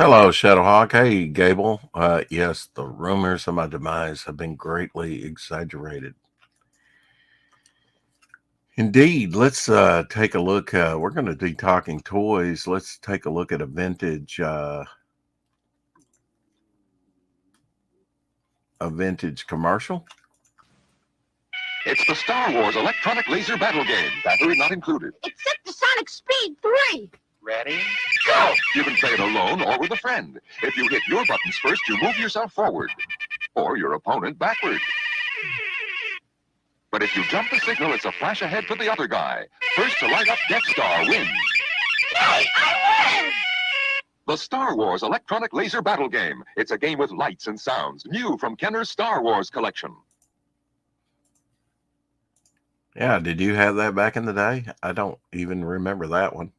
Hello, Shadowhawk. Hey, Gable. Yes, the rumors of my demise have been greatly exaggerated. Indeed, let's take a look. We're going to be talking toys. Let's take a look at a vintage commercial. It's the Star Wars electronic laser battle game. Battery not included. It's set to Sonic Speed 3. Ready? Go! You can play it alone or with a friend. If you hit your buttons first, you move yourself forward. Or your opponent backward. But if you jump the signal, it's a flash ahead for the other guy. First to light up Death Star wins. Yay, I win! The Star Wars electronic laser battle game. It's a game with lights and sounds. New from Kenner's Star Wars collection. Yeah, did you have that back in the day? I don't even remember that one.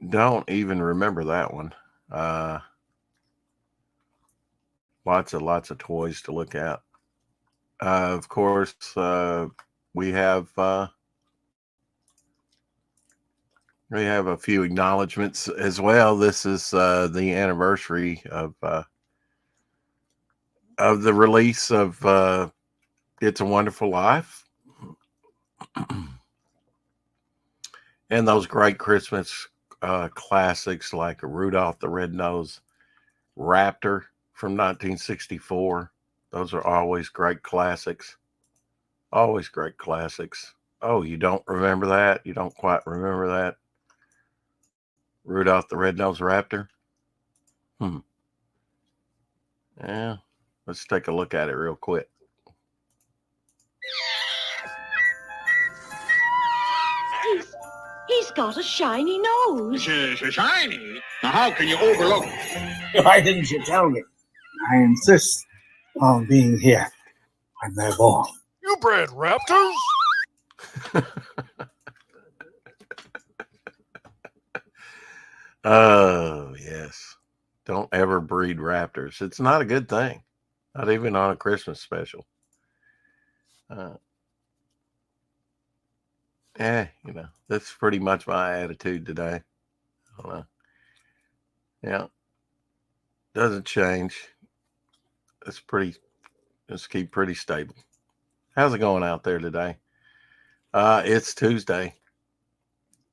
Don't even remember that one. Lots of toys to look at. Of course, we have a few acknowledgments as well. This is the anniversary of the release of It's a Wonderful Life, and those great Christmas classics like Rudolph the Red-Nosed Raptor from 1964. Those are always great classics. Always great classics. Oh, you don't remember that? You don't quite remember that? Rudolph the Red-Nosed Raptor? Yeah, let's take a look at it real quick. He's got a shiny nose. Shiny? Now how can you overlook? Why didn't you tell me? I insist on being here when they're born. You bred raptors? Oh, yes. Don't ever breed raptors. It's not a good thing. Not even on a Christmas special. That's pretty much my attitude today. I don't know. Yeah. Doesn't change. Let's keep pretty stable. How's it going out there today? It's Tuesday.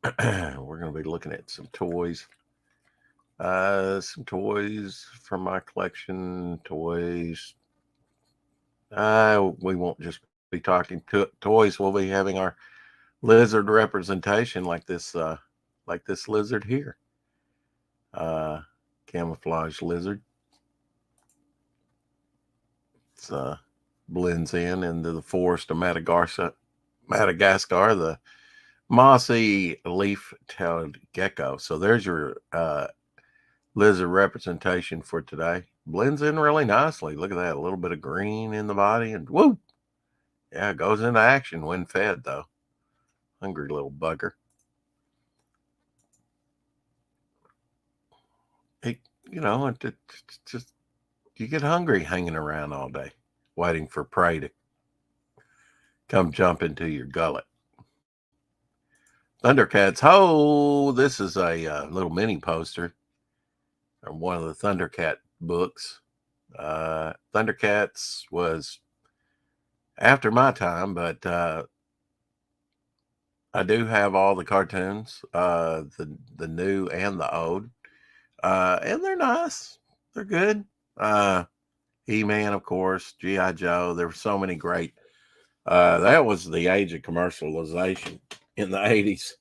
We're going to be looking at some toys. Some toys from my collection. Toys. We won't just be talking toys. We'll be having our lizard representation like this lizard here. Camouflage lizard. It's blends in into the forest of Madagascar, the mossy leaf-tailed gecko. So there's your lizard representation for today. Blends in really nicely. Look at that, a little bit of green in the body, and whoop, yeah, it goes into action when fed though. Hungry little bugger. It's just you get hungry hanging around all day, waiting for prey to come jump into your gullet. Thundercats. Oh, this is a little mini poster from one of the Thundercat books. Thundercats was after my time, but I do have all the cartoons, the new and the old, and they're nice. They're good. He-Man, of course, G.I. Joe. There were so many great. That was the age of commercialization in the 80s.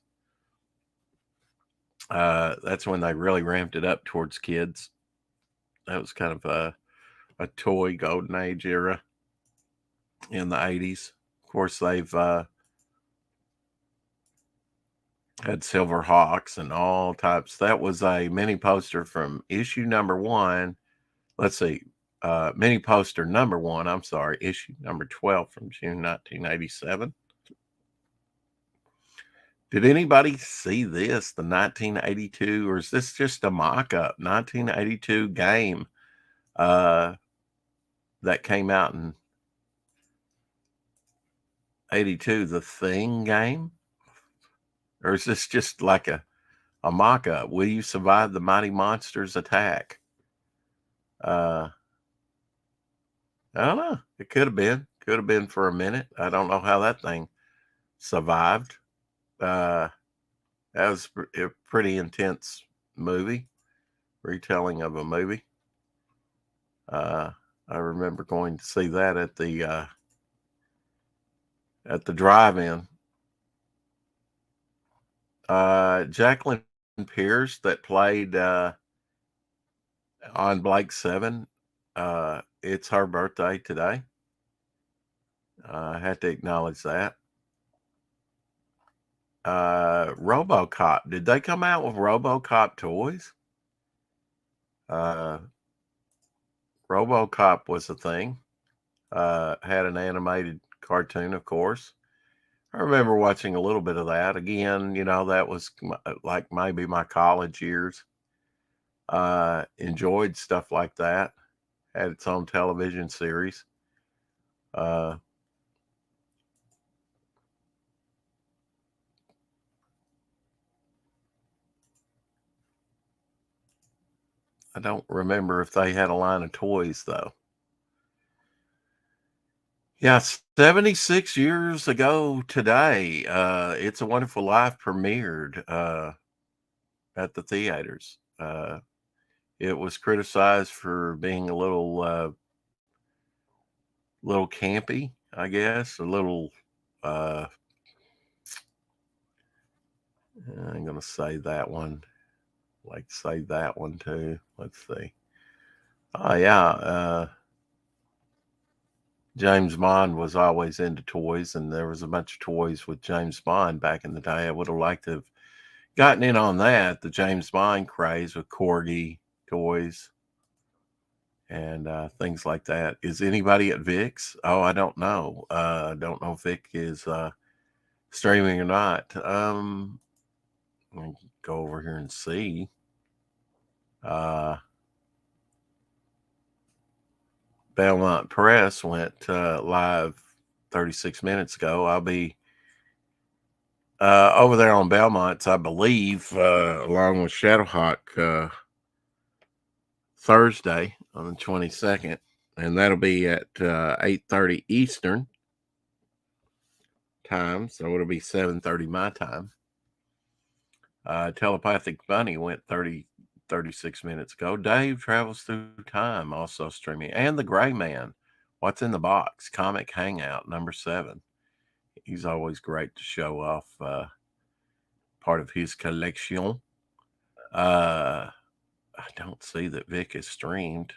That's when they really ramped it up towards kids. That was kind of a toy golden age era in the 80s. Of course, they've had Silver Hawks and all types. That was a mini poster from issue number 1. Let's see. Mini poster number 1, I'm sorry, issue number 12 from June 1987. Did anybody see this, the 1982, or is this just a mock-up 1982 game that came out in 82, the Thing game? Or is this just like a Amaka, will you survive the mighty monster's attack? I don't know. It could have been. Could have been for a minute. I don't know how that thing survived. That was a pretty intense movie, retelling of a movie. I remember going to see that at the drive-in. Jacqueline Pierce that played on Blake 7. It's her birthday today. I had to acknowledge that. RoboCop. Did they come out with RoboCop toys? RoboCop was a thing. Had an animated cartoon, of course. I remember watching a little bit of that. Again, that was like maybe my college years. Enjoyed stuff like that. Had its own television series. I don't remember if they had a line of toys, though. Yeah, 76 years ago today, It's a Wonderful Life premiered at the theaters. It was criticized for being a little campy, I guess, a little. I'm going to say that one. Like say that one too. Let's see. Oh yeah. James Bond was always into toys, and there was a bunch of toys with James Bond back in the day. I would have liked to have gotten in on that, the James Bond craze with Corgi toys and things like that. Is anybody at VIX? Oh, I don't know. I don't know if Vic is streaming or not. Let me go over here and see. Belmont Press went live 36 minutes ago. I'll be over there on Belmont's, I believe, along with Shadowhawk Thursday on the 22nd, and that'll be at 8:30 Eastern time, so it'll be 7:30 my time. Telepathic Bunny went 36 minutes ago. Dave Travels Through Time also streaming, and The Gray Man, What's in the Box, Comic Hangout number 7. He's always great to show off part of his collection. I don't see that Vic is streamed.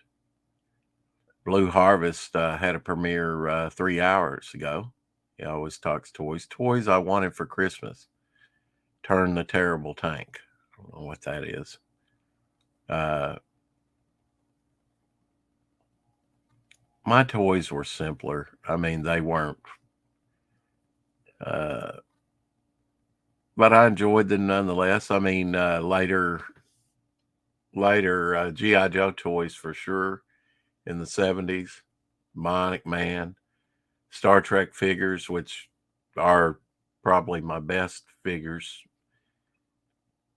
Blue Harvest had a premiere 3 hours ago. He always talks toys. Toys I wanted for Christmas. Turn the Terrible Tank. I don't know what that is. My toys were simpler. I mean, they weren't. But I enjoyed them nonetheless. I mean, later G.I. Joe toys for sure in the 70s. Bionic Man, Star Trek figures, which are probably my best figures.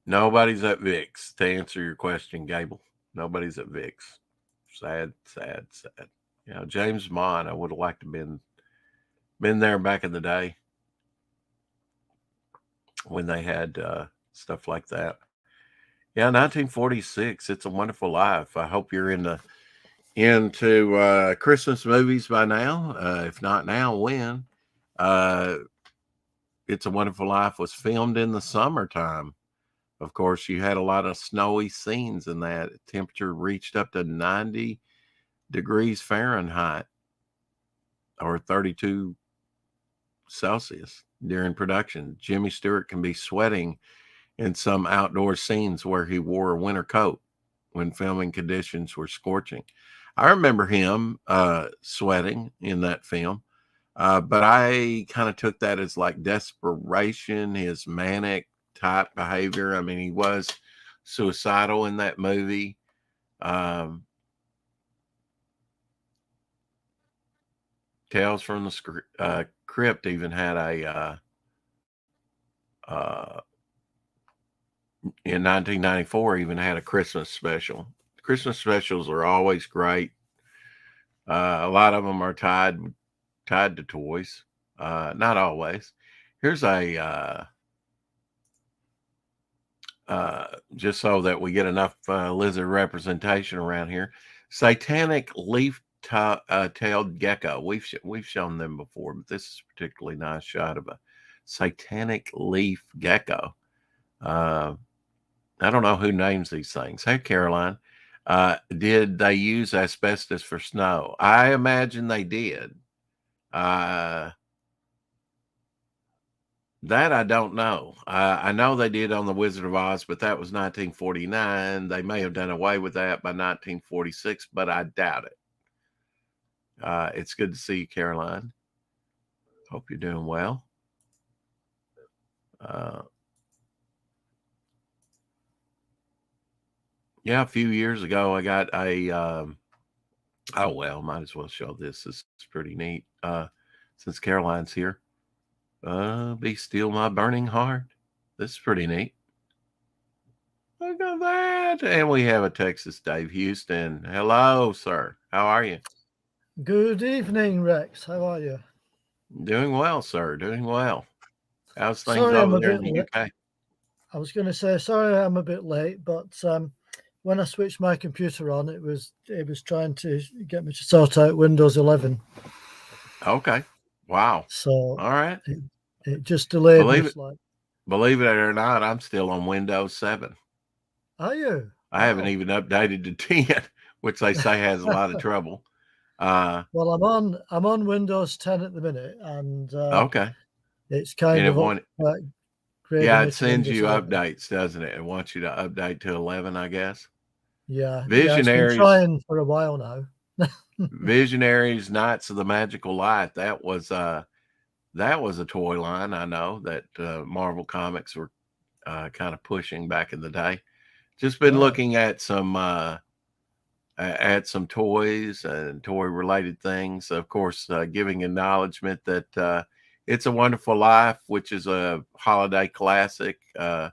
Nobody's at VIX, to answer your question, Gable. Nobody's at VIX. Sad. James Bond, I would have liked to have been there back in the day when they had stuff like that. Yeah, 1946, It's a Wonderful Life. I hope you're into Christmas movies by now. If not now, when? It's a Wonderful Life was filmed in the summertime. Of course, you had a lot of snowy scenes in that. Temperature reached up to 90 degrees Fahrenheit or 32 Celsius during production. Jimmy Stewart can be sweating in some outdoor scenes where he wore a winter coat when filming conditions were scorching. I remember him sweating in that film, but I kind of took that as like desperation, his manic type behavior. I mean, he was suicidal in that movie. Tales from the Crypt even had a in 1994 even had a Christmas special. Christmas specials are always great. A lot of them are tied to toys. Not always. Here's a just so that we get enough lizard representation around here. Satanic leaf-tailed gecko. We've shown them before, but this is a particularly nice shot of a satanic leaf gecko. I don't know who names these things. Hey, Caroline, did they use asbestos for snow? I imagine they did. That I don't know. I know they did on The Wizard of Oz, but that was 1949. They may have done away with that by 1946, but I doubt it. It's good to see you, Caroline. Hope you're doing well. Yeah, a few years ago, I got a, oh, well, might as well show this. This is pretty neat. Since Caroline's here. Be still my burning heart. This is pretty neat. Look at that. And we have a Texas Dave Houston. Hello, sir. How are you? Good evening, Rex. How are you? Doing well, sir. Doing well. How's things Sorry, I'm over a there in bit the late. UK? I was going to say, sorry I'm a bit late, but when I switched my computer on, it was trying to get me to sort out Windows 11. Okay. Wow. So All right. it just delayed Believe me it. slightly. Believe it or not, I'm still on Windows 7. Are you? I haven't even updated to 10, which they say has a lot of trouble. Well, I'm on Windows 10 at the minute, and Okay. it's kind And of yeah, it to sends you Windows 11. updates, doesn't it? It wants you to update to 11, I guess. Yeah, it's Visionaries. been trying for a while now. Visionaries, Knights of the Magical Light. That was a toy line. I know that Marvel Comics were kind of pushing back in the day. Just been Yeah. looking at some toys and toy related things. Of course, giving acknowledgement that It's a Wonderful Life, which is a holiday classic. Yeah.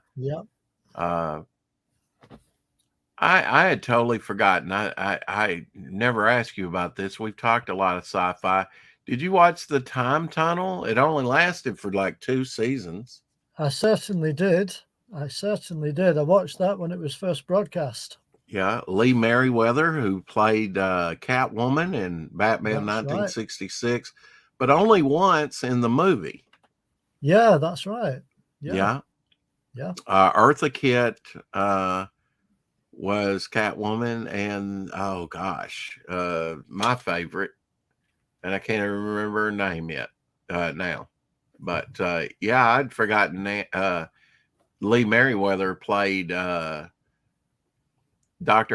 I had totally forgotten. I never asked you about this. We've talked a lot of sci-fi. Did you watch The Time Tunnel? It only lasted for like 2 seasons. I certainly did. I watched that when it was first broadcast. Yeah, Lee Merriweather, who played Catwoman in Batman That's 1966, but only once in the movie. Yeah, that's right. Yeah. Yeah. Eartha Kitt was Catwoman, and oh gosh, my favorite, and I can't even remember her name yet now. But yeah, I'd forgotten that. Lee Merriweather played Dr.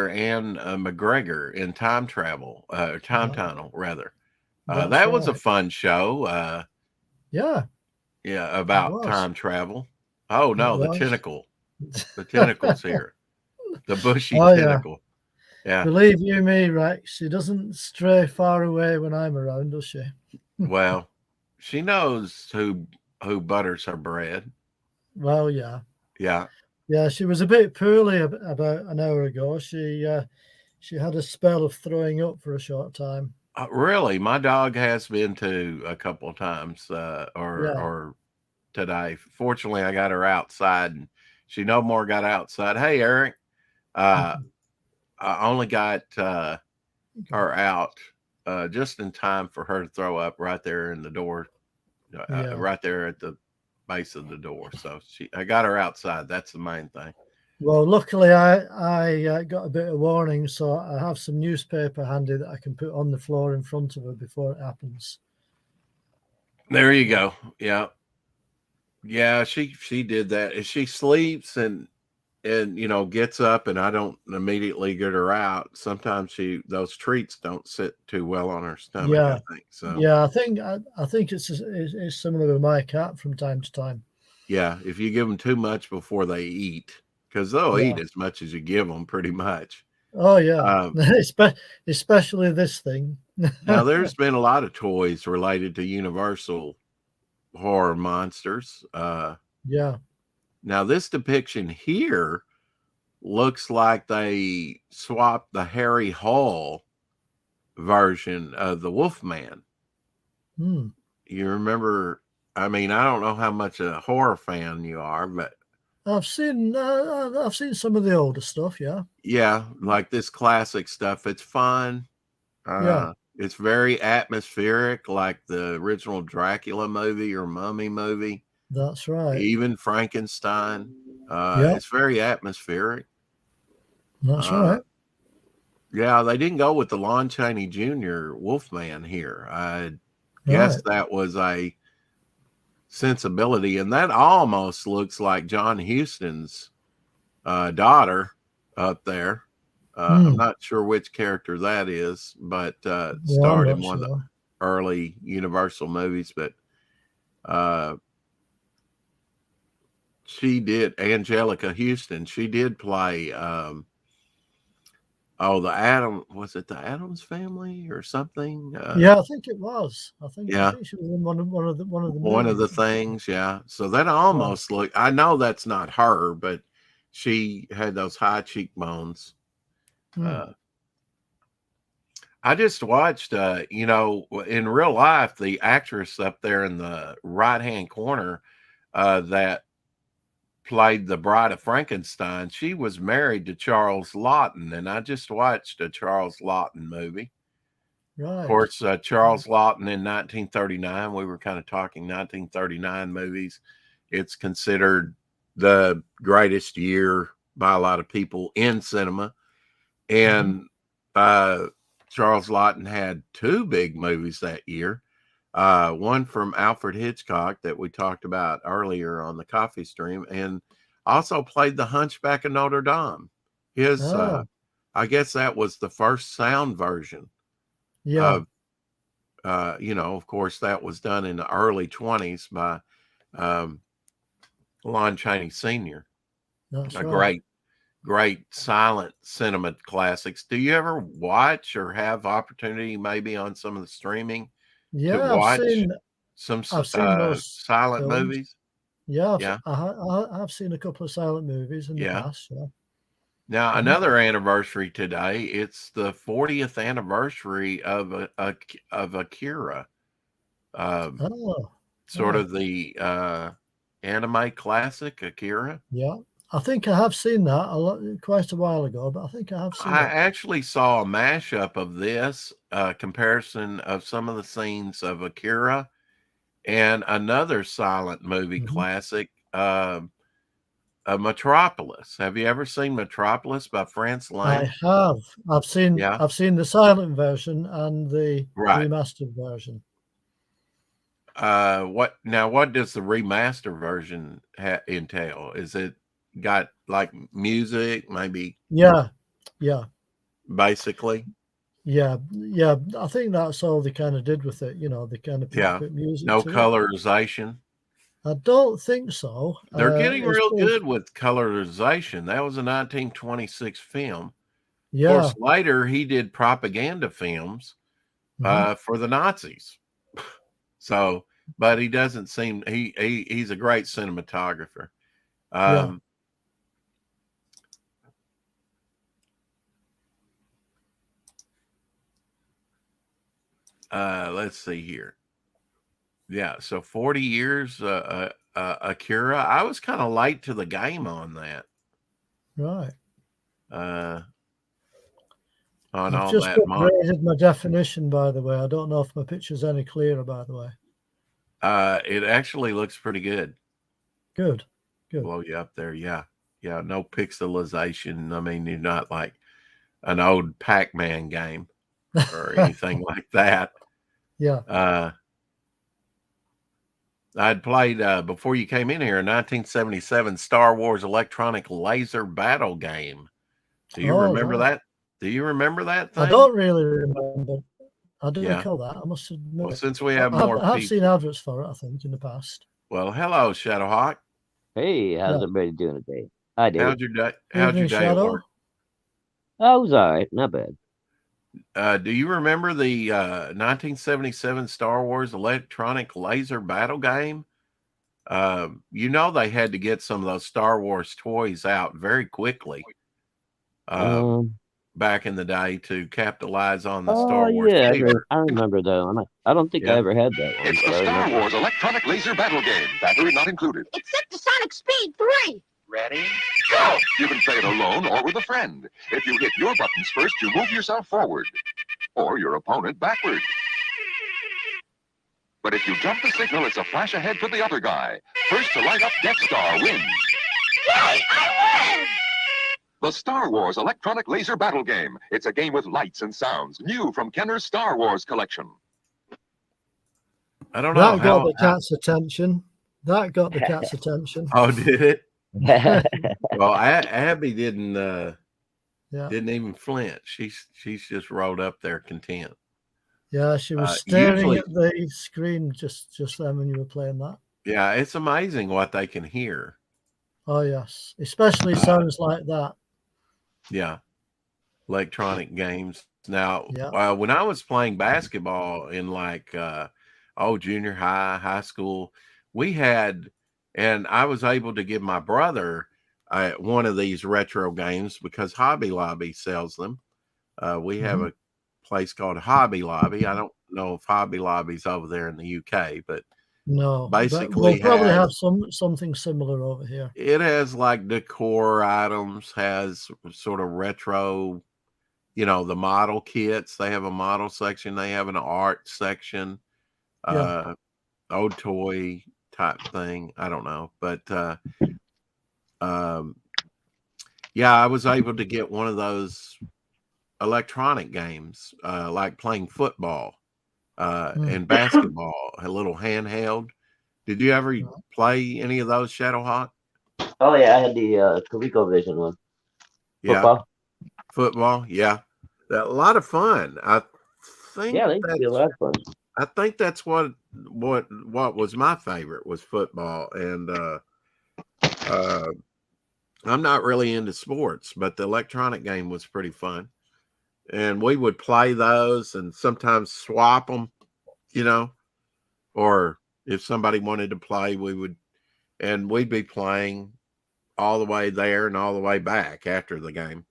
Anne McGregor in Time Tunnel, rather. That was a fun show. Yeah. Yeah, about time travel. Oh no, the tentacle. The tentacle's here. The bushy tentacle. Yeah. Believe you me, Rex, she doesn't stray far away when I'm around, does she? Well, she knows who butters her bread. Well, yeah. Yeah. Yeah, she was a bit poorly about an hour ago. She had a spell of throwing up for a short time. Really? My dog has been too a couple of times or today. Fortunately, I got her outside and she no more got outside. Hey, Eric. I only got her out just in time for her to throw up right there in the door, right there at the base of the door. So I got her outside. That's the main thing. Well, luckily I got a bit of warning, so I have some newspaper handy that I can put on the floor in front of her before it happens. There you go. Yeah. Yeah, she did that. She sleeps and gets up, and I don't immediately get her out. Sometimes those treats don't sit too well on her stomach. Yeah. I think so. Yeah, I think it's similar with my cat from time to time. Yeah, if you give them too much before they eat, because they'll eat as much as you give them, pretty much. Oh yeah, especially this thing. Now, there's been a lot of toys related to Universal horror monsters. Yeah. Now, this depiction here looks like they swapped the Harry Hole version of the Wolfman. Hmm. You remember? I mean, I don't know how much a horror fan you are, but I've seen some of the older stuff. Yeah. yeah, like this classic stuff. It's fun. Yeah. It's very atmospheric, like the original Dracula movie or Mummy movie, That's right. even Frankenstein. Yeah. It's very atmospheric. That's Uh, right. Yeah, they didn't go with the Lon Chaney Jr. Wolfman here. I guess Right. that was a sensibility, and that almost looks like John Huston's daughter up there. I'm not sure which character that is, but Yeah, I'm starred not in one of the sure. early Universal movies. But she did, Angelica Houston. She did play. Was it the Addams Family or something? Yeah, I think it was. I Yeah. think she was in one of the One of the movies. things, yeah. So that almost looked, I know that's not her, but she had those high cheekbones. Hmm. I just watched, in real life, the actress up there in the right-hand corner that played the Bride of Frankenstein, she was married to Charles Laughton, and I just watched a Charles Laughton movie. Right. Of course, Charles Laughton in 1939, we were kind of talking 1939 movies. It's considered the greatest year by a lot of people in cinema. And Charles Laughton had two big movies that year. One from Alfred Hitchcock that we talked about earlier on the coffee stream, and also played The Hunchback of Notre Dame. I guess that was the first sound version. Yeah. Of course, that was done in the early 20s by Lon Chaney Sr. That's A right. great silent cinema classics. Do you ever watch or have opportunity maybe on some of the streaming to Yeah, watch some I've seen those silent films. movies? Yeah, Yeah. I've seen a couple of silent movies in the Yeah. past. Yeah. Now, another anniversary today, it's the 40th anniversary of Akira. Oh, Sort right. of the anime classic Akira. Yeah. I think I have seen that quite a while ago, but I think I have seen I it. actually saw a mashup of this comparison of some of the scenes of Akira and another silent movie Mhm. classic, Metropolis. Have you ever seen Metropolis by France I Lang? have. Yeah, I've seen the silent version and the right. remastered version. What does the remaster version entail? Is it got like music, maybe, Yeah. Yeah. basically? Yeah. Yeah. I think that's all they kind of did with it. They kind of put Yeah. a bit of music No to it. colorization. I don't think so. They're getting It's real all- good with colorization. That was a 1926 film. Of Yeah. course, later he did propaganda films Mhm. for the Nazis. So, but he doesn't seem he's a great cinematographer. Yeah. Let's see here. Yeah, so 40 years Akira. I was kind of late to the game on that. Right. On I've all just that upgraded my definition, by the way. I don't know if my picture's any clearer, by the way. It actually looks pretty good. Good. Blow you up there, yeah. No pixelization. I mean, you're not like an old Pac-Man game or anything like that. Yeah. I'd played before you came in here in 1977 Star Wars electronic laser battle game. Do you remember right. that? Do you remember that thing? I don't really remember. I don't Yeah. recall that. I must admit. Well, since we have I more have people. seen adverts for it, I think, in the past. Well, hello, Shadowhawk. Hey, how's Yeah. everybody doing today? I do. How'd your day? How'd your Evening, day at Shadow. work? Oh, it was all right. Not bad. Do you remember the 1977 Star Wars electronic laser battle game? They had to get some of those Star Wars toys out very quickly back in the day to capitalize on the Oh Star Wars yeah, fever. I remember that one. I don't think I Yeah. ever had that one. It's but the I Star remember. Wars electronic laser battle game. Battery not included. It's set to Sonic Speed 3. Ready? Go! You can play it alone or with a friend. If you hit your buttons first, you move yourself forward. Or your opponent backward. But if you jump the signal, it's a flash ahead for the other guy. First to light up Death Star wins. Yay, I win! The Star Wars electronic laser battle game. It's a game with lights and sounds. New from Kenner's Star Wars collection. I don't know That got how. the cat's attention. That got the cat's attention. Oh, did it? Well, Abby didn't Yeah, even flinch. She's just rolled up there content. yeah. She was staring usually- at the screen just then when you were playing that. Yeah, it's amazing what they can hear. Oh yes, especially sounds like that. Yeah, electronic games. Now, Yeah. when I was playing basketball in like junior high, high school, we had, and I was able to give my brother one of these retro games because Hobby Lobby sells them. We have a place called Hobby Lobby. I don't know if Hobby Lobby's over there in the UK, but No, but basically we'll probably has- have something similar over here. it has like decor items, has sort of retro, the model kits. They have a model section. They have an art section, Yeah. old toy type thing. I don't know, but yeah, I was able to get one of those electronic games, like playing football and basketball, a little handheld. Did you ever play any of those, Shadowhawk? Oh yeah, I had the ColecoVision one. Yeah, football. Yeah, a lot of fun. I think. Yeah, they could be a lot of fun. I think that's what was my favorite was football, and I'm not really into sports, but the electronic game was pretty fun, and we would play those and sometimes swap them, or if somebody wanted to play, we'd be playing all the way there and all the way back after the game.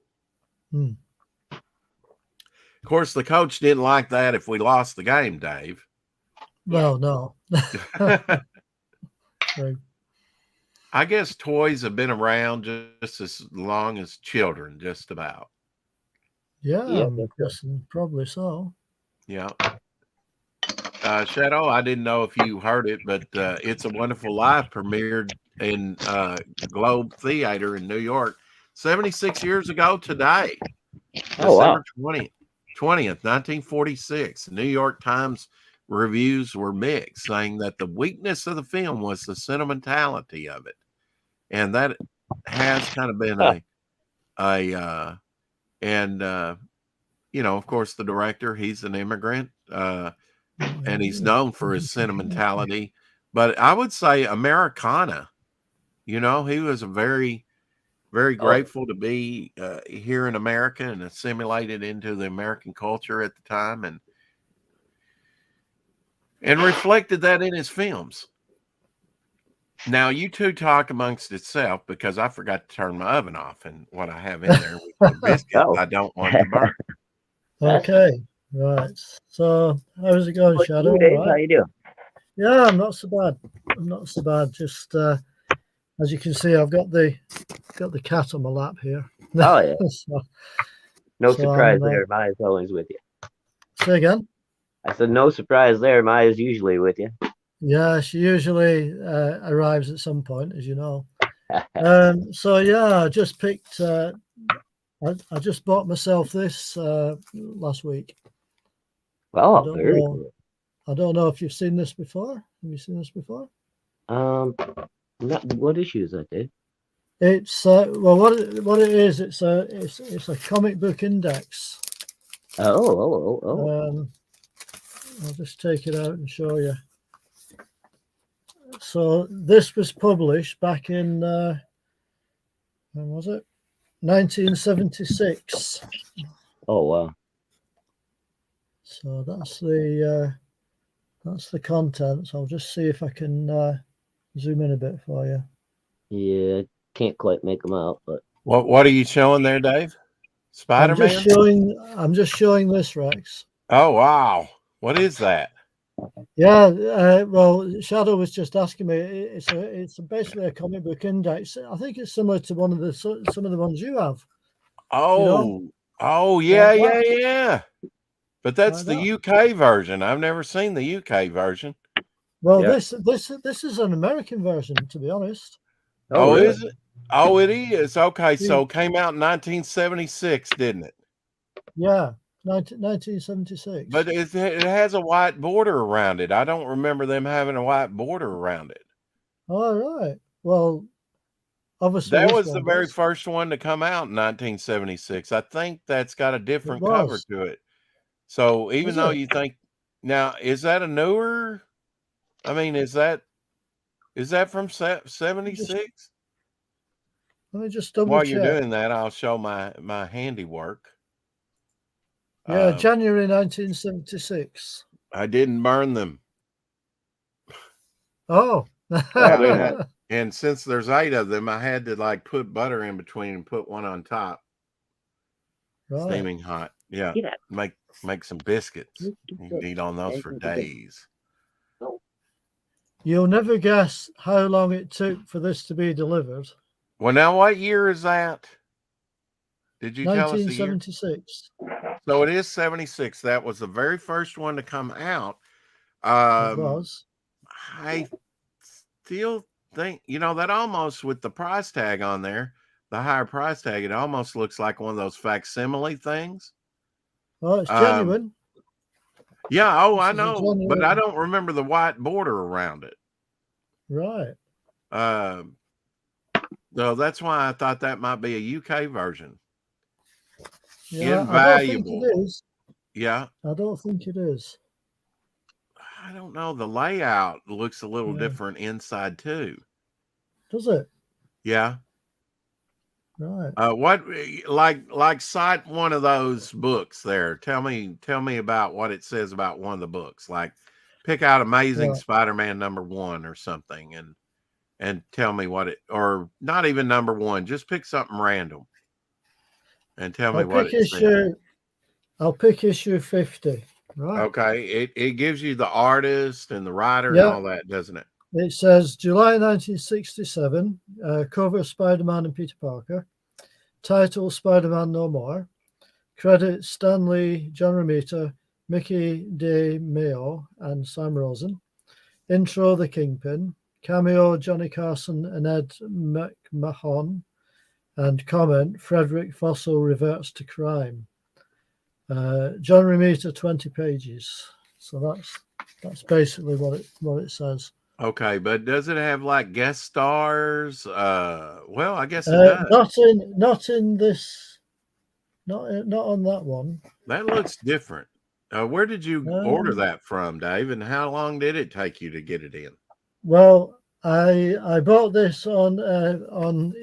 Of course, the coach didn't like that if we lost the game, Dave. Well, no. Right. I guess toys have been around just as long as children, just about. Yeah, Yeah, I'm that's guessing probably so. Yeah. Shadow, I didn't know if you heard it, but It's a Wonderful Life premiered in Globe Theater in New York 76 years ago today. Oh, wow. December 20th, 1946. New York Times reviews were mixed, saying that the weakness of the film was the sentimentality of it. And that has kind of been of course, the director, he's an immigrant, and he's known for his sentimentality. But I would say Americana, he was a very, very grateful to be here in America and assimilated into the American culture at the time, and reflected that in his films. Now, you two talk amongst itself because I forgot to turn my oven off, and what I have in there with the biscuit, I don't want to burn. Okay, right. So, how's it going, Shadow? Dave, Right? how you doing? Yeah, I'm not so bad. I'm not so bad. Just as you can see, I've got the cat on my lap here. Oh yeah, So, no so surprise I'm, there. Maya's always with you. say again. I said no surprise there. Maya's usually with you. Yeah, she usually arrives at some point, as you know. So yeah, I just picked. I just bought myself this last week. Oh, very cool. I don't know if you've seen this before. Have you seen this before? What issue is that, Dave? It's well, what it is. It's a comic book index. Oh. I'll just take it out and show you. So this was published back in when was it? 1976. Oh wow. So that's the contents. I'll just see if I can zoom in a bit for you. Yeah, can't quite make them out, but What are you showing there, Dave? Spider Man. I'm just showing this, Rex. Oh wow, what is that? Yeah, well, Shadow was just asking me. It's basically a comic book index. I think it's similar to some of the ones you have. Oh, oh yeah, Like that. yeah. But that's Like the that. UK version. I've never seen the UK version. Well, Yeah. this is an American version, to be honest. Oh, really? is it? Oh, it is. Okay, Yeah. so it came out in 1976, didn't it? Yeah, 1976. But it has a white border around it. I don't remember them having a white border around it. All right. Well, obviously That this was the one very does. first one to come out in 1976. I think that's got a different It cover was. to it. So even Was though it? you think now, is that a newer? I mean, is that from 76? Let me just double While check. you're doing that, I'll show my handiwork. Yeah, January 1976. I didn't burn them. Oh. very nice. And since there's 8 of them, I had to like put butter in between and put one on top. Right. Steaming hot. Yeah. Get out. Make some biscuits. You can eat on those for days. You'll never guess how long it took for this to be delivered. Well, now what year is that? Did you tell us the year? 1976. So it is 76. That was the very first one to come out. It was. I still think, that almost, with the price tag on there, the higher price tag, it almost looks like one of those facsimile things. Oh, it's genuine. Yeah. Oh, This I is a know, genuine. but I don't remember the white border around it. Right. So that's why I thought that might be a UK version. Yeah, Invaluable. I don't think it is. Yeah. I don't think it is. I don't know. The layout looks a little Yeah. different inside too. Does it? Yeah. Right. What like cite one of those books there. Tell me about what it says about one of the books. Like pick out Amazing Right. Spider-Man #1 or something and tell me what it, or not even #1, just pick something random and tell me what it says. I'll pick issue 50. Right. Okay. It gives you the artist and the writer Yeah. and all that, doesn't it? It says July 1967, cover Spider-Man and Peter Parker. Title Spider-Man No More. Credit Stan Lee, John Romita, Mickey DeMeo, and Sam Rosen. Intro The Kingpin. Cameo Johnny Carson and Ed McMahon. And comment Frederick Fossil reverts to crime. John Romita, 20 pages. So that's basically what it says. Okay, but does it have like guest stars? Well, I guess it does. Not in this. Not on that one. That looks different. Where did you order that from, Dave? And how long did it take you to get it in? Well, I bought this on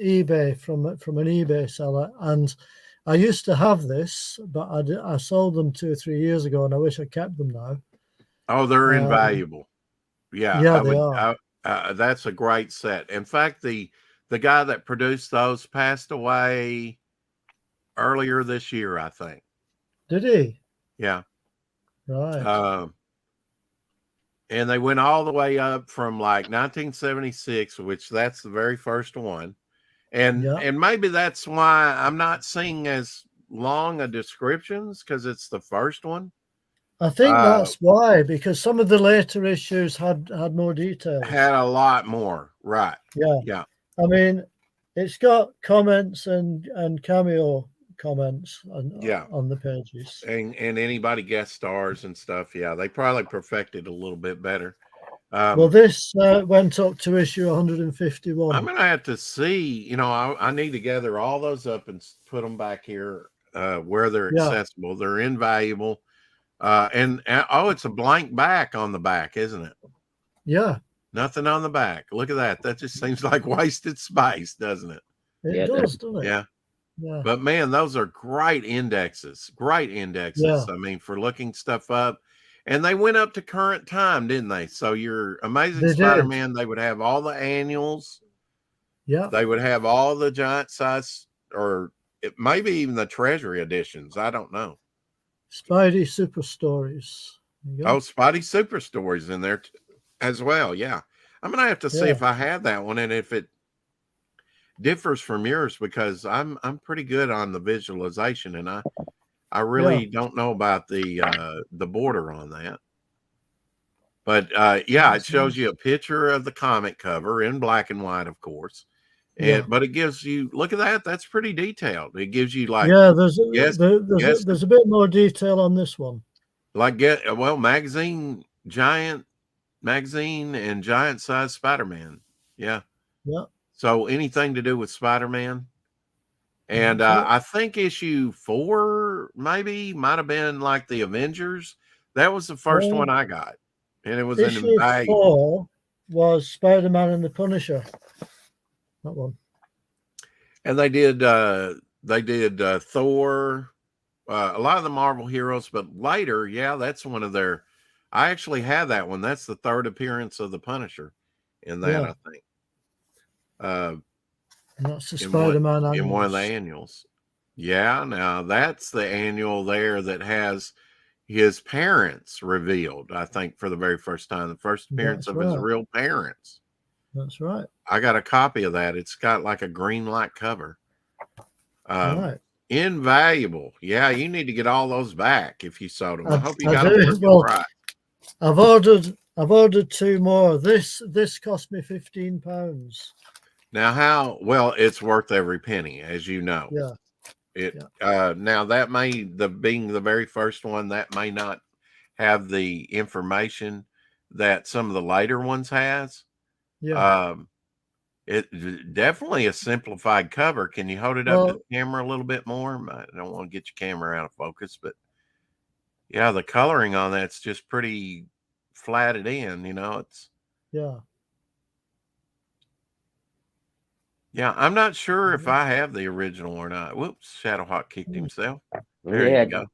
eBay from an eBay seller, and I used to have this, but I sold them 2 or 3 years ago, and I wish I kept them now. Oh, they're invaluable. Yeah, Yeah, they are. That's a great set. In fact, the guy that produced those passed away earlier this year, I think. Did he? Yeah. Right. And they went all the way up from like 1976, which that's the very first one. And maybe that's why I'm not seeing as long a descriptions, because it's the first one. I think that's why, because some of the later issues had more details. Had a lot more, right? Yeah. Yeah. I mean, it's got comments and cameo comments on the pages. And anybody guest stars and stuff. Yeah, they probably perfected a little bit better. Well, this went up to issue 151. I'm gonna have to see. I need to gather all those up and put them back here where they're accessible. They're invaluable. And it's a blank back on the back, isn't it? Yeah. Nothing on the back. Look at that. That just seems like wasted space, doesn't it? It does, doesn't it? Yeah. Yeah. But man, those are great indexes. Great indexes. Yeah. I mean, for looking stuff up. And they went up to current time, didn't they? So your Amazing Spider-Man, they would have all the annuals. Yeah. They would have all the giant size or maybe even the Treasury editions. I don't know. Spidey Super Stories. There you go. Oh, Spidey Super Stories in there as well. Yeah, I'm gonna have to see Yeah. if I have that one and if it differs from yours, because I'm pretty good on the visualization, and I really don't know about the border on that. But yeah, it shows you a picture of the comic cover in black and white, of course. Yeah. But it gives you, look at that. That's pretty detailed. It gives you like, Yeah, there's yes, there's a bit more detail on this one. like giant magazine and giant size Spider-Man. Yeah. Yeah. So anything to do with Spider-Man. And That's it. I think issue 4 maybe might have been like the Avengers. That was the first one I got. And it was an Issue invaluable. 4 was Spider-Man and the Punisher. That one. And they did Thor, a lot of the Marvel heroes, but later, yeah, that's one of their. I actually had that one. That's the third appearance of the Punisher in that, Yeah. I think. And that's the In Spider-Man in one of the annuals. annuals. Yeah, now that's the annual there that has his parents revealed, I think, for the very first time. The first appearance That's of his right. real parents. That's right. I got a copy of that. It's got like a green light cover. Right. Invaluable. Yeah, you need to get all those back if you sold them. I hope you I got do. them working Well, right. I've ordered 2 more. This cost me £15. Now, how well it's worth every penny, as you know. Yeah. Now that being the very first one, that may not have the information that some of the later ones has. Yeah. It definitely a simplified cover. Can you hold it up to the camera a little bit more? I don't want to get your camera out of focus, but yeah, the coloring on that's just pretty flatted in, it's. Yeah. Yeah, I'm not sure if I have the original or not. Whoops, Shadowhawk kicked himself. There Yeah. you go.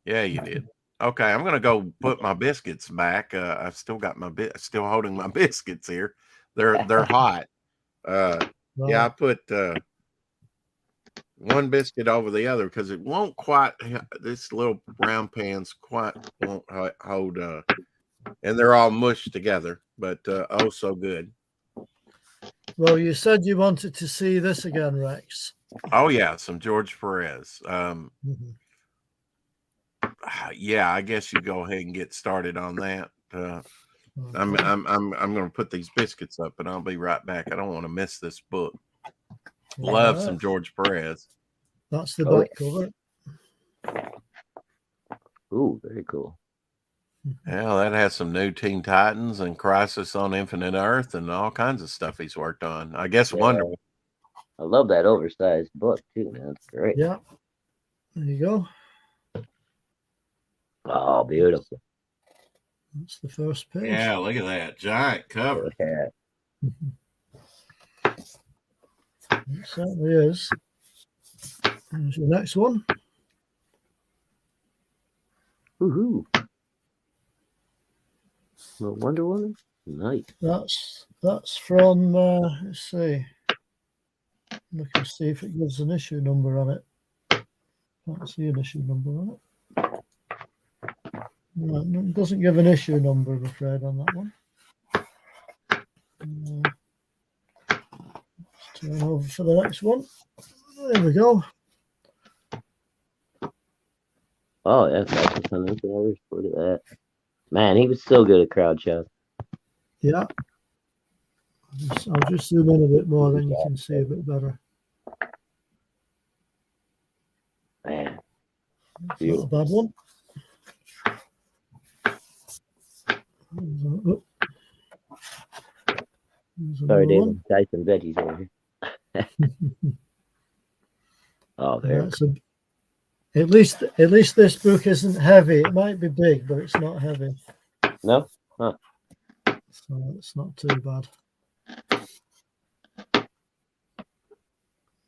Yeah, you did. Okay, I'm gonna go put my biscuits back. I've still got still holding my biscuits here. They're hot. Yeah, I put one biscuit over the other because it won't quite. This little round pan's won't hold. And they're all mushed together, but oh, so good. Well, you said you wanted to see this again, Rex. Oh yeah, some George Perez. Yeah, I guess you go ahead and get started on that. I'm going to put these biscuits up, and I'll be right back. I don't want to miss this book. Love some George Perez. That's the back cover. Ooh, very cool. Yeah, that has some new Teen Titans and Crisis on Infinite Earth and all kinds of stuff he's worked on. I guess Wonder. I love that oversized book too, man. It's great. Yeah. There you go. Oh, beautiful. That's the first page. Yeah, look at that giant cover. Yeah. It certainly is. Here's the next one. Woohoo. No Wonder Woman? Nice. That's from let's see. Look and see if it gives an issue number on it. Can't see an issue number on it. No, it doesn't give an issue number, I'm afraid, on that one. Let's turn over for the next one. There we go. Oh, yeah, that's on Infinite. Look at that. Man, he was so good at crowd shots. Yeah. I'll just zoom in a bit more, then you can see a bit better. Man. It's not a bad one. Sorry, David. Tyson veggies over here. Oh, there. Yeah, at least this book isn't heavy. It might be big, but it's not heavy. No? Huh. So it's not too bad.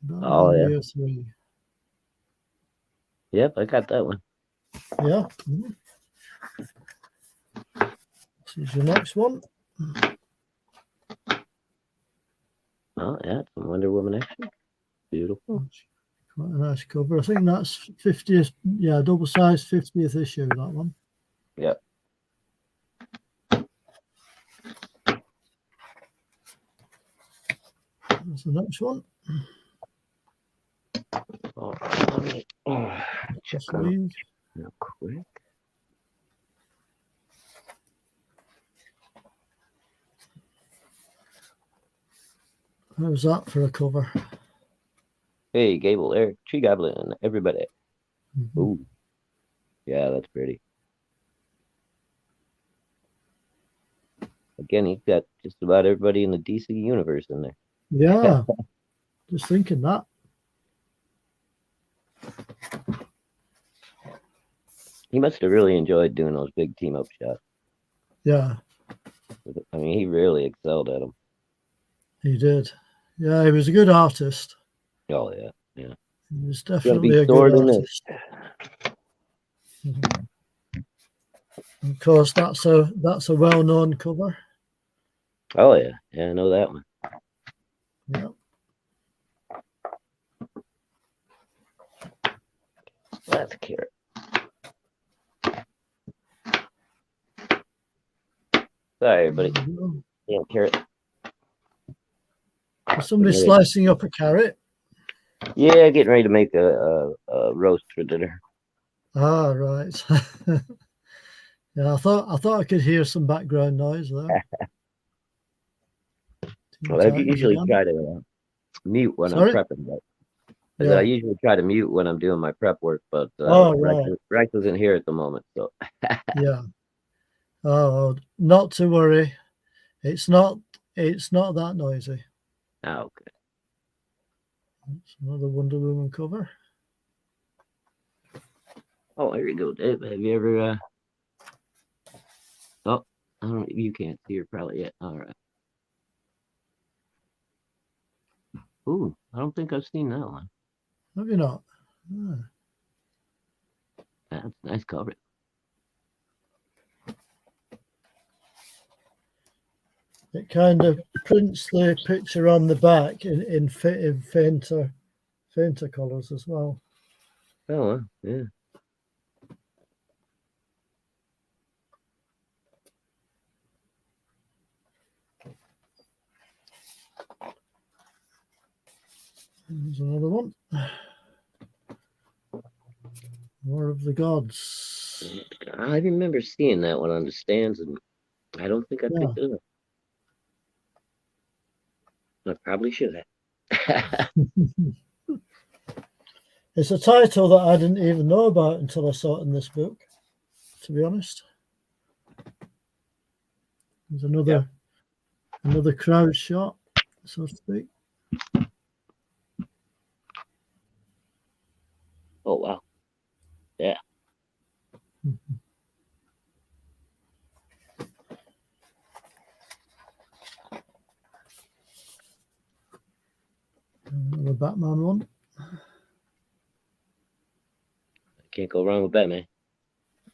Oh, yeah. Year 3. Yep, I got that one. Yeah. This is your next one. Oh, yeah, some Wonder Woman action. Beautiful. nice cover. I think that's 50th. Yeah, double size 50th issue. That one. Yep. That's the next one. Oh, let me check Just on leave. real quick. How's that for a cover? Hey, Gable, Eric, Tree Goblin, everybody. Mhm. Ooh. Yeah, that's pretty. Again, he's got just about everybody in the DC universe in there. Yeah, just thinking that. He must have really enjoyed doing those big team up shots. Yeah, I mean, he really excelled at them. he did. Yeah, he was a good artist. Oh yeah, yeah. He was Gotta definitely be a good stored in this. artist. Mhm. Of course, that's a well-known cover. Oh yeah, yeah, I know that one. Yeah. That's a carrot. Sorry, everybody. There we go. Yeah, carrot. Is somebody Yeah. slicing up a carrot? Yeah, getting ready to make a roast for dinner. Ah, right. Yeah, I thought I could hear some background noise there. Well, I Tightens usually again. try to mute when Sorry? I'm prepping. But I said Yeah. I usually try to mute when I'm doing my prep work, but Oh, Rex, right. Rex isn't here at the moment, so Yeah. Oh, not to worry. It's not that noisy. okay. It's another Wonder Woman cover. Oh, here you go, Dave. Have you ever? Oh, I don't. You can't see her probably yet. All right. Ooh, I don't think I've seen that one. Have you not? Ah. That's nice cover. It kind of prints the picture on the back in fainter colours as well. Oh, well, yeah. There's another one. War of the Gods. I remember seeing that one on the stands, and I don't think I picked it up. I probably should have. It's a title that I didn't even know about until I saw it in this book, to be honest. There's another crowd shot, so to speak. Oh, wow. Yeah. Another Batman one. Can't go wrong with Batman.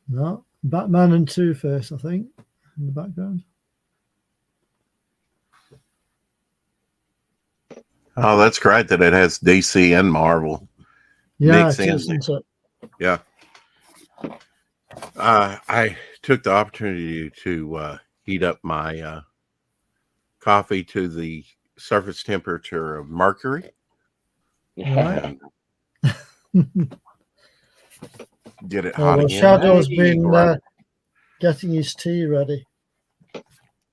No, Batman and Two-Face, I think, in the background. Oh, that's great that it has DC and Marvel. Yeah, Mix it in is, isn't it? Yeah. I took the opportunity to heat up my coffee to the surface temperature of mercury. Right. And get it Oh, hot well, again. Shadow's Hey, been Robert. getting his tea ready.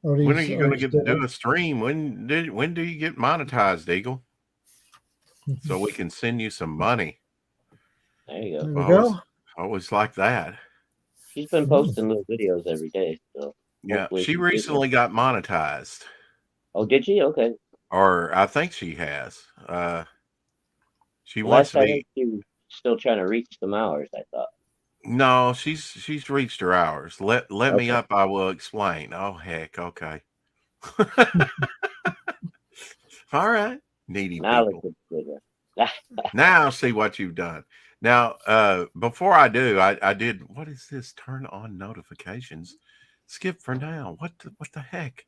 Or When are he's- you or going to he's get to do doing- a stream? When do you get monetized, Eagle? So we can send you some money. There you There go. we go. Always like that. She's been posting little videos every day, so Yeah, hopefully she she's recently got monetized, Oh, did she? Okay. or I think she has. She Last wants to I be. heard, she was still trying to reach some hours, I thought. No, she's reached her hours. Let me Okay. up. I will explain. Oh heck, okay. All right, needy Now people. let's get Now see what you've done. Now, before I do, I did. What is this? Turn on notifications. Skip for now. What the heck?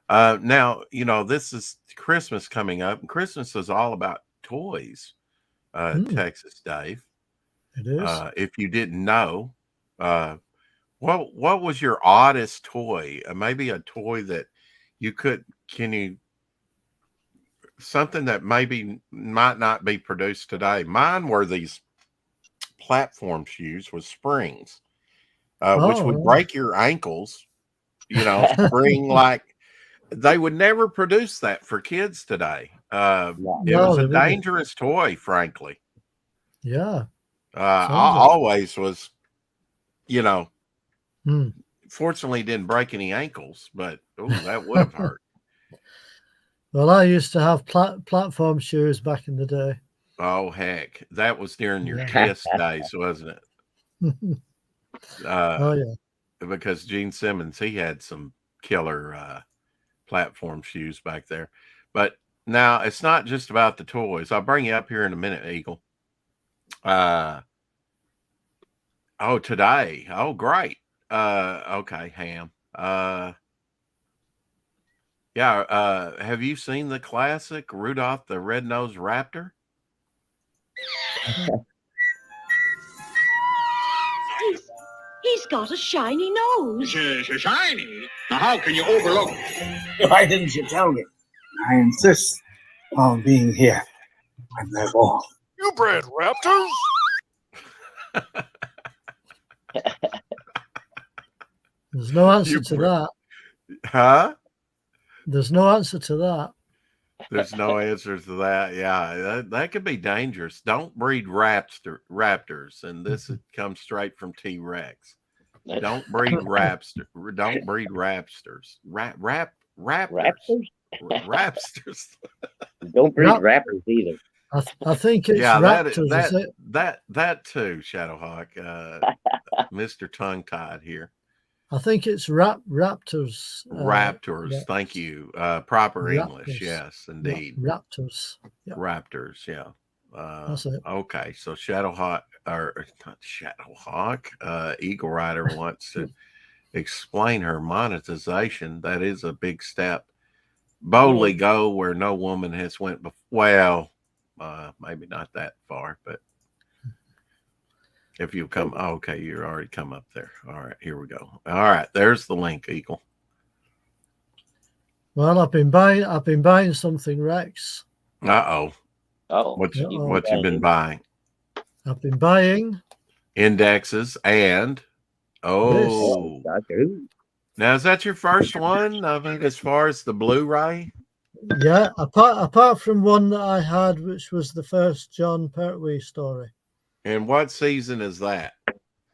Now this is Christmas coming up, and Christmas is all about toys. Texas Dave. It is. If you didn't know, what was your oddest toy? Maybe a toy that something that maybe might not be produced today. Mine were these platform shoes with springs, which would break your ankles, spring like. They would never produce that for kids today. It was a dangerous toy, frankly. Yeah. I always was, Hmm. fortunately didn't break any ankles, but that would have hurt. Well, I used to have platform shoes back in the day. Oh, heck. That was during your KISS days, wasn't it? Oh, yeah. Because Gene Simmons, he had some killer platform shoes back there. But now it's not just about the toys. I'll bring you up here in a minute, Eagle. Today. Oh, great. Okay, Ham. Have you seen the classic Rudolph the Red-Nosed Raptor? He's got a shiny nose. Shiny? Now, how can you overlook? Why didn't you tell me? I insist on being here when they're born. You bred raptors? There's no answer to that. Huh? There's no answer to that. There's no answer to that. Yeah, that could be dangerous. Don't breed raptors, and this comes straight from T-Rex. Don't breed raptors. Don't breed raptors. Raptors. Raptors. Don't breed rappers either. I think it's raptors. Is it? That too, Shadowhawk. Mr. Tongue Tied here. I think it's raptors. Raptors. Thank you. Proper Raptors. English. Yes, indeed. Raptors. Yeah. Raptors. Yeah. That's it. Okay. So Shadowhawk, or not Shadowhawk, Eagle Rider wants to explain her monetization. That is a big step. Boldly go where no woman has went before. Well, maybe not that far, but if you come, okay, you're already come up there. All right, here we go. All right, there's the link, Eagle. Well, I've been buying something, Rex. Oh, what you been buying? I've been buying indexes and Doctor Who. Now is that your first one? I mean, as far as the Blu-ray? Yeah, apart from one that I had, which was the first John Pertwee story. And what season is that?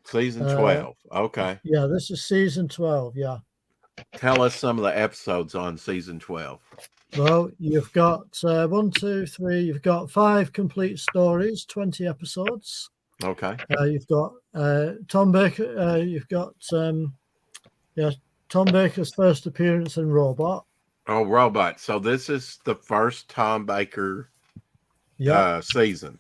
Season 12. Okay. Yeah, this is season 12. Yeah. Tell us some of the episodes on season 12. Well, you've got 1, 2, 3. You've got 5 complete stories, 20 episodes. Okay. You've got Tom Baker. You've got Tom Baker's first appearance in Robot. Oh, Robot. So this is the first Tom Baker season.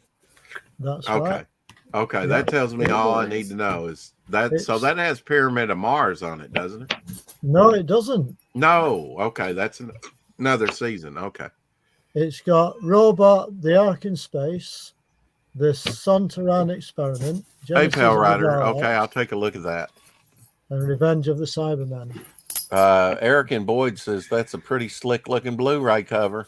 That's okay. Right. Okay, that tells me all I need to know is that. So that has Pyramid of Mars on it, doesn't it? No, it doesn't. No. Okay, that's another season. Okay. It's got Robot, The Ark in Space, The Sontaran Experiment, Hey, Pale Rider. Okay, I'll take a look at that. And Revenge of the Cybermen. Eric and Boyd says that's a pretty slick-looking Blu-ray cover.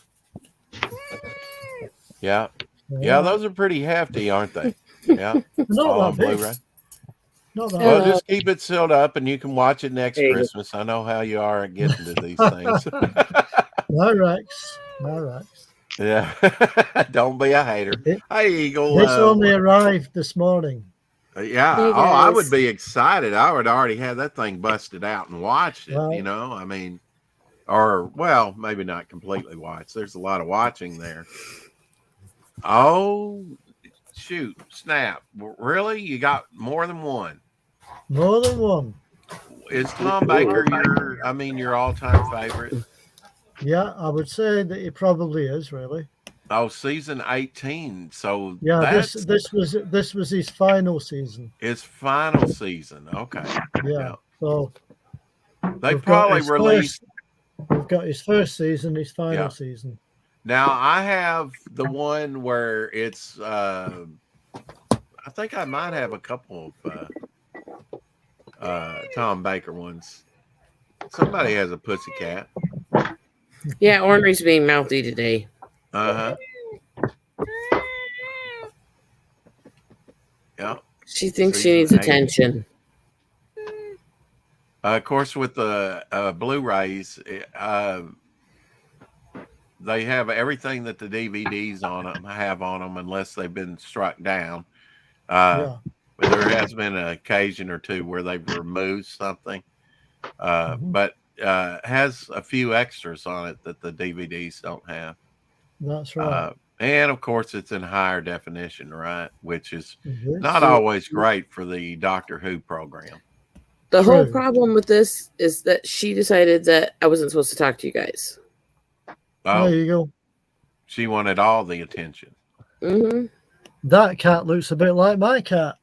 Yeah. Yeah, those are pretty hefty, aren't they? Yeah. Not that big. Blu-ray. Not that Well, big. just keep it sealed up and you can watch it next Christmas. I know how you are at getting to these things. No, Rex. Yeah. Don't be a hater. Hey, Eagle. This only arrived this morning. Yeah. Hey, I guys. would be excited. I would already have that thing busted out and watched it, Right. I mean, or, well, maybe not completely watched. There's a lot of watching there. Oh, shoot. Snap. Really? You got more than one? More than one. Is Tom Baker your all-time favorite? Yeah, I would say that it probably is, really. Oh, season 18. So Yeah, that's this was his final season. his final season. Okay. Yeah. So They we've got probably his released. We've got his first season, his final Yeah. season. Now I have the one where it's. I think I might have a couple of Tom Baker ones. Somebody has a pussycat. Yeah, Ornery's being mouthy today. Uh huh. Yeah. She thinks she Season needs 8. attention. Of course, with the Blu-rays, they have everything that the DVDs on them have on them, unless they've been struck down. Yeah. But there has been an occasion or two where they've removed something, but has a few extras on it that the DVDs don't have. That's right. And of course, it's in higher definition, right? Which is Mhm. not always great for the Doctor Who program. The whole True. problem with this is that she decided that I wasn't supposed to talk to you guys. Oh, There you go. she wanted all the attention. Mm-hmm. That cat looks a bit like my cat,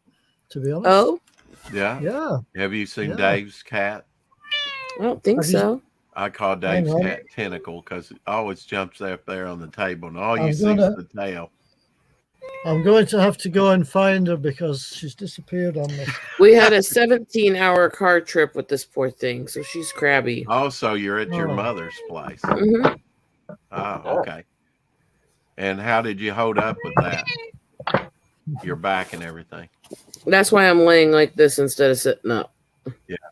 to be honest. Oh, Yeah. Yeah. Have you seen Yeah. Dave's cat? I don't think Have you- so. I call Dave's on. cat Tentacle because it always jumps up there on the table, and all you I'm see gonna- is the tail. I'm going to have to go and find her because she's disappeared on me. We had a 17-hour car trip with this poor thing, so she's crabby. Also, you're at your Oh. mother's place. Mm-hmm. Oh, okay. And how did you hold up with that? Your back and everything. That's why I'm laying like this instead of sitting up.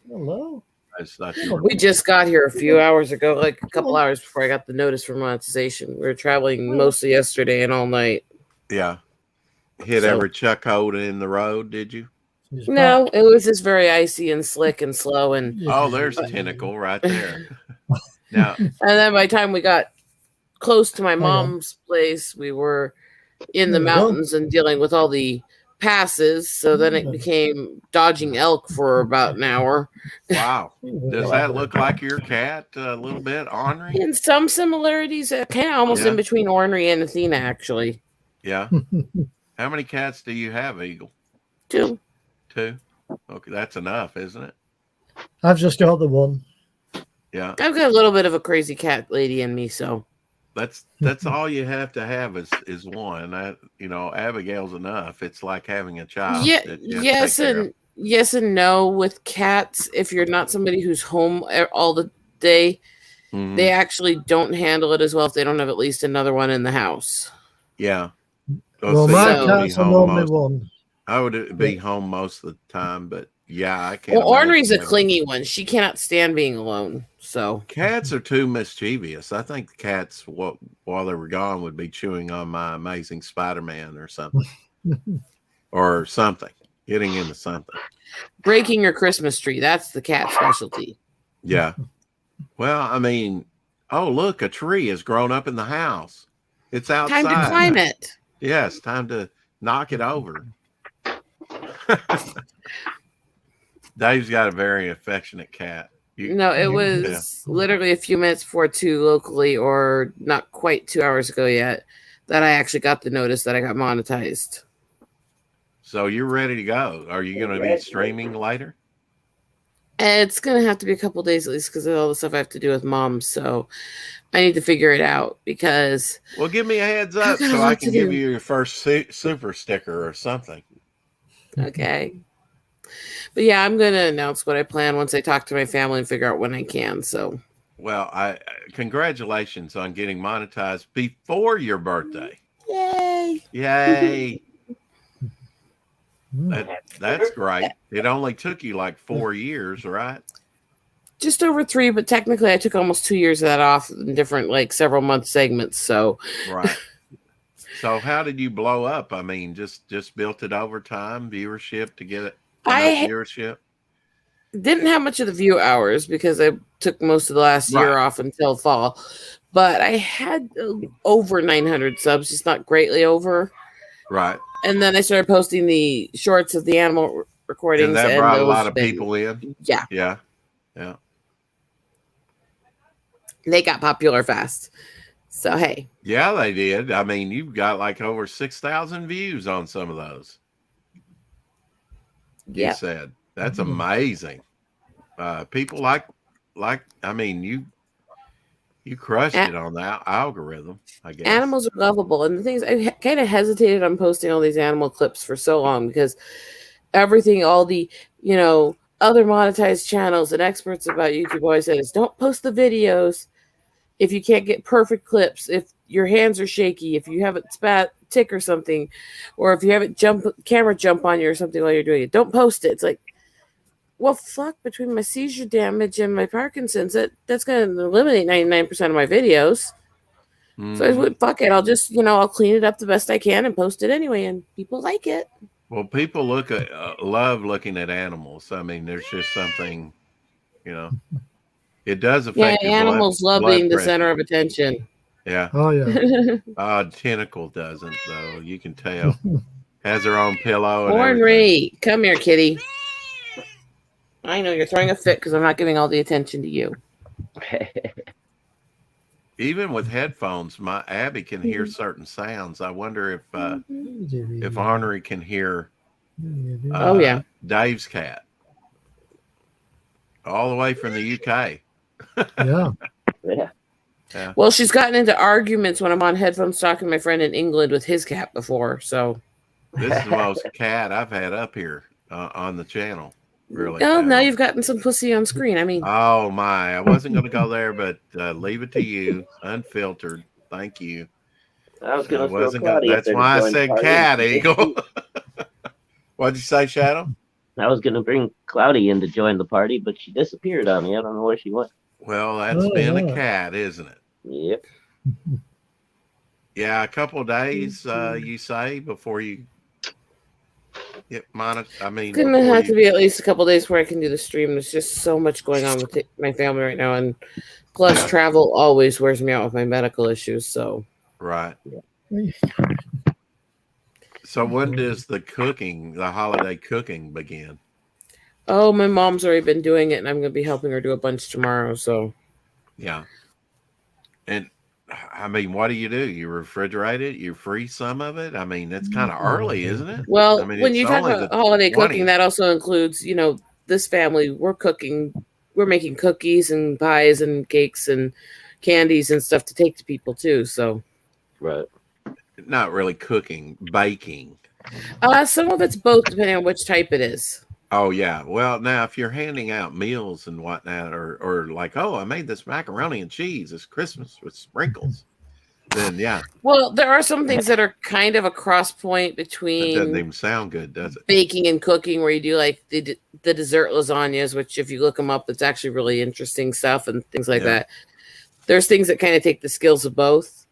Hello. I just thought you were. We just got here a few hours ago, like a couple hours before I got the notice for monetization. We were traveling mostly yesterday and all night. Yeah. Hit So- every chuck hole in the road, did you? She's No, back. it was just very icy and slick and slow. And Oh, there's Tentacle right there. Now, then by the time we got close to my on. mom's place, we were in the There you go. mountains and dealing with all the passes. So then it Mm. became dodging elk for about an hour. wow. Does that look like your cat a little bit, ornery? In some similarities, kind of almost Yeah. in between Ornery and Athena, actually. Yeah. How many cats do you have, Eagle? Too. 2? Okay, that's enough, isn't it? I've just got the one. Yeah. I've got a little bit of a crazy cat lady in me, so That's all you have to have is one. Abigail's enough. It's like having a child. yeah, that you have to yes take care of. and yes and no with cats. If you're not somebody who's home all the day, Mhm. they actually don't handle it as well if they don't have at least another one in the house. Yeah. Well, see, my So- I would be cat's a home lonely most- one. I would be home most of the time, but yeah, I can't. Well, Ornery's a imagine. clingy one. She cannot stand being alone. So Cats are too mischievous. I think the cats, while they were gone, would be chewing on my Amazing Spider-Man or something, or something, getting into something. breaking your Christmas tree, that's the cat specialty. Yeah. Well, I mean, oh look, a tree has grown up in the house. It's outside. Time to climb it. Yes, time to knock it over. Dave's got a very affectionate cat. No, it was literally a few minutes before 2 locally, or not quite 2 hours ago yet, that I actually got the notice that I got monetized. So you're ready to go. Are you going to be streaming later? It's going to have to be a couple days at least because of all the stuff I have to do with mom. So I need to figure it out because Well, give me a heads up I've got a so I lot can to give do. you your first super sticker or something. okay. But yeah, I'm going to announce what I plan once I talk to my family and figure out when I can. So Well, congratulations on getting monetized before your birthday. yay. Yay. Mm. That's great. It only took you like 4 years, right? Just over 3, but technically I took almost 2 years of that off in different, like, several month segments. So Right. So how did you blow up? I mean, just built it over time, viewership to get it enough viewership. didn't have much of the view hours because I took most of the last year Right. off until fall. But I had over 900 subs, just not greatly over. Right. And then I started posting the shorts of the animal recordings. And that brought a those lot of been- people in. Yeah, Yeah. Yeah. they got popular fast. So, hey. Yeah, they did. I mean, you've got like over 6,000 views on some of those. You Yeah. said that's amazing. People like I mean, You crushed A- it on the algorithm, I guess. Animals are lovable, and the things I kind of hesitated on posting all these animal clips for so long because everything, all the other monetized channels and experts about YouTube always said is don't post the videos if you can't get perfect clips, if your hands are shaky, if you have it tick or something, or if you have it camera jump on you or something while you're doing it, don't post it. It's like, well, fuck, between my seizure damage and my Parkinson's, that's going to eliminate 99% of my videos. So I went, fuck it. I'll just, I'll clean it up the best I can and post it anyway. And people like it. Well, people love looking at animals. I mean, there's just something, it does affect your animals love blood being the pressure. center of attention. Yeah. Oh yeah. Tentacle doesn't, though. You can tell. Has her own pillow. And Ornery, come here, kitty. I know you're throwing a fit because I'm not giving all the attention to you. Even with headphones, my Abby can hear certain sounds. I wonder if Ornery can hear. Oh, yeah. Dave's cat, all the way from the UK. Yeah. Yeah. Well, she's gotten into arguments when I'm on headphones talking to my friend in England with his cat before. So This is the most cat I've had up here on the channel. Really. Oh, now you've gotten some pussy on screen. I mean, oh my! I wasn't going to go there, but leave it to you, unfiltered. Thank you. I was going to wasn't gonna, That's why I said cat, Eagle. What'd you say, Shadow? I was going to bring Cloudy in to join the party, but she disappeared on me. I don't know where she went. Well, that's been a cat, isn't it? Yep. Yeah, a couple of days, you say, before you get monitored. I mean, it's gonna have to be at least a couple days where I can do the stream. There's just so much going on with my family right now, and plus travel always wears me out with my medical issues. So right. So when does the holiday cooking begin? Oh, my mom's already been doing it, and I'm gonna be helping her do a bunch tomorrow. So yeah. And I mean, what do? You refrigerate it? You freeze some of it? I mean, it's kind of early, isn't it? Well, I mean, when you talk about holiday cooking, 20th. that also includes, this family, we're making cookies and pies and cakes and candies and stuff to take to people too. So, right. Not really cooking, baking. Some of it's both, depending on which type it is. Oh yeah. Well, now if you're handing out meals and whatnot, or like, oh, I made this macaroni and cheese. It's Christmas with sprinkles. Then yeah. Well, there are some things that are kind of a cross point That between doesn't even sound good, does it? baking and cooking, where you do like the dessert lasagnas, which if you look them up, it's actually really interesting stuff and things like that. There's things that kind of take the skills of both,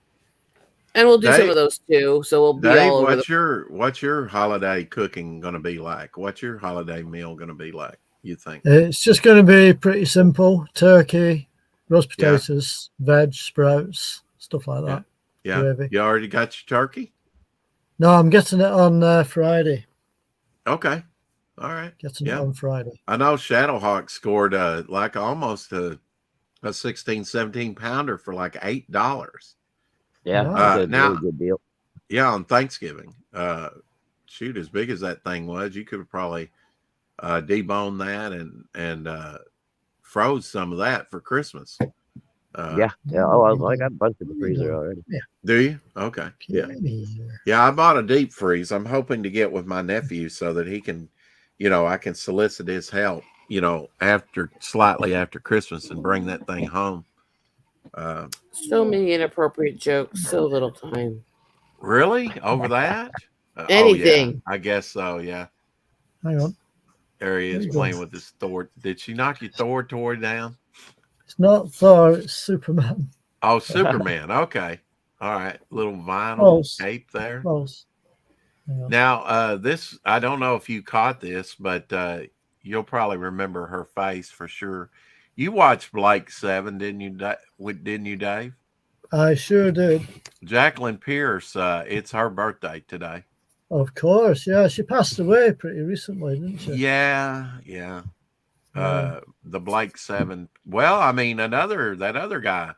and we'll do some of those too. So we'll be Dave, all over. What's your holiday cooking going to be like? What's your holiday meal going to be like? You think? It's just going to be pretty simple: turkey, roast potatoes, veg, sprouts, stuff like that. Yeah. Gravy. You already got your turkey? No, I'm getting it on Friday. Okay. All right. Getting it on Friday. I know Shadowhawk scored like almost a 16, 17 pounder for like $8. Yeah. Now, really good deal. Yeah, on Thanksgiving. Shoot, as big as that thing was, you could have probably deboned that and froze some of that for Christmas. Yeah. Oh, I got a bunch in the freezer already. Yeah. Do you? Okay. Yeah, I bought a deep freeze. I'm hoping to get with my nephew so that he can, I can solicit his help, slightly after Christmas and bring that thing home. So many inappropriate jokes, so little time. Really? Over that? Anything. Oh, yeah. I guess so, yeah. Hang on. There he is playing with his Thor. Did she knock your Thor toy down? It's not Thor, it's Superman. Oh, Superman. Okay. All right. Little vinyl tape there. Close. Now, this, I don't know if you caught this, but you'll probably remember her face for sure. You watched Blake 7, didn't you, Dave? I sure did. Jacqueline Pierce, it's her birthday today. Of course, yeah. She passed away pretty recently, didn't she? Yeah. The Blake 7. Well, I mean, that other guy,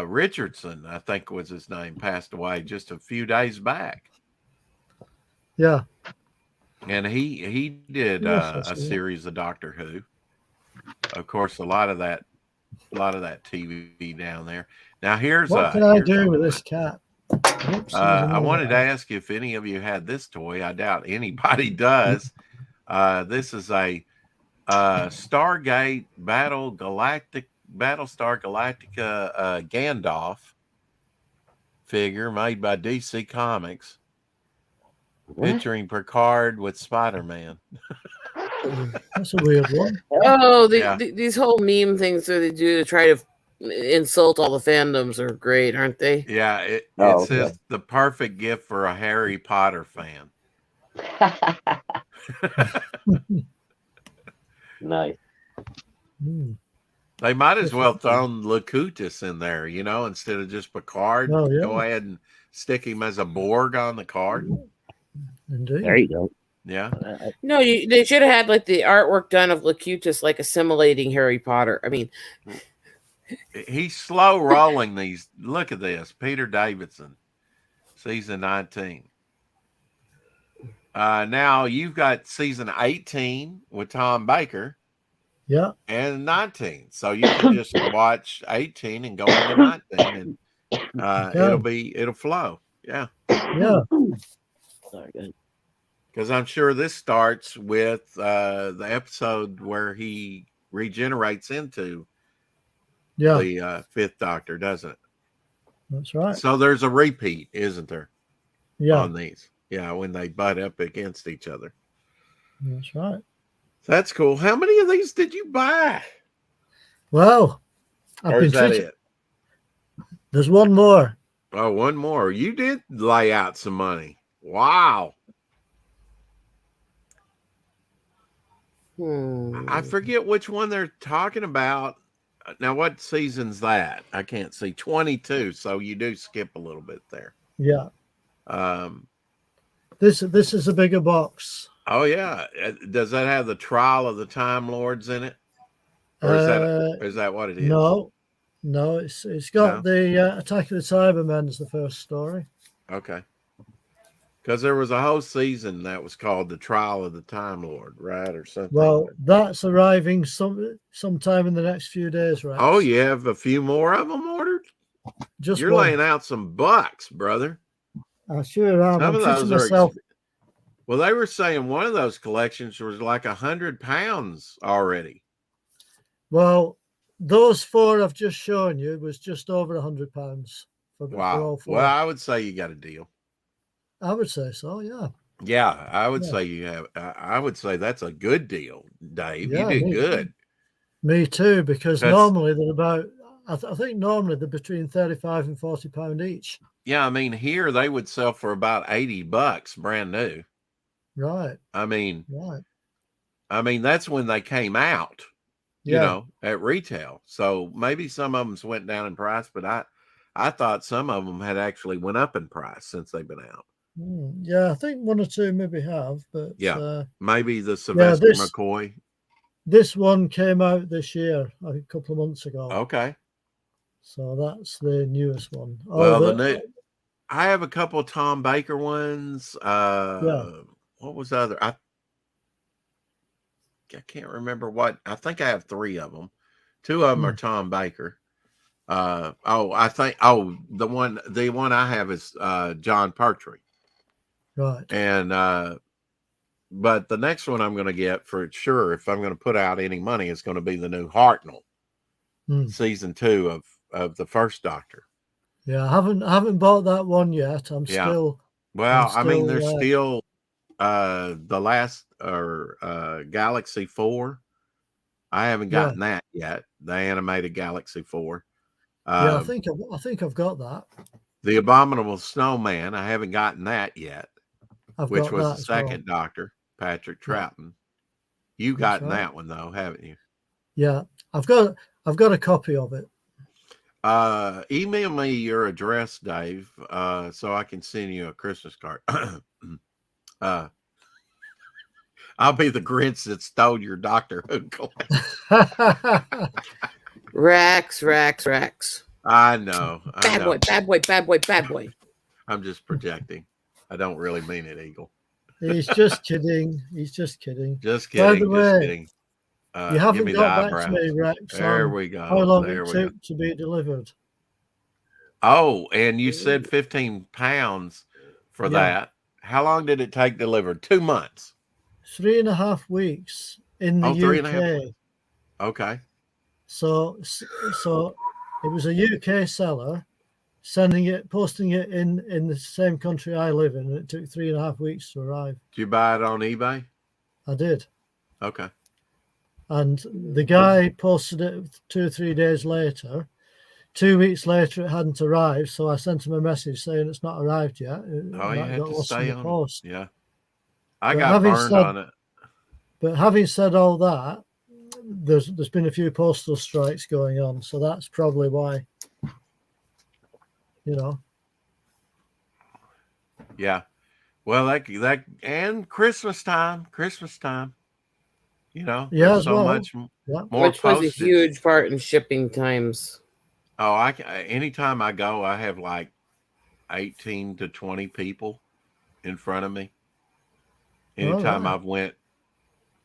Richardson, I think was his name, passed away just a few days back. Yeah. And he did a series of Doctor Who. Of course, a lot of that that TV down there. Now here's What can I do with this cat? Oops, I wanted to ask if any of you had this toy. I doubt anybody does. This is a Stargate Battlestar Galactica Gandalf figure made by DC Comics, featuring Picard with Spider-Man. That's a weird one. Oh, Yeah. these whole meme things that they do to try to insult all the fandoms are great, aren't they? Yeah, it Oh, says the perfect gift for a Harry Potter fan. Nice. Hmm. They might as well thrown Locutus in there, you know, instead of just Picard. Oh, yeah. Go ahead and stick him as a Borg on the card. Indeed. There you go. Yeah. No, they should have had like the artwork done of Locutus like assimilating Harry Potter. I mean, He's slow rolling these. Look at this. Peter Davidson, season 19. Now you've got season 18 with Tom Baker Yeah. and 19. So you can just watch 18 and go into 19 and it'll flow. Yeah. Yeah. Sorry, guys. Because I'm sure this starts with the episode where he regenerates into Yeah. the Fifth Doctor, doesn't it? That's right. So there's a repeat, isn't there, Yeah. on these? Yeah, when they butt up against each other. That's right. That's cool. How many of these did you buy? Well, Or I've is been that treated. it? There's one more. Oh, one more. You did lay out some money. Wow. I forget which one they're talking about. Now, what season's that? I can't see. 22. So you do skip a little bit there. Yeah. Um, This is a bigger box. oh, yeah. Does that have the Trial of the Time Lords in it? Or is that what it is? No, it's got the Attack of the Cybermen as the first story. Okay. Because there was a whole season that was called The Trial of the Time Lord, right? Or something. Well, that's arriving sometime in the next few days, right? Oh, you have a few more of them ordered? Just You're one. laying out some bucks, brother. I sure am. Some I'm of treating those are myself. well, they were saying one of those collections was like 100 pounds already. Well, those four I've just shown you was just over £100 for Wow. all four. Well, I would say you got a deal. I would say so. Yeah. Yeah, I would Yeah. say you have. I would say that's a good deal, Dave. Yeah, you did me good. Me too, because That's- normally they're about. I think normally they're between £35 and £40 each. Yeah, I mean here they would sell for about $80 brand new. Right. I mean Right. that's when they came out. You Yeah. know, at retail. So maybe some of them went down in price, but I thought some of them had actually went up in price since they've been out. Yeah, I think one or two maybe have, but Yeah. Maybe the Sylvester this- McCoy. this one came out this year, I think a couple of months ago. Okay. So that's the newest one. Well, I have a couple of Tom Baker ones. What was the other? I can't remember what. I think I have 3 of them. 2 of them are Tom Baker. The one I have is John Pertwee. Right. And but the next one I'm going to get for sure, if I'm going to put out any money, is going to be the new Hartnell, season 2 of the First Doctor. Yeah, I haven't bought that one yet. I'm still. Well, I'm I mean, still, there's still the last Galaxy 4. I haven't gotten that yet. The animated Galaxy 4. Yeah, I think I've got that. The Abominable Snowman. I haven't gotten that yet. Which got was that the as well. second Doctor, Patrick Troughton. You That's gotten right. that one though, haven't you? Yeah, I've got a copy of it. Email me your address, Dave, so I can send you a Christmas card. I'll be the Grinch that stole your Doctor Who collection. Rex. I know. Bad boy. I'm just projecting. I don't really mean it, Eagle. He's just kidding. He's just kidding. Just By kidding. the Just way, kidding. You Give haven't me the got back to eyebrows. me, Rex, There on we go. how long There it we go. took to be delivered. Oh, and you said 15 pounds for Yeah. that. How long did it take delivered? 2 months. 3.5 weeks in the Oh, three and a UK. half. Okay. So it was a UK seller posting it in the same country I live in, and it took 3.5 weeks to arrive. Did you buy it on eBay? I did. Okay. And the guy posted it 2 or 3 days later. 2 weeks later, it hadn't arrived, so I sent him a message saying it's not arrived yet. Oh, you That had got to lost in stay the on post. it. Yeah. I But got having burned said- on it. But having said all that, there's been a few postal strikes going on, so that's probably why. You know. Yeah. Well, that and Christmas time. You know, Yeah, there's as so well. much Yeah. more Which plays a postage. huge part in shipping times. Oh, anytime I go, I have like 18 to 20 people in front of me. Anytime right. I've went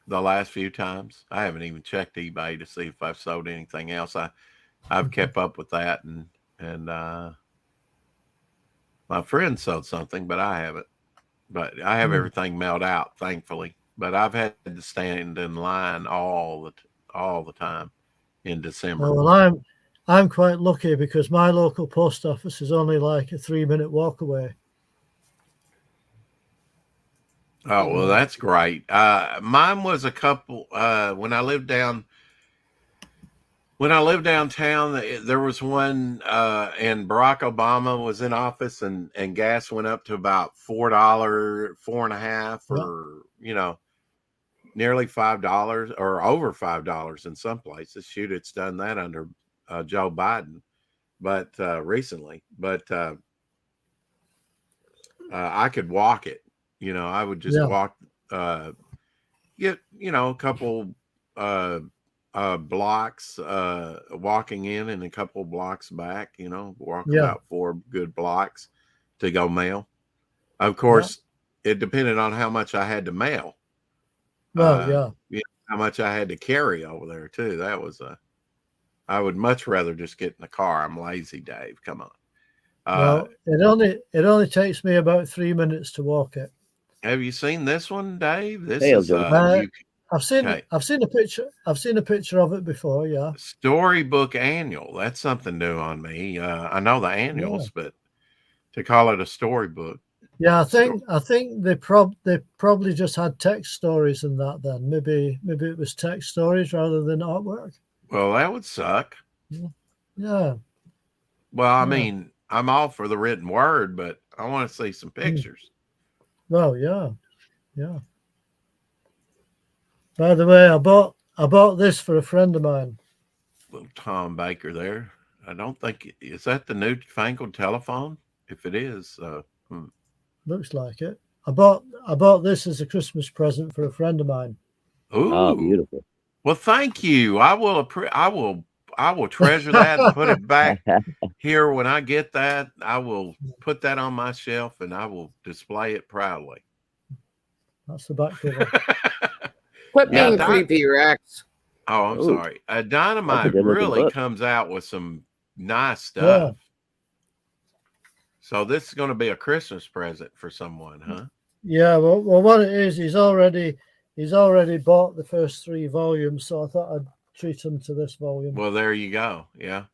the last few times, I haven't even checked eBay to see if I've sold anything else. I've kept up with that, and my friend sold something, but I haven't. But I have everything mailed out, thankfully. But I've had to stand in line all the time in December. Oh, well, I'm quite lucky because my local post office is only like a 3-minute walk away. Oh, well, that's great. Mine was a couple when I lived downtown, there was one and Barack Obama was in office, and gas went up to about $4, $4.50, or nearly $5 or over $5 in some places. Shoot, it's done that under Joe Biden, but recently. But I could walk it. I would just walk, get a couple blocks walking in and a couple blocks back. Walk about 4 good blocks to go mail. Of course, it depended on how much I had to mail. Well, how much I had to carry over there too. That was I would much rather just get in the car. I'm lazy, Dave. Come on. Well, it only takes me about 3 minutes to walk it. Have you seen this one, Dave? This Hail, is Joe. I've seen a picture. I've seen a picture of it before. Yeah. Storybook Annual. That's something new on me. I know the annuals, but to call it a storybook. Yeah, I think they probably just had text stories in that. Then maybe it was text stories rather than artwork. Well, that would suck. Yeah. Well, I mean, I'm all for the written word, but I want to see some pictures. Well, yeah. By the way, I bought this for a friend of mine. Little Tom Baker there. I don't think is that the newfangled telephone. If it is, Looks like it. I bought this as a Christmas present for a friend of mine. Ooh, Oh, beautiful. Well, thank you. I will treasure that and put it back here when I get that. I will put that on my shelf and I will display it proudly. That's the back cover. Quit being creepy, Rex. Oh, I'm sorry. Dynamite good looking really book. comes out with some nice stuff. So this is going to be a Christmas present for someone, huh? Yeah. Well, what it is, he's already bought the first 3 volumes, so I thought I'd treat him to this volume. Well, there you go. Yeah.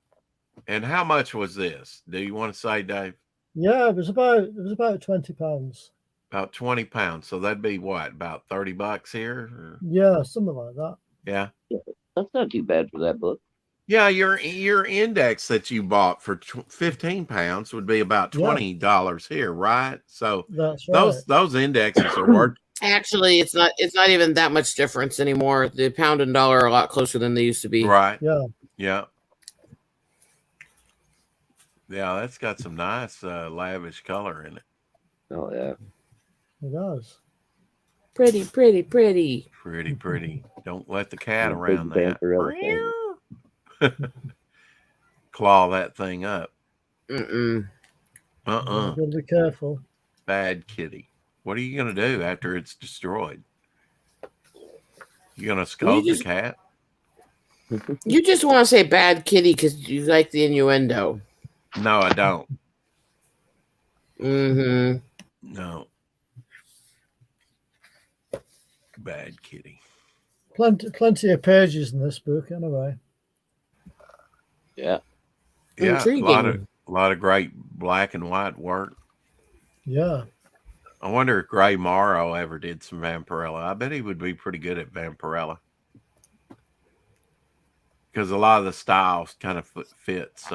And how much was this? Do you want to say, Dave? Yeah, it was about £20. About 20 pounds. So that'd be what? About $30 here? Or? Yeah, something like that. Yeah. That's not too bad for that book. Yeah, your index that you bought for 15 pounds would be about $20 here, right? So that's right. Those indexes are worth. Actually, it's not even that much difference anymore. The pound and dollar are a lot closer than they used to be. Right. Yeah. Yeah, that's got some nice lavish color in it. Oh yeah. It does. Pretty. Pretty. Don't let the cat Big around that. Vampirella thing. Claw that thing up. Mm-mm. Gotta be careful. Bad kitty. What are you going to do after it's destroyed? You gonna scold the just- cat? You just want to say bad kitty because you like the innuendo. No, I don't. Mm-hmm. No. Bad kitty. Plenty of pages in this book, anyway. Yeah. Yeah, Intriguing. a lot of great black and white work. Yeah. I wonder if Gray Morrow ever did some Vampirella. I bet he would be pretty good at Vampirella. Because a lot of the styles kind of fits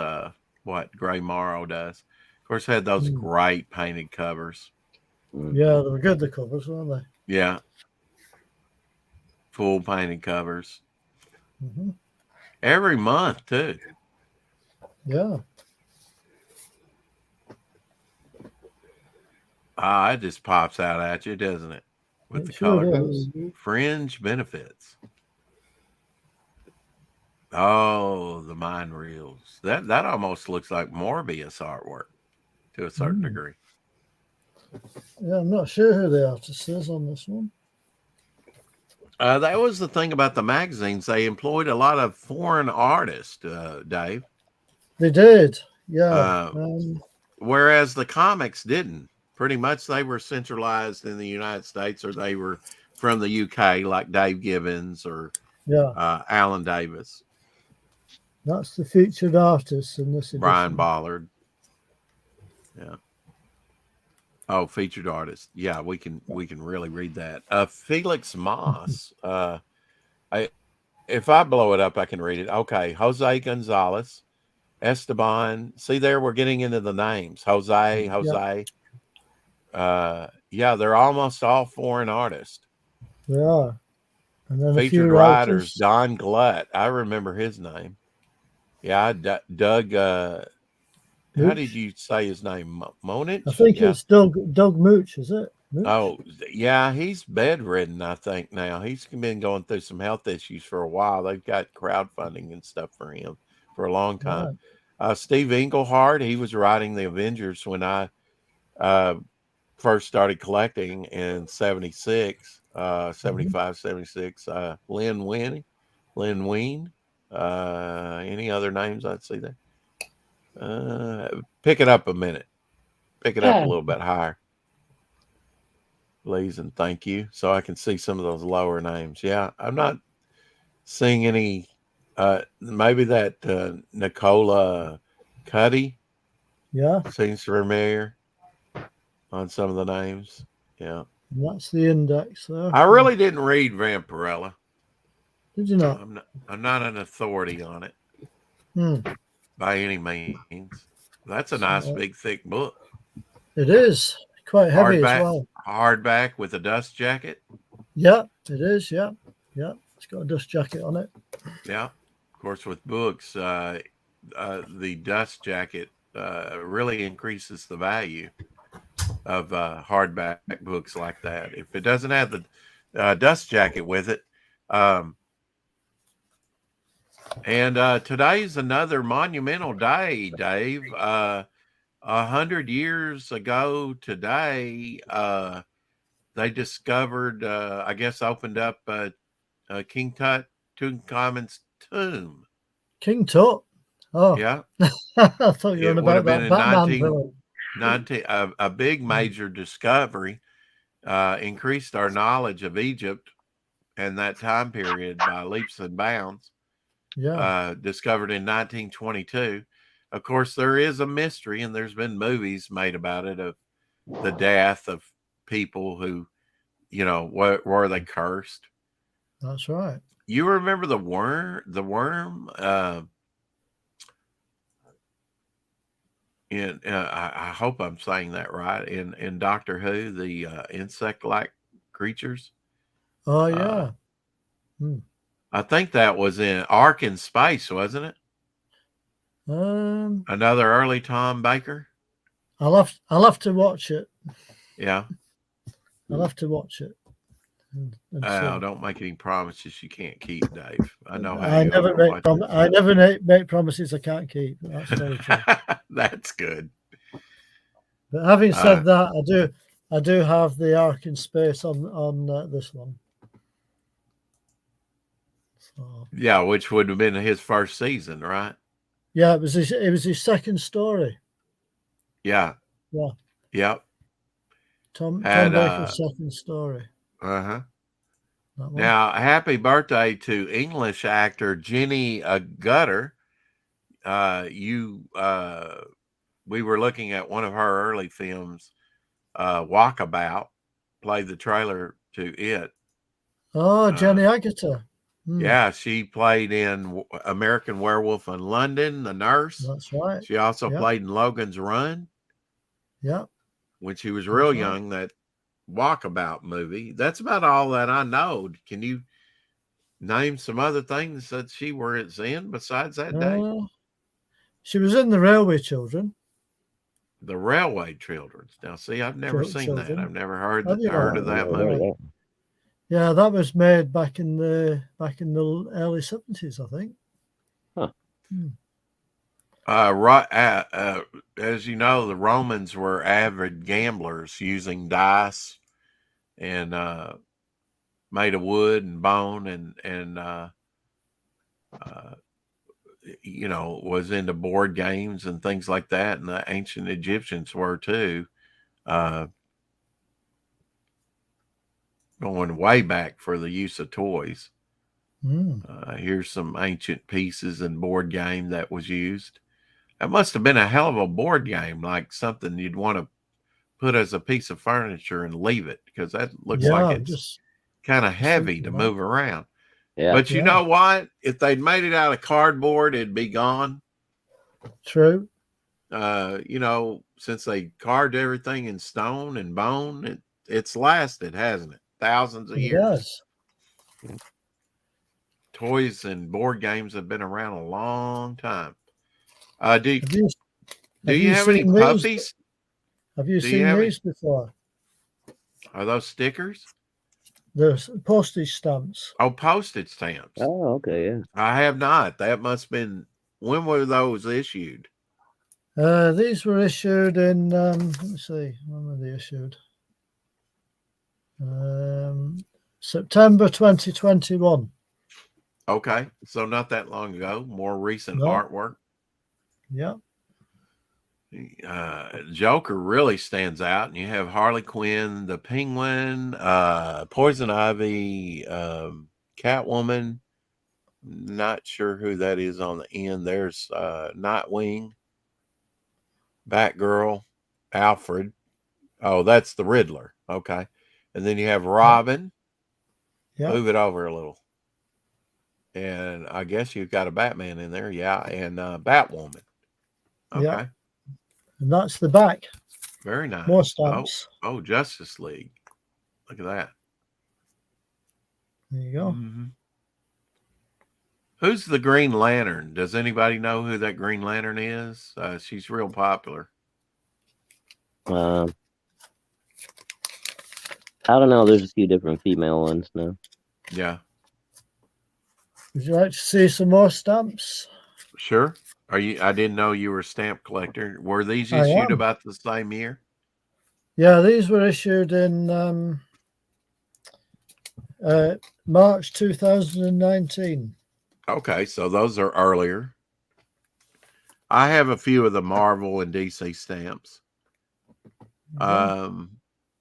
what Gray Morrow does. Of course, had those great painted covers. Yeah, they were good, the covers, weren't they? Yeah. Full painted covers. Mm-hmm. Every month, too. Yeah. It just pops out at you, doesn't it? With It the sure colors. does. Fringe benefits. Oh, the mind reels. That almost looks like Morbius artwork to a certain degree. Yeah, I'm not sure who the artist is on this one. That was the thing about the magazines. They employed a lot of foreign artists, Dave. They did. Yeah. Whereas the comics didn't. Pretty much they were centralized in the United States, or they were from the UK, like Dave Gibbons or Alan Davis. That's the featured artist in this edition. Brian Ballard. Yeah. Oh, featured artist. Yeah, we can really read that. Felix Moss. If I blow it up, I can read it. Okay, Jose Gonzalez, Esteban. See there, we're getting into the names. Jose. Yeah, they're almost all foreign artists. They are. And then Featured writers, Don Glutt. I remember his name. Yeah, Doug. How did you say his name? Monich? I think it's Doug Mooch, is it? Mooch? Oh, yeah, he's bedridden, I think, now. He's been going through some health issues for a while. They've got crowdfunding and stuff for him for a long time. Right. Steve Englehart, he was writing the Avengers when I first started collecting in 76, 75, 76. Lynn Wein. Any other names I'd see there? Pick it up a minute. Pick it up a little bit higher, please, and thank you, so I can see some of those lower names. Yeah, I'm not seeing any. Maybe that Nicola Cuddy. Yeah, seems familiar on some of the names. Yeah, and that's the index there. I really didn't read Vampirella. Did you not? I'm not an authority on it. By any means. That's a nice, big, thick book. It is. Quite heavy as well. Hardback with a dust jacket. Yeah, it is. Yeah. It's got a dust jacket on it. Yeah. Of course, with books, the dust jacket really increases the value of hardback books like that. If it doesn't have the dust jacket with it, and today's another monumental day, Dave. 100 years ago today, they discovered, I guess, opened up King Tutankhamen's tomb. King Tut? Oh. Yeah. I thought you were on about that Batman villain. A big major discovery, increased our knowledge of Egypt and that time period by leaps and bounds. Yeah. Discovered in 1922. Of course, there is a mystery, and there's been movies made about it, of the death of people who, were they cursed? That's right. You remember the worm? I hope I'm saying that right. In Doctor Who, the insect-like creatures. Oh yeah. I think that was in Ark in Space, wasn't it? Another early Tom Baker. I'll have to watch it. Yeah. I'll have to watch it. Don't make any promises you can't keep, Dave. I know how I never make promises I can't keep. That's very true. That's good. But having said that, I do have the Ark in Space on this one. So, Yeah, which would have been his first season, right? yeah, it was his second story. Yeah. Yeah. Yep. Tom Had Baker's second story. uh-huh. That one. Now, happy birthday to English actor Jenny Gutter. We were looking at one of her early films, Walkabout, played the trailer to it. Oh, Jenny Agutter. Yeah, she played in American Werewolf in London, the nurse. That's right. She also Yep. played in Logan's Run. Yeah. When she was real right. young, that Walkabout movie. That's about all that I know. Can you name some other things that she was in besides that day? She was in The Railway Children. The Railway Children. Now, see, I've never seen that. Children. I've never heard Have you of not? that movie. Yeah, that was made back in the early 70s, I think. Huh. As you know, the Romans were avid gamblers using dice and made of wood and bone, and was into board games and things like that. And the ancient Egyptians were too. Going way back for the use of toys. Here's some ancient pieces and board game that was used. That must have been a hell of a board game, like something you'd want to put as a piece of furniture and leave it, because that looks like it's kind of heavy to move around. Yeah. But you know what? If they'd made it out of cardboard, it'd be gone. True. Since they carved everything in stone and bone, it's lasted, hasn't it? Thousands of years. Yes. Toys and board games have been around a long time. Do you have any puppies? Have you seen these before? Are those stickers? There's postage stamps. Oh, postage stamps. Oh, okay, yeah. I have not. That must have been, when were those issued? These were issued in, let me see, when were they issued? September 2021. Okay, so not that long ago, more recent artwork. Yeah. Joker really stands out, and you have Harley Quinn, the Penguin, Poison Ivy, Catwoman. Not sure who that is on the end. There's Nightwing, Batgirl, Alfred. Oh, that's the Riddler. Okay. And then you have Robin. Yeah. Move it over a little. And I guess you've got a Batman in there. Yeah. And Batwoman. Okay. Yeah. And that's the back. Very nice. More stamps. Oh, Justice League. Look at that. There you go. Mm-hmm. Who's the Green Lantern? Does anybody know who that Green Lantern is? She's real popular. I don't know. There's a few different female ones now. Yeah. Would you like to see some more stamps? Sure. I didn't know you were a stamp collector. Were these issued about the same year? Yeah, these were issued in March 2019. Okay, so those are earlier. I have a few of the Marvel and DC stamps.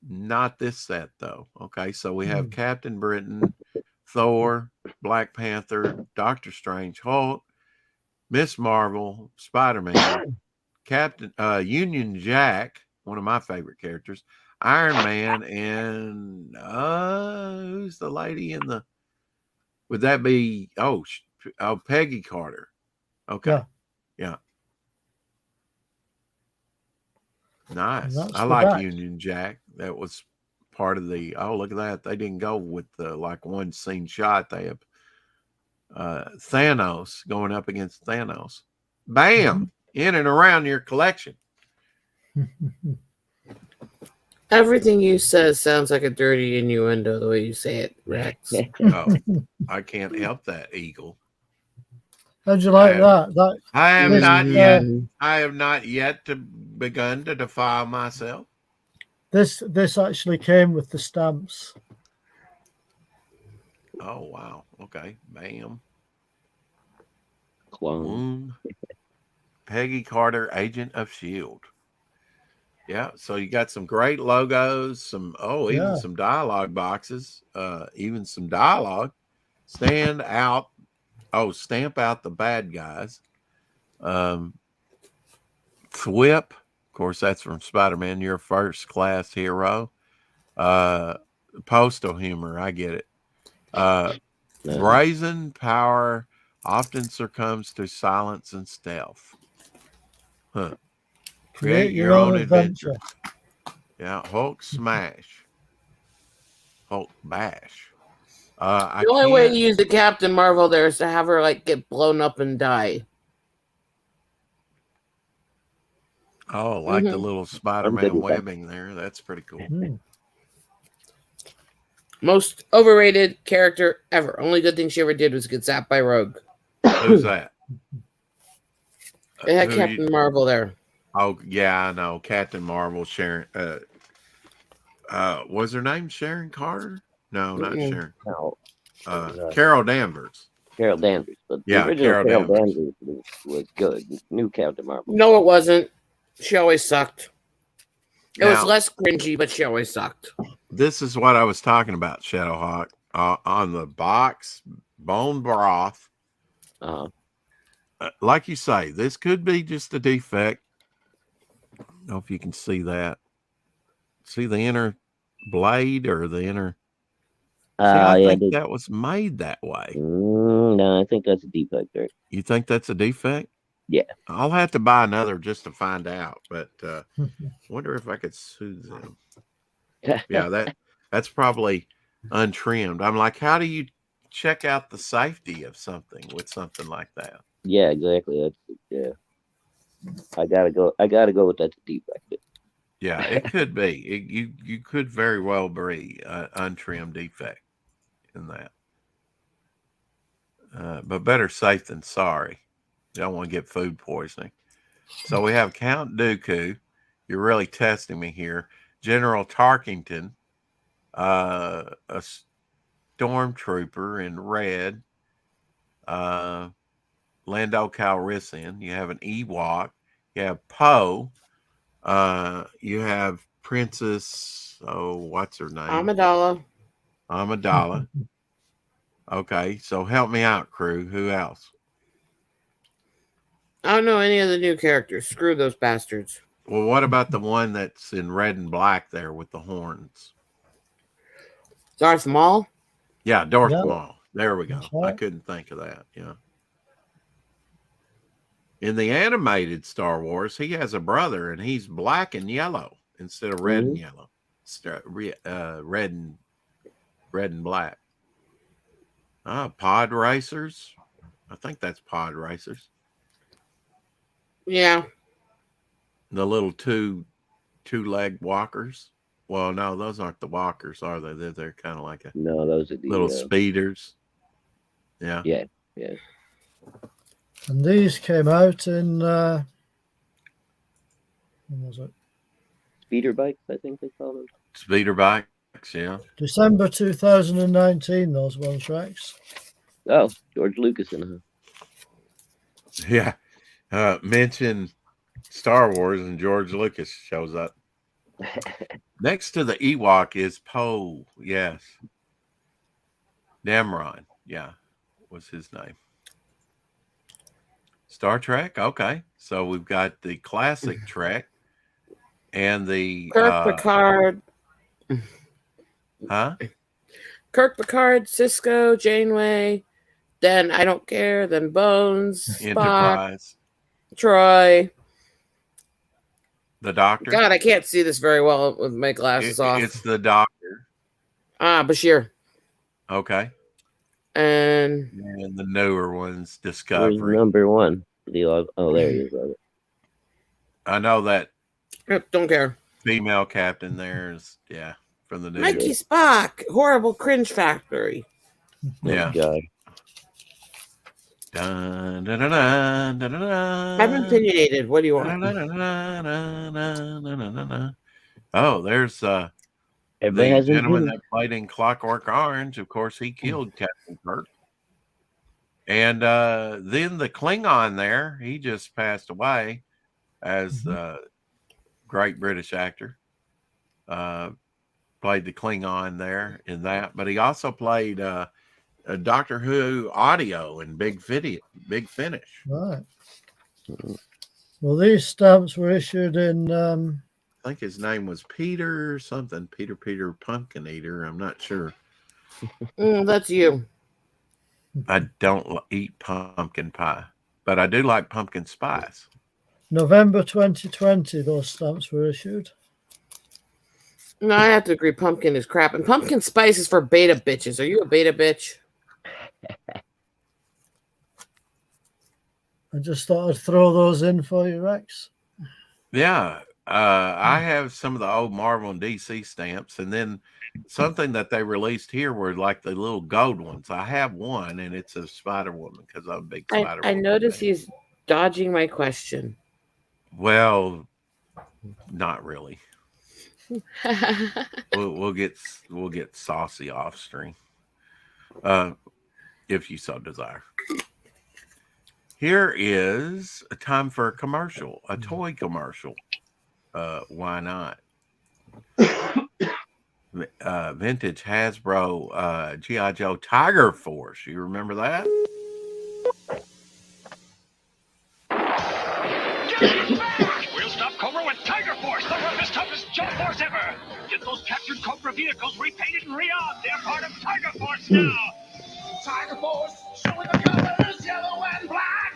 Not this set though. Okay, so we have Captain Britain, Thor, Black Panther, Doctor Strange, Hulk, Miss Marvel, Spider-Man, Captain Union Jack, one of my favorite characters, Iron Man, and who's the lady in the? Would that be Peggy Carter? Okay, yeah. Nice. I like Union Jack. That was part of the. Oh, look at that! They didn't go with the one scene shot. They have Thanos going up against Thanos. Bam! In and around your collection. Everything you said sounds like a dirty innuendo the way you say it, Rex. Oh, I can't help that, Eagle. How'd you like that? I have not yet begun to defile myself. This actually came with the stamps. Oh wow! Okay, bam. Clone. Peggy Carter, Agent of S.H.I.E.L.D. Yeah, so you got some great logos, even some dialogue boxes, even some dialogue. Stamp out the bad guys. Thwip, of course, that's from Spider-Man, your first class hero. Postal humor, I get it. Brazen power often succumbs to silence and stealth. Huh. Create your own adventure. Yeah, Hulk smash. Hulk bash. The only way to use the Captain Marvel there is to have her like get blown up and die. Oh, like the little Spider-Man webbing there. That's pretty cool. Most overrated character ever. Only good thing she ever did was get zapped by Rogue. Who's that? They had Captain Marvel there. Oh, yeah, I know. Captain Marvel, Sharon. Was her name Sharon Carter? No, not Sharon. No. Carol Danvers. Carol Danvers. But the original Carol Danvers was good. New Captain Marvel. No, it wasn't. She always sucked. It was less cringy, but she always sucked. This is what I was talking about, Shadowhawk. On the box, bone broth. Like you say, this could be just a defect. I don't know if you can see that. See the inner blade or the inner... I think that was made that way. No, I think that's a defect there. You think that's a defect? Yeah. I'll have to buy another just to find out, but wonder if I could soothe them. Yeah, that's probably untrimmed. I'm like, how do you check out the safety of something with something like that? Yeah, exactly. I gotta go with that defect. Yeah, it could be. You could very well be untrimmed defect in that. But better safe than sorry. You don't want to get food poisoning. So we have Count Dooku. You're really testing me here. General Tarkington, a stormtrooper in red. Lando Calrissian. You have an Ewok. You have Poe. You have Princess. Oh, what's her name? Amidala. Okay, so help me out, crew. Who else? I don't know any of the new characters. Screw those bastards. Well, what about the one that's in red and black there with the horns? Darth Maul? Yeah, Darth Maul. There we go. I couldn't think of that. Yeah. In the animated Star Wars, he has a brother, and he's black and yellow instead of red and yellow. Red and black. Pod racers. I think that's pod racers. Yeah. The little two-leg walkers. Well, no, those aren't the walkers, are they? They're kind of like those are the little speeders. Yeah. Yeah. And these came out in when was it? Speeder bikes, I think they call them. Speeder bikes, yeah. December 2019, those one tracks. Oh, George Lucas in her. Yeah. Mention Star Wars and George Lucas shows up. Next to the Ewok is Poe. Yes. Dameron. Yeah. What's his name? Star Trek. Okay. So we've got the classic Trek and the Kirk Picard. Huh? Kirk Picard, Cisco, Janeway, then I Don't Care, then Bones, Spock, Enterprise, Troy. The Doctor. God, I can't see this very well with my glasses off. It's the Doctor. Bashir. Okay. And the newer ones, Discovery. Number one. Oh, there he is. I know that. Yep, don't care. Female captain there is, from the new. Mikey Spock, horrible cringe factory. Yeah. God. Dun, dun, dun, dun, dun, dun, dun. I'm opinionated. What do you want? Oh, there's the gentleman that played in Clockwork Orange. Of course, he killed Captain Kirk. And then the Klingon there, he just passed away as great British actor. Played the Klingon there in that, but he also played a Doctor Who audio in Big Finish. Right. Well, these stamps were issued in. I think his name was Peter something. Peter Pumpkin Eater. I'm not sure. That's you. I don't eat pumpkin pie, but I do like pumpkin spice. November 2020, those stamps were issued. No, I have to agree. Pumpkin is crap, and pumpkin spice is for beta bitches. Are you a beta bitch? I just thought I'd throw those in for you, Rex. Yeah, I have some of the old Marvel and DC stamps, and then something that they released here were like the little gold ones. I have one, and it's a Spider Woman because I'm a big Spider Woman. I notice he's dodging my question. Well, not really. We'll get saucy off stream, if you so desire. Here is a time for a commercial, a toy commercial. Why not? Vintage Hasbro G.I. Joe Tiger Force. You remember that? We'll stop Cobra with Tiger Force, the roughest, toughest Joe Force ever. Get those captured Cobra vehicles repainted and re-armed. They're part of Tiger Force now. Tiger Force, showing the colors yellow and black.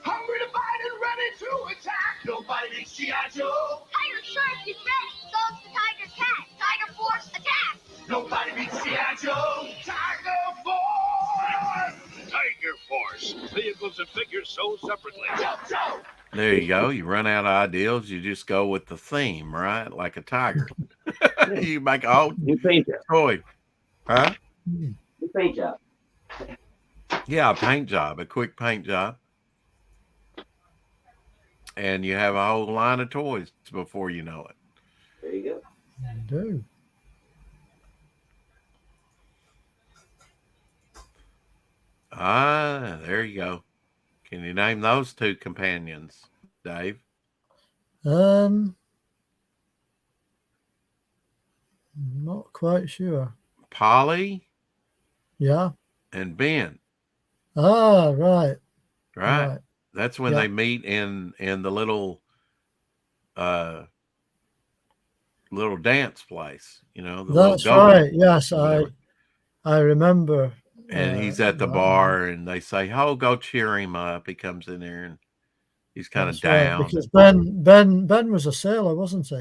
Hungry to fight and ready to attack. Nobody beats G.I. Joe. Tiger Shark is ready. So's the Tiger Cat. Tiger Force attack. Nobody beats G.I. Joe. Tiger Force. Tiger Force. Vehicles and figures sold separately. Joe. There you go. You run out of ideals, you just go with the theme, right? Like a tiger. You make a whole New paint job. toy. Huh? New paint job. Yeah, a paint job, a quick paint job. And you have a whole line of toys before you know it. There you go. You do. Ah, there you go. Can you name those two companions, Dave? Not quite sure. Polly Yeah. and Ben. Ah, right. Right. That's when Yeah. they meet in the little little dance place, you know. The That's little go-go. right. Yes, whatever. I remember. And he's at the bar, and they say, "Oh, go cheer him up." He comes in there, and he's kind of That's right, down. because Ben was a sailor, wasn't he?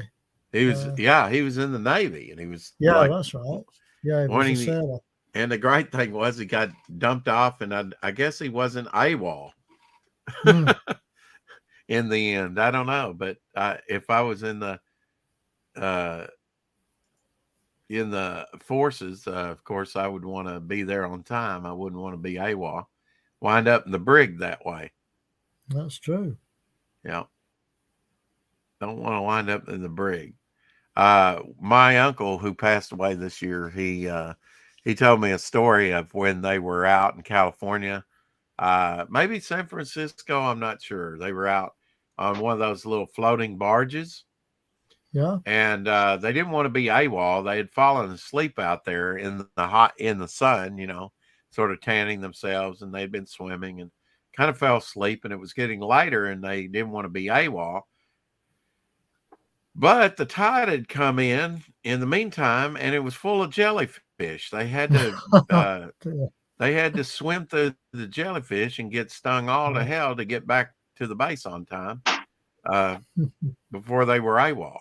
He was, he was in the Navy, and he was, Yeah, like, that's right. Yeah, he was wanting a the- sailor. And the great thing was, he got dumped off, and I guess he wasn't AWOL Hmm. in the end. I don't know, but if I was in the forces, of course, I would want to be there on time. I wouldn't want to be AWOL. Wind up in the brig that way. That's true. Yeah. Don't want to wind up in the brig. My uncle, who passed away this year, he told me a story of when they were out in California, maybe San Francisco, I'm not sure. They were out on one of those little floating barges. Yeah. And they didn't want to be AWOL. They had fallen asleep out there in the sun, you know, sort of tanning themselves, and they'd been swimming and kind of fell asleep, and it was getting later, and they didn't want to be AWOL. But the tide had come in the meantime, and it was full of jellyfish. They had to swim through the jellyfish and get stung all to hell to get back to the base on time before they were AWOL.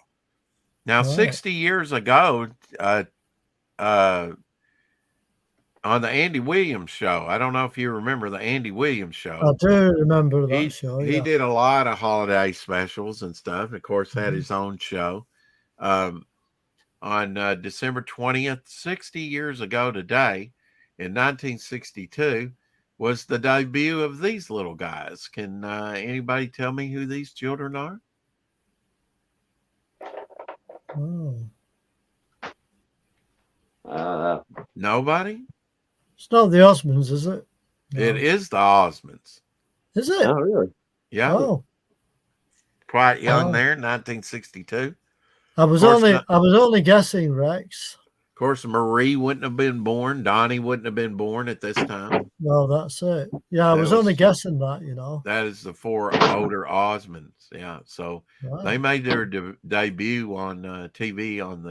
Now, 60 years ago, on the Andy Williams show, I don't know if you remember the Andy Williams show. I do remember that show. He Yeah. did a lot of holiday specials and stuff. And of course, had his own show. On December 20th, 60 years ago today, in 1962, was the debut of these little guys. Can anybody tell me who these children are? Oh. Nobody? It's not the Osmonds, is it? It No. is the Osmonds. Is it? Oh, really? Yeah, Oh, quite young wow. there, 1962. I was course only not. I was only guessing, Rex. Of course, Marie wouldn't have been born. Donnie wouldn't have been born at this time. No, that's it. Yeah, I That was only was- guessing that, you know. That is the 4 older Osmonds. Yeah, so Wow. they made their debut on TV on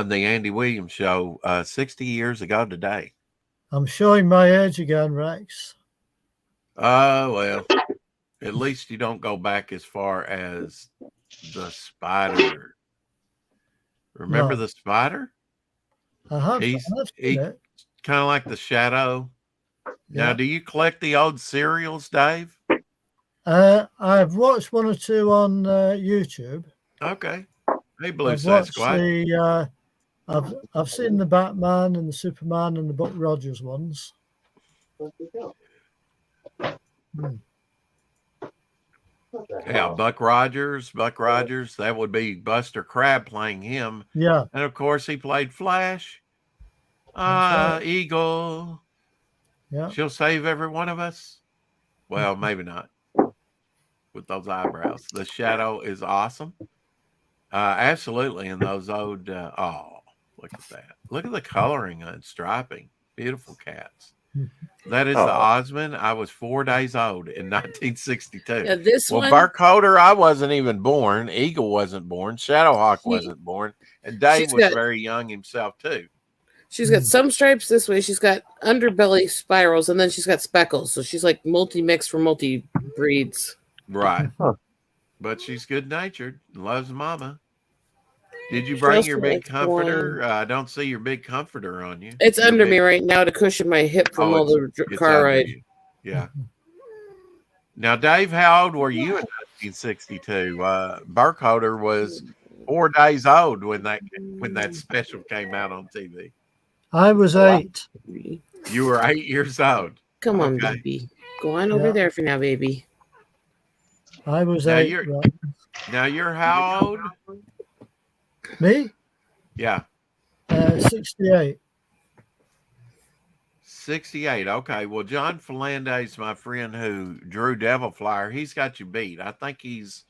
the Andy Williams show 60 years ago today. I'm showing my age again, Rex. Well, at least you don't go back as far as the Spider. Remember No. the Spider? I have, He's I've seen it. kind of like the Shadow. Now, Yeah. do you collect the old serials, Dave? I've watched one or two on YouTube. Okay. Hey, Blue I've watched Sasquatch. I've seen the Batman and the Superman and the Buck Rogers ones. Yeah, Buck Rogers. That would be Buster Crabbe playing him. Yeah, And of course, he played Flash. That's right. Eagle. yeah. She'll save every one of us. Well, maybe not with those eyebrows. The Shadow is awesome. Absolutely. And those old, look at that. Look at the coloring and striping. Beautiful cats. That is the Osmond. I was 4 days old in 1962. Yeah, this Well, one. Burke Holder, I wasn't even born. Eagle wasn't born. Shadowhawk wasn't born. And Dave She's was got- very young himself, too. She's got some stripes this way. She's got underbelly spirals, and then she's got speckles. So she's like multi-mix for multi-breeds. Right. Huh. But she's good-natured. Loves mama. Did you She bring also your big likes comforter? I don't see your big comforter on you. It's Your under big- me right now to cushion my hip from all the it's car under ride. you. Yeah. Now, Dave, how old were you in 1962? Burkholder was 4 days old when that special came out on TV. I was 8. You were 8 years old. Come on, Okay. baby. Go on over Yeah. there for now, baby. I was Now 8. you're- Right. Now you're how old? Me? Yeah, 68. 68. Okay. Well, John Fernandez, my friend who drew Devil Flyer, he's got you beat. I think he's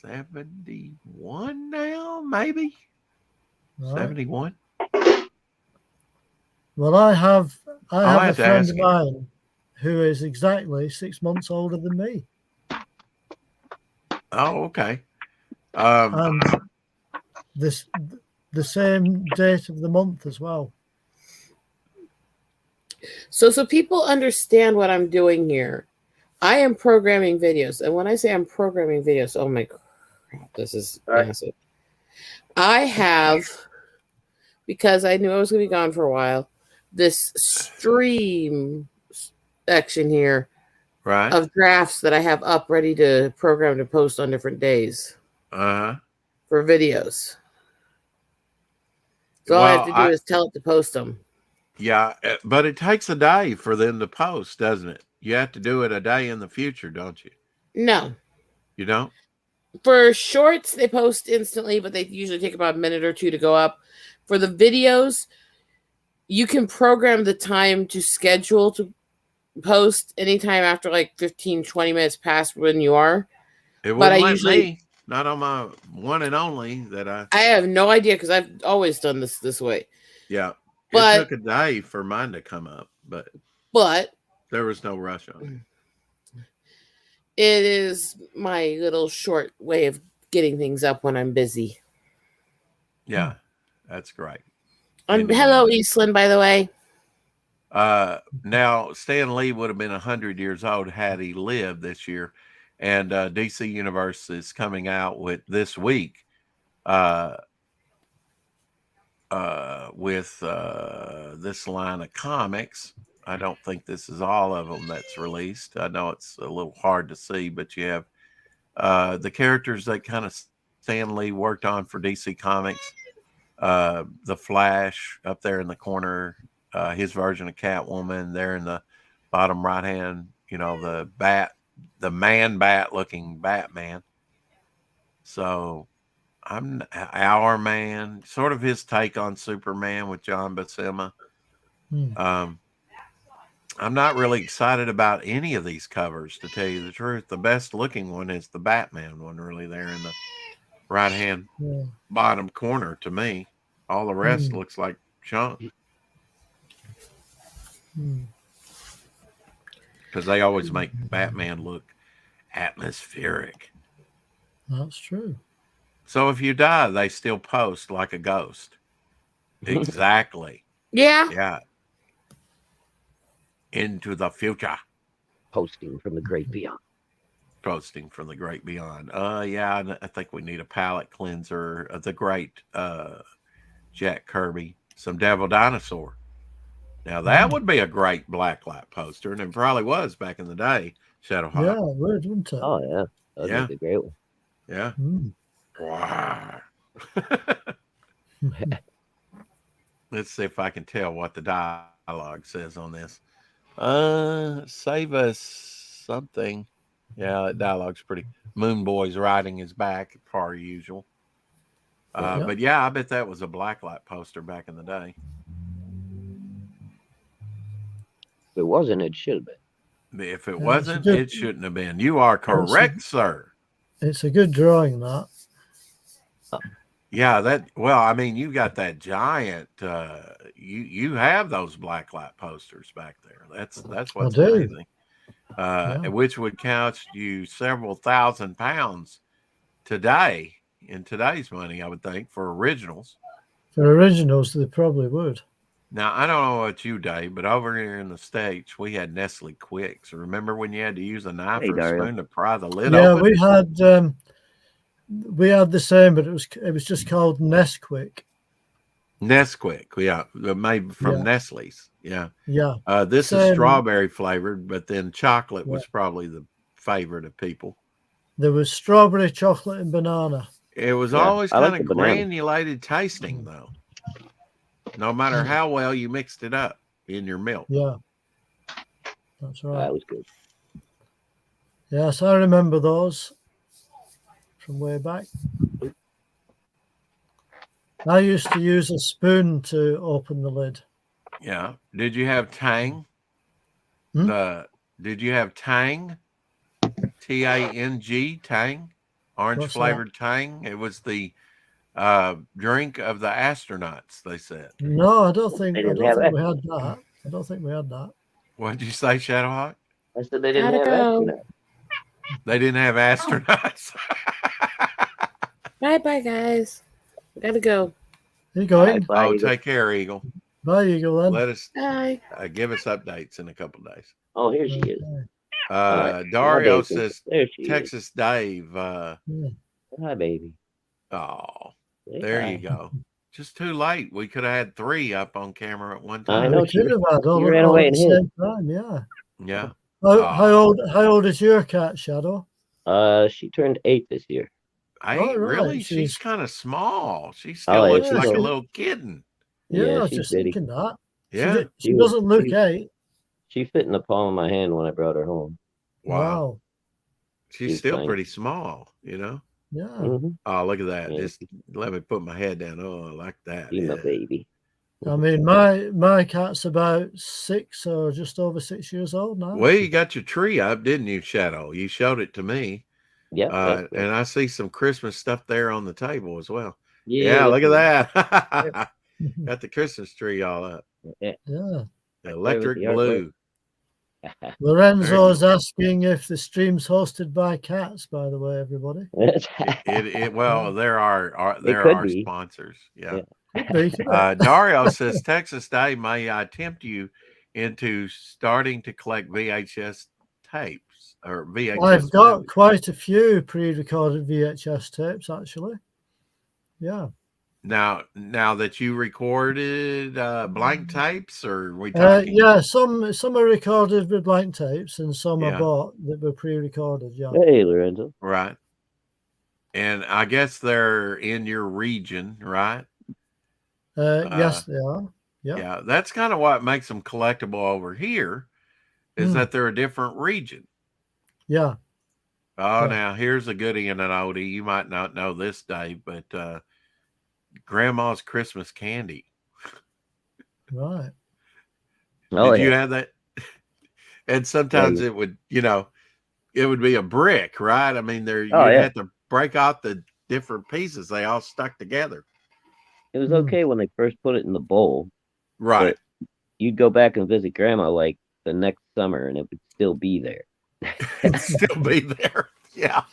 71 now, maybe. Right. 71. Well, I have I'll a have to friend ask of him. mine who is exactly 6 months older than me, Oh, okay. and the same date of the month as well. So people understand what I'm doing here. I am programming videos, and when I say I'm programming videos, oh my crap, this is massive. I have, because I knew I was going to be gone for a while, this stream section here Right. of drafts that I have up ready to program to post on different days Uh-huh. for videos. So all I have to Well, do is tell it to post them. Yeah, but it takes a day for them to post, doesn't it? You have to do it a day in the future, don't you? No. You don't? For shorts, they post instantly, but they usually take about a minute or two to go up. For the videos, you can program the time to schedule to post anytime after like 15, 20 minutes past when you are. It But I wouldn't let usually- me. Not on my one and only that I have no idea because I've always done this way. yeah. But- It took a day for mine to come up, but But there was no rush on it is my little short way of getting things up when I'm busy. it. Yeah. That's great. Hello, Eastland, by the way. Now Stan Lee would have been 100 years old had he lived this year. And DC Universe is coming out with this week with this line of comics. I don't think this is all of them that's released. I know it's a little hard to see, but you have the characters that kind of Stan Lee worked on for DC Comics. The Flash up there in the corner, his version of Catwoman there in the bottom right hand, the man bat looking Batman. So I'm Our Man, sort of his take on Superman with John Buscema. Hmm. I'm not really excited about any of these covers, to tell you the truth. The best looking one is the Batman one, really, there in the right hand Yeah. bottom corner to me. All the rest Hmm. looks like junk Hmm. because they always make Batman look atmospheric. That's true. So if you die, they still post like a ghost. Exactly. Yeah. Yeah. Into the future. Posting from the great beyond. Posting from the great beyond. Yeah, I think we need a palate cleanser of the great Jack Kirby. Some Devil Dinosaur. Now that would be a great blacklight poster, and it probably was back in the day. Shadowhawk. Yeah, it would, wouldn't it? Oh yeah, that would Yeah. make a great one. Yeah. Mm. Wow. Let's see if I can tell what the dialogue says on this. Save us something. Yeah, that dialogue's pretty. Moon Boy's riding his back, per usual. Yeah. But yeah, I bet that was a blacklight poster back in the day. If it wasn't, it should have been. If it Yeah, wasn't, it's a good- it shouldn't have been. You are correct, sir. It's a good drawing, that. Yeah, I mean, you got that giant. You have those blacklight posters back there. That's what's do. amazing. Which would cost you several £1,000s today in today's money, I would think, for originals. For originals, they probably would. Now, I don't know about you, Dave, but over here in the States, we had Nestle Quicks. Remember when you had to use a knife Hey, or a Dario. spoon to pry the lid Yeah, open? we had the same, but it was just called Nesquik. Nesquik, yeah, made from Yeah. Nestle's. Yeah. Yeah, This is Same. strawberry flavored, but then chocolate Yeah. was probably the favorite of people. there was strawberry, chocolate, and banana. It was Yeah, always I like kind of the banana. granulated tasting, though. No matter how well you mixed it up in your milk. Yeah, that's right. That was good. Yes, I remember those from way back. I used to use a spoon to open the lid. Yeah. Did you have Tang? Hmm? Did you have Tang? Tang? Tang? Orange What's that? flavored Tang? It was the drink of the astronauts, they said. No, I don't think They I didn't don't have think that. we had that. I don't think we had that. What did you say, Shadowhawk? I said they didn't Gotta have go. that. They didn't have astronauts. Bye, guys. Gotta go. Are you going? Bye, Oh, Eagle. take care, Eagle. Bye, Eagle, then. Let us Bye. give us updates in a couple of days. Oh, here she is. Okay. right. Dario Hi, baby. says There she Texas Dave. is. Hi, baby. Oh, Say there hi. you go. Just too late. We could have had 3 up on camera at one I time. know We could have had all, she ran all away at the and hid. same time, yeah. Yeah. How old is your cat, Shadow? She turned 8 this year. Hey, Oh, right. really? She's She's- kind of small. She Oh, still yeah, looks she's like a a- little kitten. Yeah, Yeah, I was she's just bitty. thinking that. Yeah. She doesn't look she- 8. She fit in the palm of my hand when I brought her home. Wow. She's She's still tiny. pretty small, you know? Yeah. Mhm. Oh, look at that. Yeah. Just let me put my head down. Oh, I like that. She's my Yeah. baby. I mean, my cat's about 6 or just over 6 years old now. Well, you got your tree up, didn't you, Shadow? You showed it to me. Yep. And I see some Christmas stuff there on the table as well. yeah, Yeah, look at that's that. Got the Christmas tree all up. Yeah. The with electric the artwork. blue. Lorenzo's asking if the stream's hosted by cats, by the way, everybody. Well, there are could be. sponsors. Yeah. Could be, couldn't it? Dario says Texas Day, may I tempt you into starting to collect VHS tapes or VHS? I've got movies? quite a few pre-recorded VHS tapes, actually. Yeah. Now that you recorded blank tapes, or we Uh, talking? yeah, some are recorded with blank tapes, and some Yeah. I bought that were pre-recorded. Yeah. Hey, Lorenzo. Right. And I guess they're in your region, right? Yes, they are. Yeah. Yeah, that's kind of what makes them collectible over here, is Hmm. that they're a different region. Yeah. Oh, Yeah. now here's a goodie and an oldie. You might not know this, Dave, but Grandma's Christmas Candy. Right. Oh Did yeah. you have that? And Yeah. sometimes it would, it would be a brick, right? I mean, Oh you'd yeah. have to break out the different pieces. They all stuck together. It was Mm. okay when they first put it in the bowl, Right. but you'd go back and visit Grandma like the next summer, and it would still be there. It'd still be there. Yeah.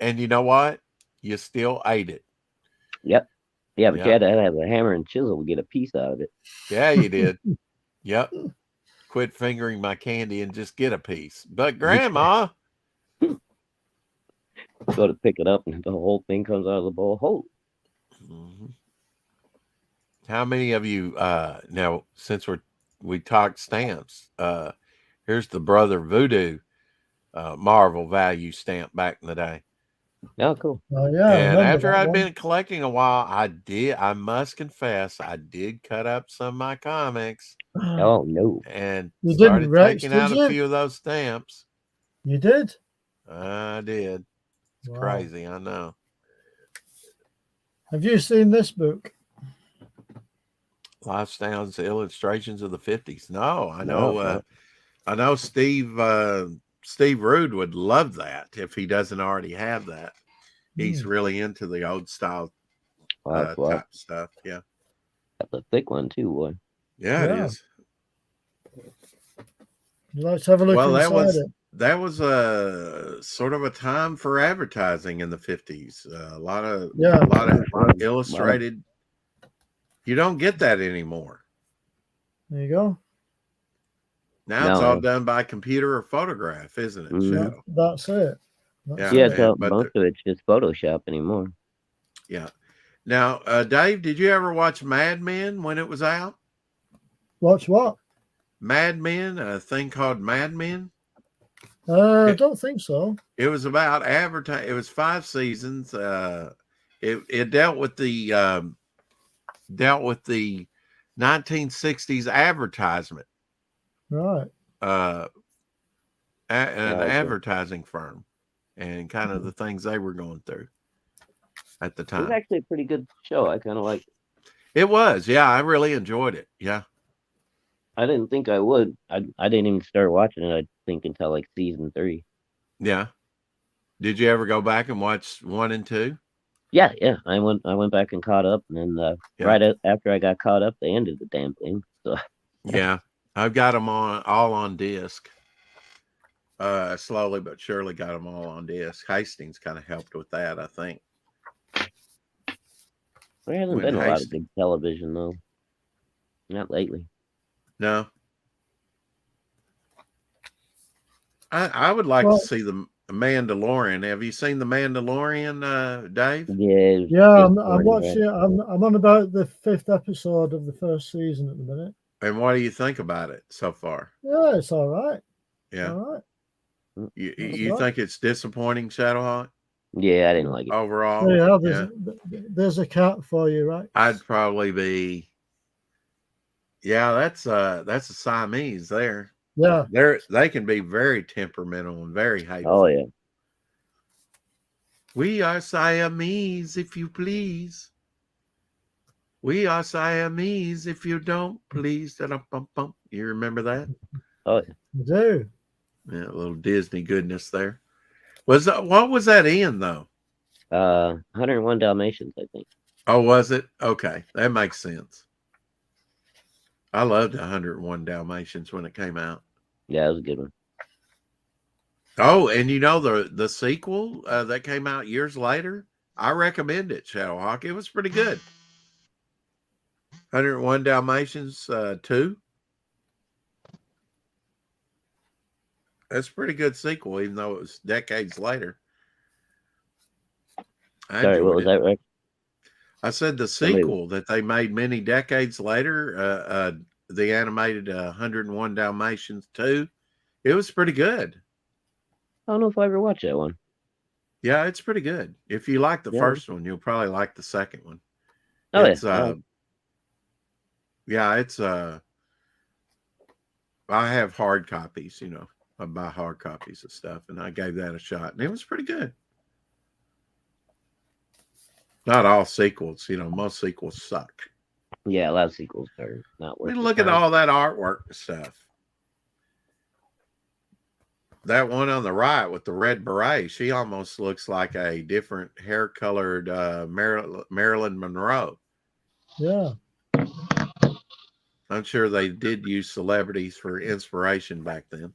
And you know what? You still ate it. Yep. Yeah, but you Yep. had to have a hammer and chisel to get a piece out of it. Yeah, you did. Yep. Quit fingering my candy and just get a piece. But Grandma, Go to pick it up, and the whole thing comes out of the bowl whole. Mhm. How many of you now since we talked stamps, here's the Brother Voodoo Marvel value stamp back in the day. Oh, cool. Oh yeah, I And remember after that I'd one. been collecting a while, I must confess, I did cut up some of my comics Oh no. and You started didn't, Rex, taking did out a you? few of those stamps. You did? I did. It's Wow. crazy, I know. Have you seen this book? Lifestyles illustrations of the 50s. No, I No, know no. I know Steve Rude would love that if he doesn't already have that. He's really into the old style Wow, wow. type stuff. Yeah. That's a thick one too, boy. Yeah, it Yeah. is. Let's have a look Well, inside it. that was a sort of a time for advertising in the 50s. A lot of illustrated. You don't get that anymore. There you go. Now it's No, all no. done by computer or photograph, isn't it, Mhm. Shadow? That's it. That's Yeah, Yeah, it. so but most of it's just Photoshop anymore. Yeah. Now, Dave, did you ever watch Mad Men when it was out? Watch what? Mad Men, a thing called Mad Men. I don't think so. It was about advertising. It was 5 seasons. It dealt with the 1960s advertisement. Right. An Okay. advertising firm, and kind of the things they were going through at the It was time. actually a pretty good show. I kind of liked it. It was, yeah. I really enjoyed it. Yeah. I didn't think I would. I didn't even start watching it, I think, until like season 3. Yeah. Did you ever go back and watch 1 and 2? Yeah. I went back and caught up, and then right after I got caught up, they ended the damn thing. So Yeah. I've got them all on disc. Slowly but surely got them all on disc. Hastings kind of helped with that, I think. there hasn't When been a lot of Hastings- big television though. Not lately. No. I would like Well- to see the Mandalorian. Have you seen the Mandalorian, Dave? Yeah. Yeah, it's I'm boring, watching. right? I'm on about the 5th episode of the first season at the minute. And what do you think about it so far? Yeah, it's all right. Yeah. All right. You right. think it's disappointing, Shadowhawk, Yeah, I didn't like it. overall? Yeah, Yeah. there's a cat for you, right? I'd probably be. Yeah, that's a Siamese there. Yeah. They can be very temperamental and very hateful. Oh yeah. We are Siamese, if you please. We are Siamese, if you don't please. Da-dum-bum-bum. You remember that? Oh yeah. I do. Yeah, a little Disney goodness there. What was that in though? 101 Dalmatians, I think. Oh, was it? Okay, that makes sense. I loved 101 Dalmatians when it came out. Yeah, it was a good one. Oh, and you know the sequel that came out years later? I recommend it, Shadowhawk. It was pretty good. 101 Dalmatians 2. That's a pretty good sequel, even though it was decades later. I Sorry, what enjoyed was it. that, Rex? I said the Somebody- sequel that they made many decades later, the animated 101 Dalmatians 2. It was pretty good. I don't know if I ever watched that one. Yeah, it's pretty good. If you like the Yeah. first one, you'll probably like the second one. Oh It's, yeah. yeah, it's I have hard copies, I buy hard copies of stuff, and I gave that a shot, and it was pretty good. Not all sequels, most sequels suck. Yeah, a lot of sequels are not I worth mean, the look at time. all that artwork and stuff. That one on the right with the red beret, she almost looks like a different hair-colored Marilyn Monroe. Yeah. I'm sure they did use celebrities for inspiration back then.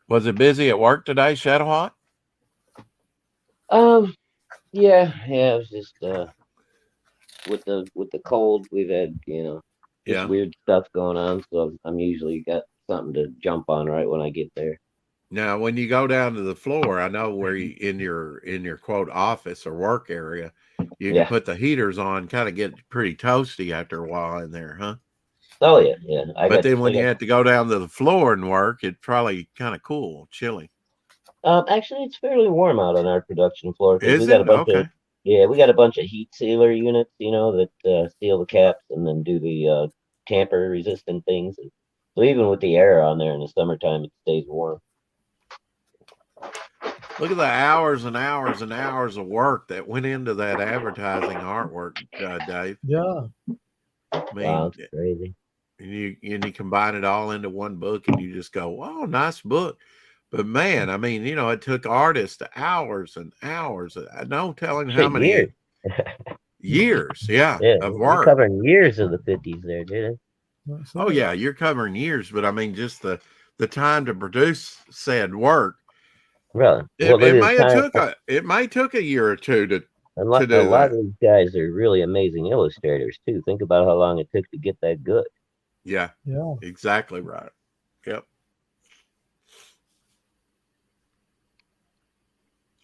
Was it busy at work today, Shadowhawk? Yeah, it was just with the cold we've had, just weird stuff going on. So I'm usually got something to jump on right when I get there. Now, when you go down to the floor, I know where you in your quote office or work area, you can put the heaters on, kind of get pretty toasty after a while in there, huh? Oh yeah. But then when you had to go down to the floor and work, it's probably kind of cool, chilly. Actually, it's fairly warm out on our production floor. Is we got it? a bunch Okay. of we got a bunch of heat sealer units, that seal the caps and then do the tamper resistant things. And so even with the air on there in the summertime, it stays warm. Look at the hours and hours and hours of work that went into that advertising artwork, Dave. Yeah. I mean, wow, it's crazy. And you combine it all into one book, and you just go, "Oh, nice book." But man, I mean, it took artists hours and hours. No telling how many years. Years, of You're work. covering years of the 50s there, did it? Oh yeah, you're covering years, but I mean, just the time to produce said work. Really? It might took a year or two to do a lot of these guys are really amazing illustrators too. Think about how long it took to get that good. Yeah. Exactly right. Yep.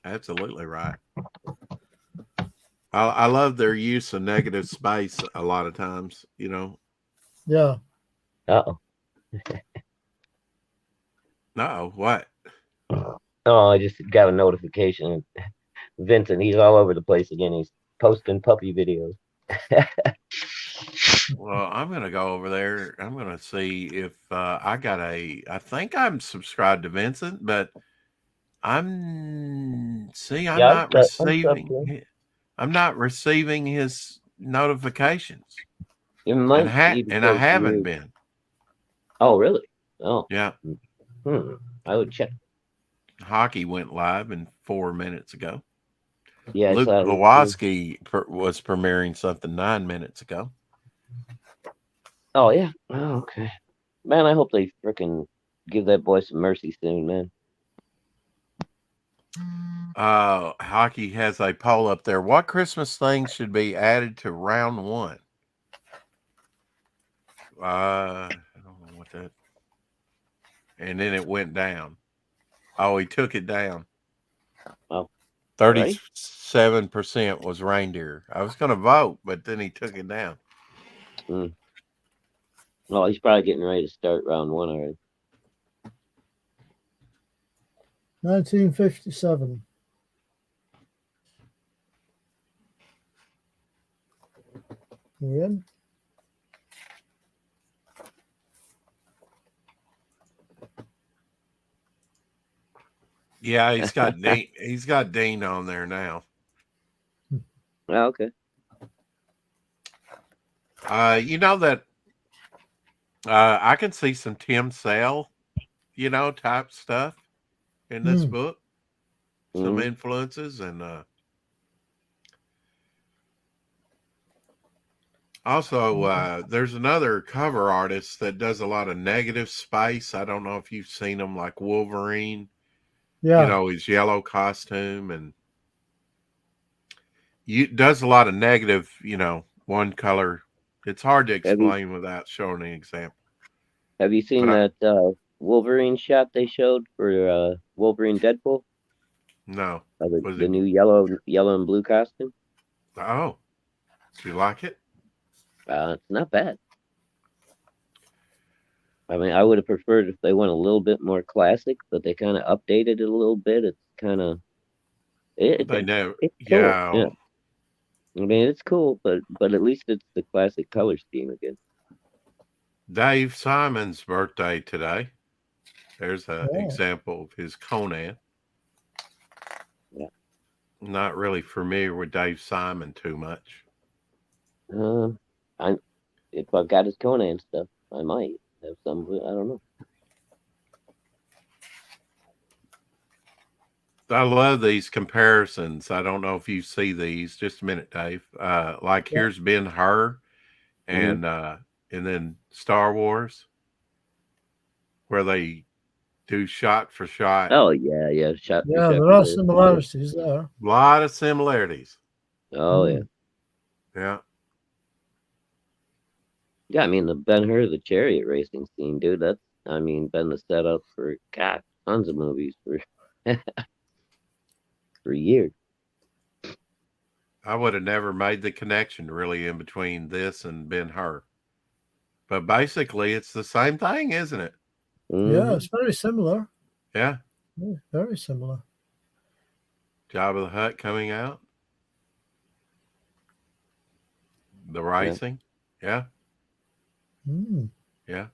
Absolutely right. I love their use of negative space a lot of times, Yeah. Uh-oh. No, what? Oh, I just got a notification. Vincent, he's all over the place again. He's posting puppy videos. Well, I'm going to go over there. I'm going to see if I think I'm subscribed to Vincent, but I'm not receiving his notifications. It might and I haven't been. Oh, really? Oh. Yeah. I would check. Hockey went live 4 minutes ago. Yeah, Luke Glowacki was premiering something 9 minutes ago. Oh, yeah. Oh, okay. Man, I hope they frickin' give that boy some mercy soon, man. Hockey has a poll up there. What Christmas things should be added to round 1? I don't know what that. And then it went down. Oh, he took it down. Oh. 37% was reindeer. I was going to vote, but then he took it down. Well, he's probably getting ready to start round 1 already. 1957. You in? Yeah, he's got Dean. He's got Dean on there now. Oh, okay. You know that I can see some Tim Sale, type stuff in this book. Some influences and also there's another cover artist that does a lot of negative space. I don't know if you've seen him, like Wolverine. Yeah. His yellow costume, and does a lot of negative, one color. It's hard to explain without showing an example. Have you seen that Wolverine shot they showed for Wolverine Deadpool? No. The new yellow and blue costume? Oh. Do you like it? It's not bad. I mean, I would have preferred if they went a little bit more classic, but they kind of updated it a little bit. It's kind of They never. It's cool. Yeah. Yeah. I mean, it's cool, but at least it's the classic color scheme again. Dave Simon's birthday today. There's an Oh. example of his Conan. Yeah. Not really familiar with Dave Simon too much. If I've got his Conan stuff, I might have some. I don't know. I love these comparisons. I don't know if you see these. Just a minute, Dave. Like Yeah. here's Ben-Hur, and then Star Wars, where they do shot for shot. Oh yeah, yeah. Shot. Yeah, there are similarities there. A lot of similarities. Oh yeah. Yeah. Yeah, I mean the Ben-Hur, the chariot racing scene, dude. That's been the setup for tons of movies for for years. I would have never made the connection really in between this and Ben-Hur. But basically it's the same thing, isn't it? Yeah, it's very similar. Yeah. Yeah, very similar. Jabba the Hutt coming out. The racing. Yeah. Yeah.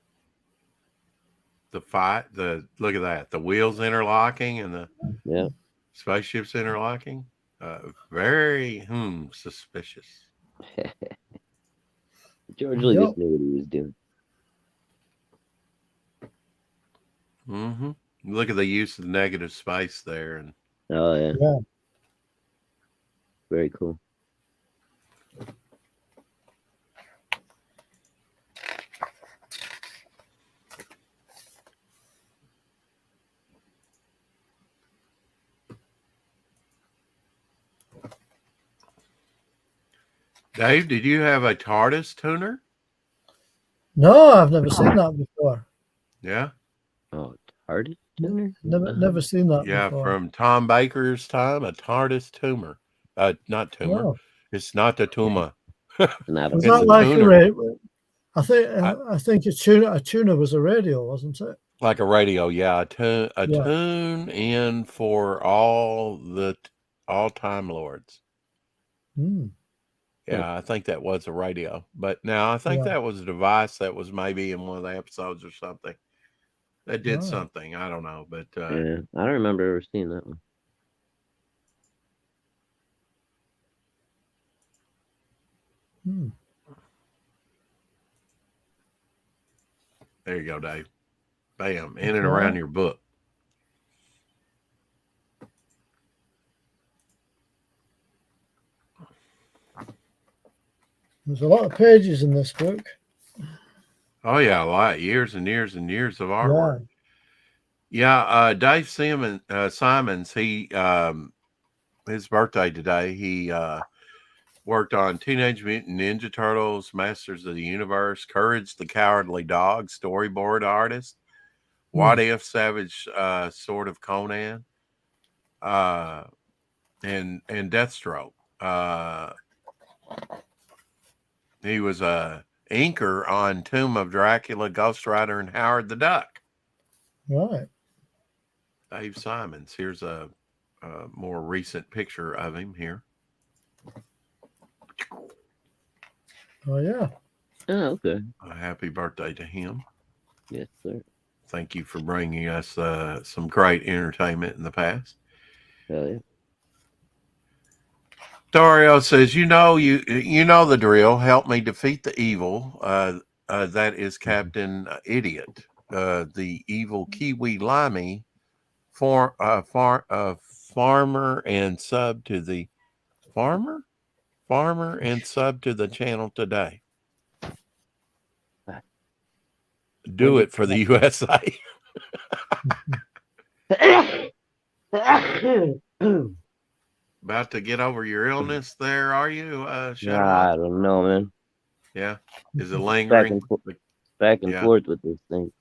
The fight, look at that. The wheels interlocking and the spaceships interlocking. Very suspicious. George Lucas knew what he was doing. Mm-hmm. Look at the use of negative space there, and oh yeah, very cool. Dave, did you have a TARDIS tuner? No, I've never seen that before. Yeah. Oh, TARDIS tuner? Never seen that Yeah, before. from Tom Baker's time, a TARDIS tumor. Not tumor. Oh. It's not the tumor. Not Was It's that a like tuner. I think a tuner was a radio, wasn't it? Like a radio, yeah. Tune in for all Time Lords. Yeah, I think that was a radio. But now I think that was a device that was maybe in one of the episodes or something. That did something. I don't know. But yeah, I don't remember ever seeing that one. There you go, Dave. Bam. In and around your book. There's a lot of pages in this book. Oh yeah, a lot. Years and years and years of artwork. Yeah, Dave Simons, he his birthday today. He worked on Teenage Mutant Ninja Turtles, Masters of the Universe, Courage the Cowardly Dog, storyboard artist, What If, Savage Sword of Conan, and Deathstroke. He was a inker on Tomb of Dracula, Ghost Rider, and Howard the Duck. Right. Dave Simons. Here's a more recent picture of him here. Oh, yeah. Oh, okay. A happy birthday to him. Yes, sir. Thank you for bringing us some great entertainment in the past. Hell yeah. Dario says, you know the drill. Help me defeat the evil. That is Captain Idiot. The evil Kiwi Limey farmer and sub to the farmer and sub to the channel today. Do it for the USA. About to get over your illness there, are you? I don't know, man. Yeah. Is it lingering? Back and forth with this thing.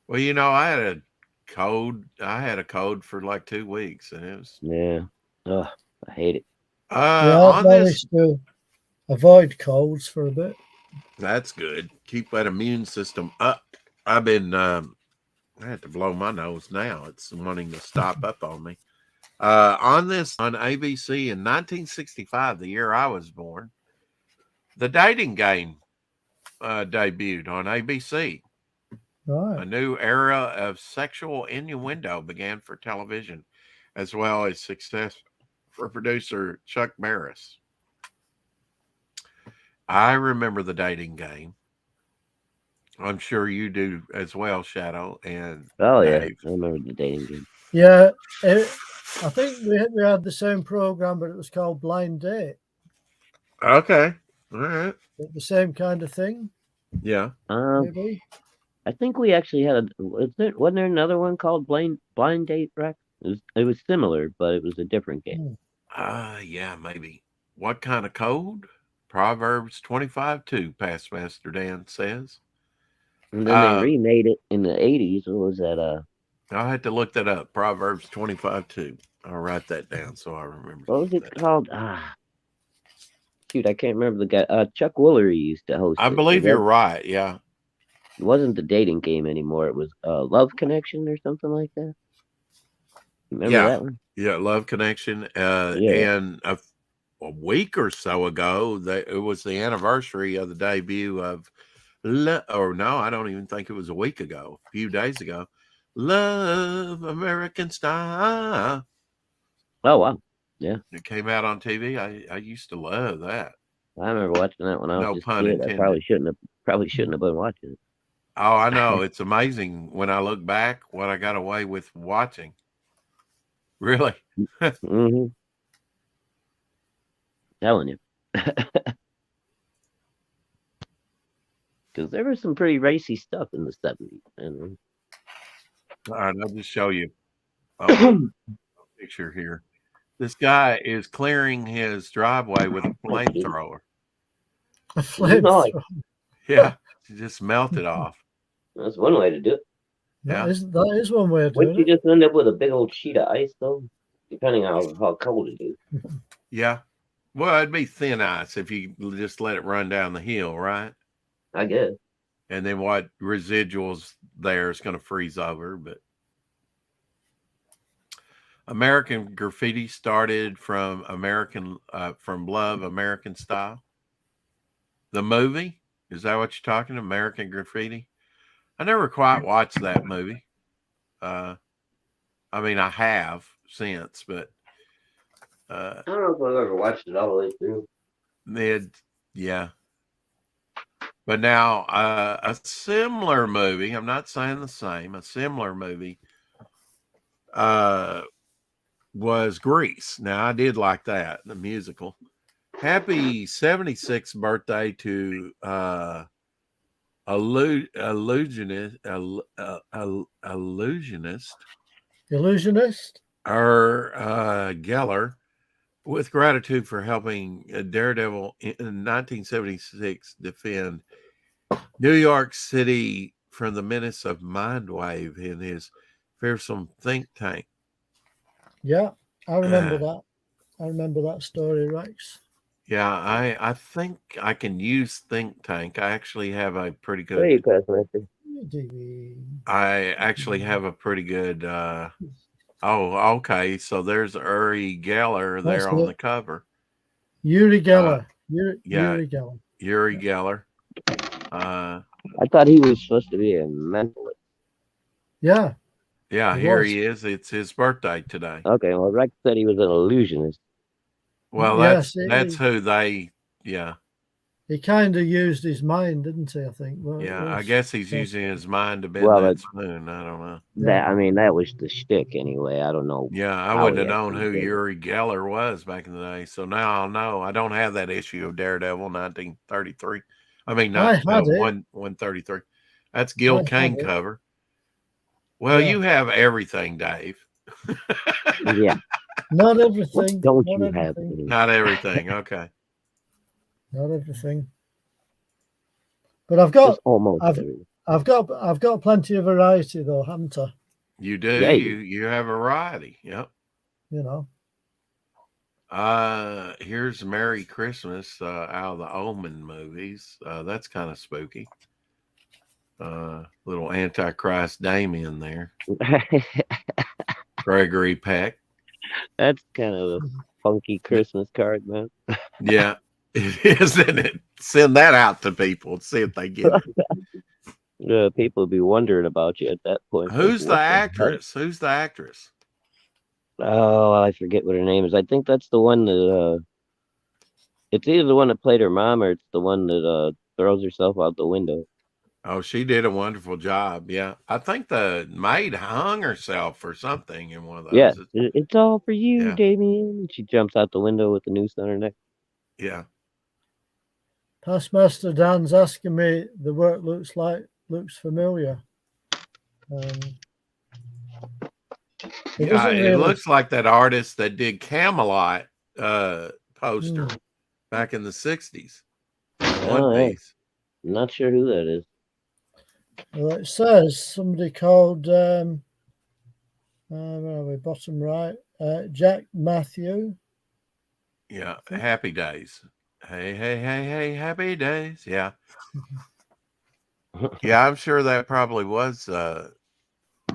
Well, I had a cold. I had a cold for like 2 weeks, and it was. Yeah. Oh, I hate it. I managed to avoid colds for a bit. That's good. Keep that immune system up. I had to blow my nose now. It's wanting to stop up on me. On ABC in 1965, the year I was born, The Dating Game debuted on ABC. Right. A new era of sexual innuendo began for television, as well as success for producer Chuck Barris. I remember The Dating Game. I'm sure you do as well, Shadow and Oh yeah, Dave. I remember The Dating Game. Yeah, I think we had the same program, but it was called Blind Date. Okay, all right, The same kind of thing, yeah. maybe. I think we actually had wasn't there another one called Blind Date, Rex? It was similar, but it was a different game. Yeah, maybe. What kind of code? Proverbs 25:2, Past Master Dan says. And then they remade it in the 80s. What was that? I'll have to look that up. Proverbs 25:2. I'll write that down so I remember. What was it called? Shoot, I can't remember the guy. Chuck Woolery used to host. I believe you're right. Yeah. It wasn't The Dating Game anymore. It was Love Connection or something like that. Remember that one? Yeah, Love Connection. Yeah. And a week or so ago, it was the anniversary of the debut of, or no, I don't even think it was a week ago. A few days ago, Love American Style. Oh wow, yeah. It came out on TV. I used to love that. I remember watching that when I was No just pun a kid. intended. I probably shouldn't have been watching it. Oh, I know. It's amazing when I look back what I got away with watching. Really? Mm-hmm. Telling you. Because there was some pretty racy stuff in the 70s. And all right, I'll just show you a picture here. This guy is clearing his driveway with a flamethrower. A flamethrower? Yeah, just melt it off. That's one way to do it. Yeah. That is one way to do it. Wouldn't you just end up with a big old sheet of ice, though? Depending on how cold it is. Yeah. Well, it'd be thin ice if you just let it run down the hill, right? I guess. And then what residuals there is going to freeze over. But American Graffiti started from Love American Style. The movie, is that what you're talking? American Graffiti? I never quite watched that movie. I mean, I have since, but I don't know if I've ever watched it all the way through. Yeah. But now a similar movie, I'm not saying the same, a similar movie was Grease. Now, I did like that, the musical. Happy 76th birthday to illusionist Geller, with gratitude for helping Daredevil in 1976 defend New York City from the menace of Mindwave in his fearsome think tank. Yeah, I remember that. I remember that story, Rex. Yeah, I think I can use think tank. I actually have a pretty good. There you go, Matthew. I actually have a pretty good. Oh, okay. So there's Uri Geller there on the cover. Uri Geller. Uri Geller. Uri Geller. I thought he was supposed to be a mentalist. Yeah. Yeah, here he is. It's his birthday today. Okay, well, Rex said he was an illusionist. Well, that's who they. Yeah. He kind of used his mind, didn't he? I think. Well, yeah, I guess he's using his mind to bend that spoon. I don't know. That was the shtick anyway. I don't know. Yeah, I wouldn't have known who Uri Geller was back in the day. So now I'll know. I don't have that issue of Daredevil 1933. I mean, not 133. That's Gil Kane cover. Well, you have everything, Dave. Yeah. Not everything. Don't you have it? Not everything. Okay. Not everything. But I've got almost. I've got plenty of variety though, haven't I? You do. Yeah, you have variety. Yep. You know. Here's Merry Christmas out of the Omen movies. That's kind of spooky. Little Antichrist Damien there. Gregory Peck. That's kind of a funky Christmas card, man. Yeah, it is, isn't it? Send that out to people and see if they get it. People would be wondering about you at that point. like, Who's the what heck? actress? Who's the actress? Oh, I forget what her name is. I think that's the one that it's either the one that played her mom or it's the one that throws herself out the window. Oh, she did a wonderful job. Yeah, I think the maid hung herself or something in one of those. Yeah, it's all for you, Yeah. Damien. She jumps out the window with the noose on her neck. Yeah. Pastmaster Dan's asking me the work looks familiar. Yeah, it looks like that artist that did Camelot poster back in the 60s. Oh, yeah. I'm not sure who that is. Well, it says somebody called where are we? Bottom right, Jack Matthew. Yeah, Happy Days. Hey, Happy Days. Yeah. Yeah, I'm sure that probably was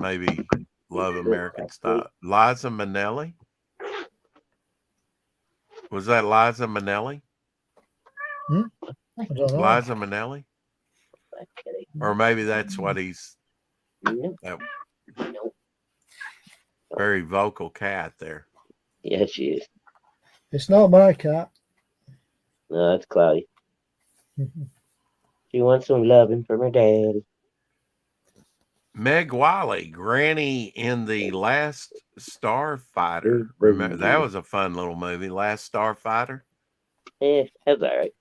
maybe Love American Style. Liza Minnelli? Was that Liza Minnelli? I don't know. Liza Minnelli? Or maybe that's what he's that very vocal cat there. Yeah, she is. It's not my cat. No, that's Cloudy. She wants some loving from her daddy. Meg Wiley, Granny in the Last Starfighter. Remember that was a fun little movie, Last Starfighter. Yeah, that's all right.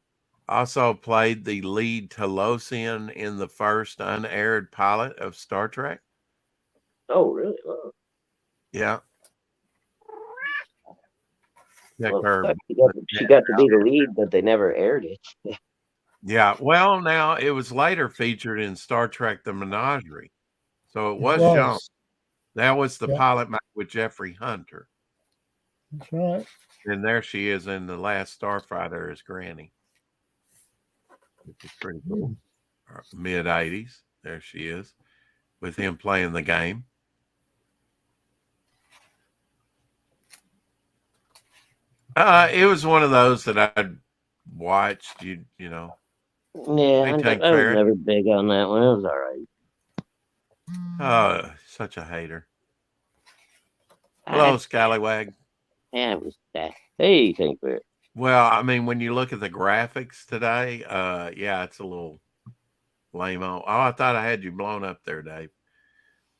Also played the lead Talosian in the first unaired pilot of Star Trek. Oh, really? Wow. Yeah. Well, she got to be the lead, but they never aired it. Yeah. Well, now it was later featured in Star Trek The Menagerie. So it was shown. That was the pilot with Jeffrey Hunter. That's right. And there she is in The Last Starfighter as Granny. Which is pretty cool. Mid 80s. There she is with him playing the game. It was one of those that I'd watched, you know. Yeah, I was never big on that one. It was all right. Oh, such a hater. Hello, Scallywag. Yeah, it was that. Hey, thank you. Well, I mean, when you look at the graphics today, yeah, it's a little lame-o. Oh, I thought I had you blown up there, Dave.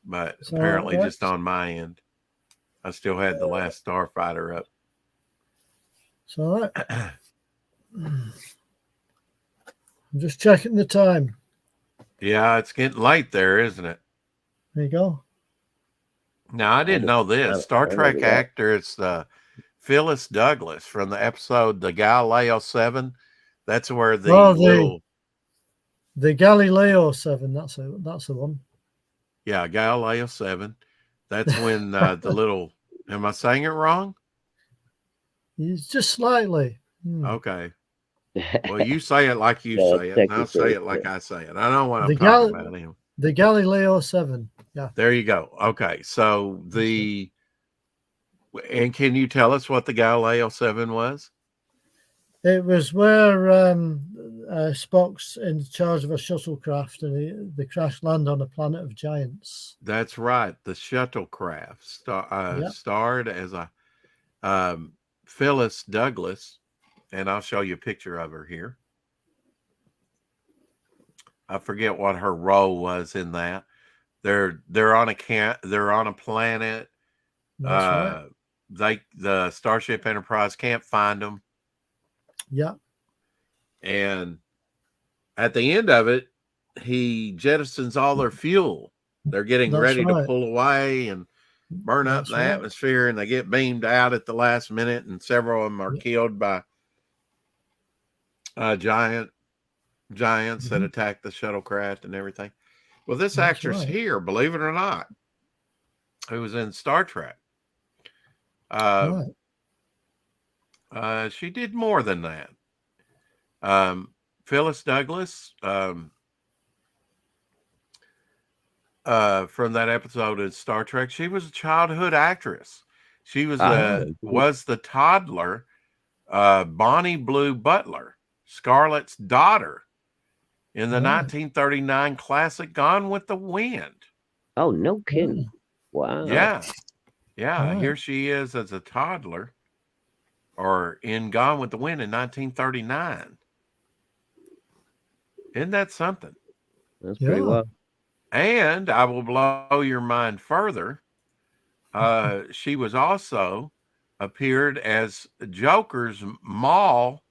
But apparently just on my end. I still had The Last Starfighter up. It's all right. I'm just checking the time. Yeah, it's getting late there, isn't it? There you go. Now, I didn't know this. Star Trek actor, it's Phyllis Douglas from the episode The Galileo 7. That's where the Galileo 7. That's the one. Yeah, Galileo 7. That's when the little. Am I saying it wrong? It's just slightly. Okay. Well, you say it like you say it, and I'll say it like I say it. I know what I'm talking about him. The Galileo 7. Yeah. There you go. Okay. So and can you tell us what the Galileo 7 was? It was where Spock's in charge of a shuttlecraft and the crash land on a planet of giants. That's right. The shuttlecraft starred as a Phyllis Douglas, and I'll show you a picture of her here. I forget what her role was in that. They're on a planet. That's right. The Starship Enterprise can't find them. Yeah. And at the end of it, he jettisons all their fuel. They're getting ready to pull away and burn up the atmosphere, and they get beamed out at the last minute, and several of them are killed by giants that attack the shuttlecraft and everything. Well, this actress here, believe it or not, who was in Star Trek, she did more than that. Phyllis Douglas, from that episode of Star Trek, she was a childhood actress. She was the toddler, Bonnie Blue Butler, Scarlett's daughter, in the 1939 classic Gone with the Wind. Oh, no kidding! Wow. Yeah. Right. Here she is as a toddler, or in Gone with the Wind in 1939. Isn't that something? That's pretty well. And I will blow your mind further. She was also appeared as Joker's Maul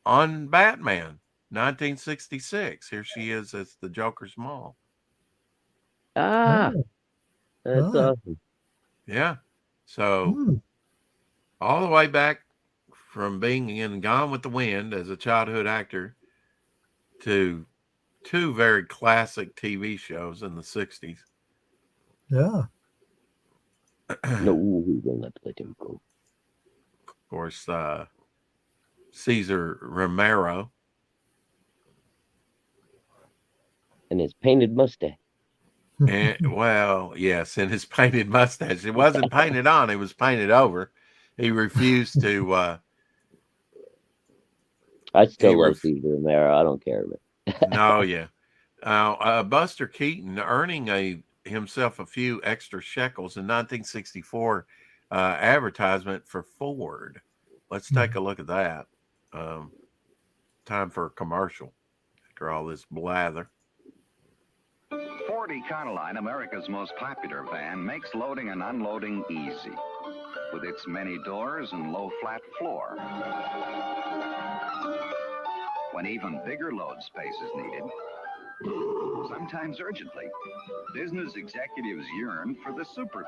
on Batman, 1966. Here she is as the Joker's Maul. That's awesome. Yeah. So all the way back from being in Gone with the Wind as a childhood actor to two very classic TV shows in the 60s. Yeah. No, we will not let him go. Of course, Cesar Romero. And his painted mustache. And, well, yes, and his painted mustache. It wasn't painted on, it was painted over. He refused to. I still love Cesar Romero. I don't care, man. No, yeah. Buster Keaton earning himself a few extra shekels in 1964 advertisement for Ford. Let's take a look at that. Time for a commercial after all this blather. Ford Econoline, America's most popular van, makes loading and unloading easy. With its many doors and low flat floor. When even bigger load space is needed, sometimes urgently, business executives yearn for the Supervan.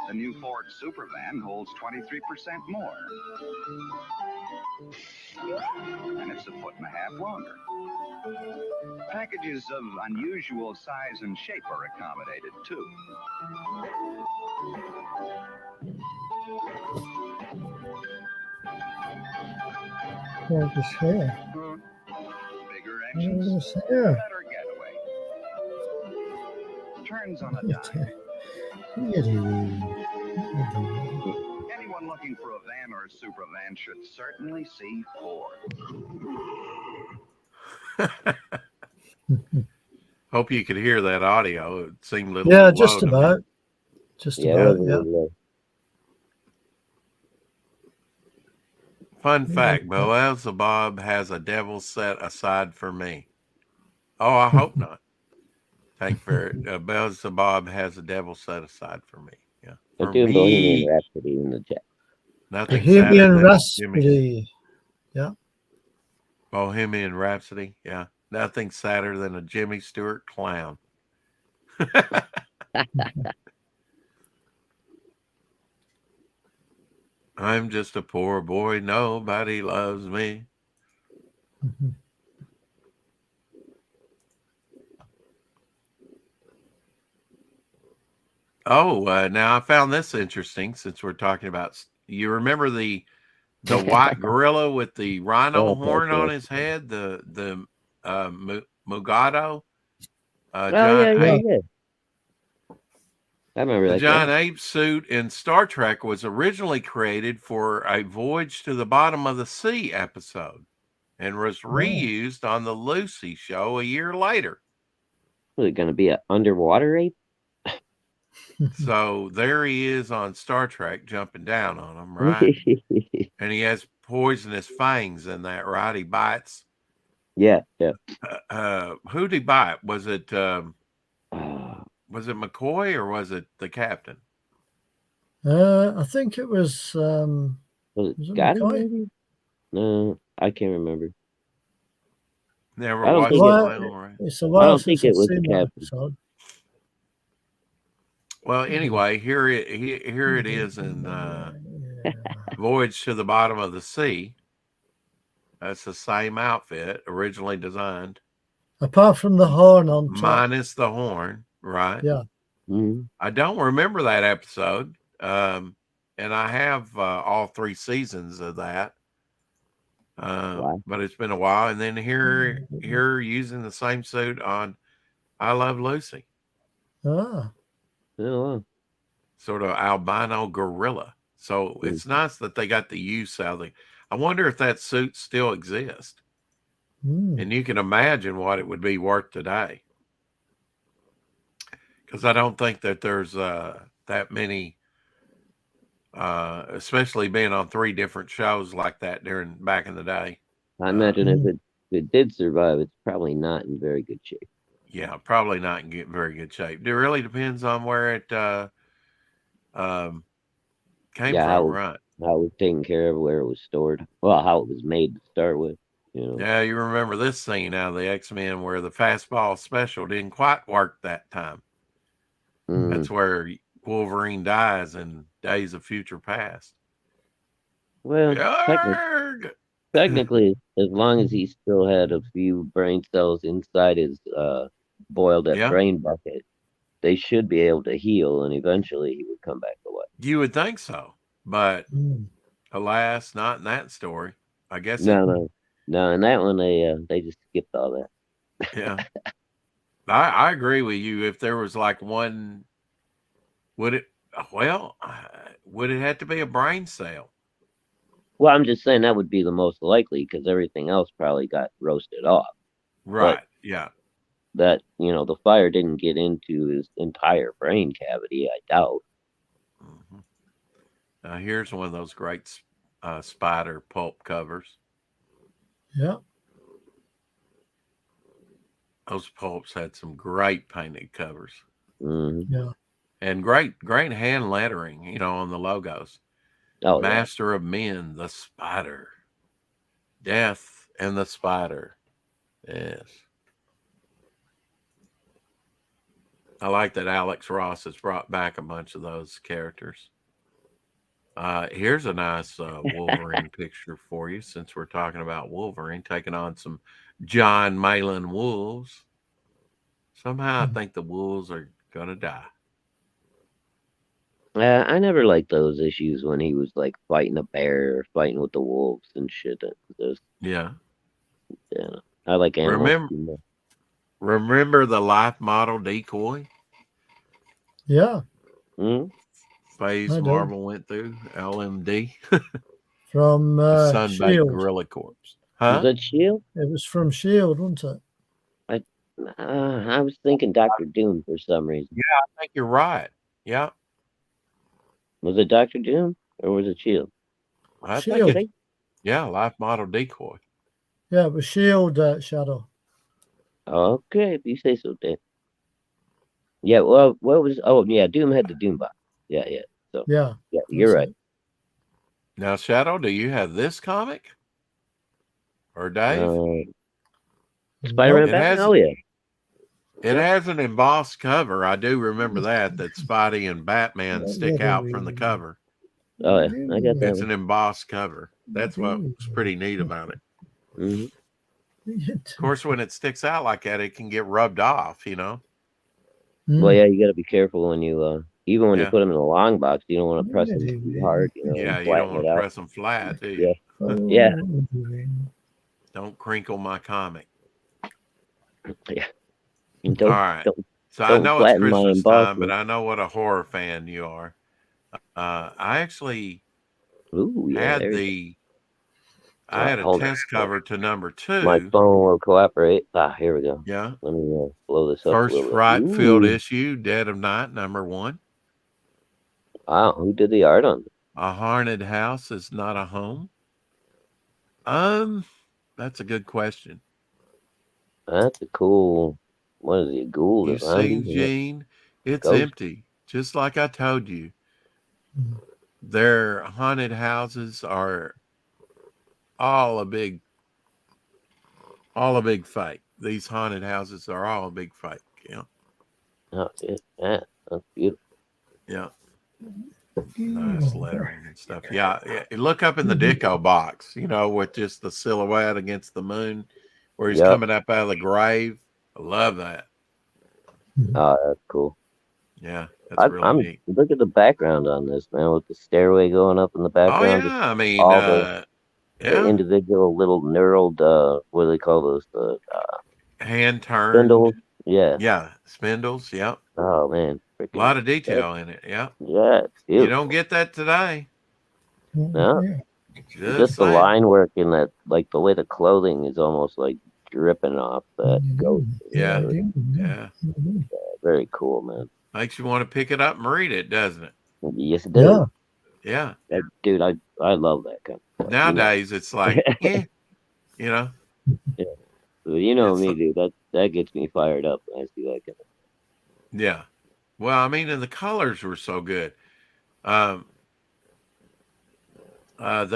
The new Ford Supervan holds 23% more. And it's a foot and a half longer. Packages of unusual size and shape are accommodated, too. Bigger engines, better getaway. Turns on a dime. Anyone looking for a van or a Supervan should certainly see Ford. Hope you could hear that audio. It seemed a little yeah, low just to me. about. Just about, yeah. Fun fact, Beelzebub has a devil set aside for me. Oh, I hope not. Thank for it. Beelzebub has a devil set aside for me. Yeah. We're For doing me. Bohemian Rhapsody in the chat. Nothing Bohemian sadder than Jimmy. Rhapsody. Yeah. Bohemian Rhapsody. Yeah. Nothing sadder than a Jimmy Stewart clown. I'm just a poor boy. Nobody loves me. Oh, now I found this interesting since we're talking about. You remember the white gorilla with the rhino horn on his head, the Mugado? Yeah. I remember The that. giant ape suit in Star Trek was originally created for a Voyage to the Bottom of the Sea episode and was reused on the Lucy show a year later. Was it going to be an underwater ape? So there he is on Star Trek jumping down on him, right? And he has poisonous fangs in that, right? He bites. Yeah. Who'd he bite? Was it McCoy or was it the captain? I think it was. Was it Scotty? Maybe? No, I can't remember. Never I don't watched think the it- final, right? It's a while don't since think it I've was seen the that captain. episode. Well, anyway, here it is in Voyage to the Bottom of the Sea. That's the same outfit originally designed, Apart from the horn on top. minus the horn, right? Yeah. Mhm. I don't remember that episode, and I have all 3 seasons of that. Wow. But it's been a while, and then here using the same suit on I Love Lucy. Ah. Oh, wow. sort of albino gorilla. So it's nice that they got the use out of it. I wonder if that suit still exists. And you can imagine what it would be worth today. Because I don't think that there's that many, especially being on 3 different shows like that back in the day. I imagine if it did survive, it's probably not in very good shape. Yeah, probably not in very good shape. It really depends on where it came from, right? How it was taken care of, where it was stored. Well, how it was made to start with. Yeah, you remember this scene out of the X-Men where the fastball special didn't quite work that time. That's where Wolverine dies in Days of Future Past. Well, technically, as long as he still had a few brain cells inside his boiled up brain bucket, they should be able to heal, and eventually he would come back to life. You would think so, but alas, not in that story. I guess no. In that one, they just skipped all that. Yeah, I agree with you. If there was like one, would it have to be a brain cell? Well, I'm just saying that would be the most likely because everything else probably got roasted off. Right. But yeah. That, the fire didn't get into his entire brain cavity, I doubt. Now, here's one of those great Spider pulp covers. Yeah. Those pulps had some great painted covers. Yeah. And great hand lettering, on the logos. Oh, Master of Men, the Spider. Death and the Spider. Yes. I like that Alex Ross has brought back a bunch of those characters. Here's a nice Wolverine picture for you, since we're talking about Wolverine taking on some John Malin wolves. Somehow I think the wolves are going to die. I never liked those issues when he was like fighting a bear or fighting with the wolves and shit. Yeah. I like animals. Remember the life model Decoy? Yeah. Phase Marvel went through LMD. From Sunbaked Shield. Gorilla Corps. Was that Shield? It was from Shield, wasn't it? I was thinking Dr. Doom for some reason. Yeah, I think you're right. Yeah. Was it Dr. Doom or was it Shield? I Shield. think life model Decoy. Yeah, it was Shield Shadow. Okay, if you say so, Dan. Yeah, well, what was? Oh, yeah, Doom had the Doom box. Yeah. So yeah, you're right. Now, Shadow, do you have this comic? Or Dave? Spider-Man Batman? Oh, yeah. It has an embossed cover. I do remember that Spidey and Batman stick out from the cover. Oh, yeah, I got that. It's an embossed cover. That's what was pretty neat about it. Of course, when it sticks out like that, it can get rubbed off, Well, yeah, you got to be careful when you, even when you put them in a long box, you don't want to press them too hard. Yeah, you don't want to press them flat, do you? Yeah. Don't crinkle my comic. Yeah. All right. So I know it's Christmas time, but I know what a horror fan you are. I actually had I had a test cover to number 2. My phone will cooperate. Here we go. Yeah. Let me blow this up. First Fright Field issue, Dead of Night, number 1. Wow, who did the art on it? A haunted house is not a home. That's a good question. That's a cool. What is he, a ghoul? You see, Gene, it's empty, just like I told you. Their haunted houses are all a big fake. These haunted houses are all a big fake. Yeah. Oh, yeah, that's beautiful. Yeah. Nice lettering and stuff. Yeah. Look up in the Ditko box, with just the silhouette against the moon where he's coming up out of the grave. I love that. Oh, that's cool. Yeah, that's really neat. Look at the background on this, man, with the stairway going up in the background. Oh, yeah. I mean, the individual little knurled, what do they call those? Hand turned. Spindles. Yeah. Yeah, spindles. Yep. Oh, man. A lot of detail in it. Yeah. Yeah, it's You beautiful. don't get that today. No. Yeah. Just the saying. line work in that, like the way the clothing is almost like dripping off that goat. Yeah. It's Yeah. very cool, man. Makes you want to pick it up and read it, doesn't it? Yes, it does. Yeah. Dude, I love that kind of stuff. Nowadays, it's like, you know. Well, you know It's me, like- dude. That gets me fired up when I see that kind of. Yeah. Well, I mean, and the colors were so good. The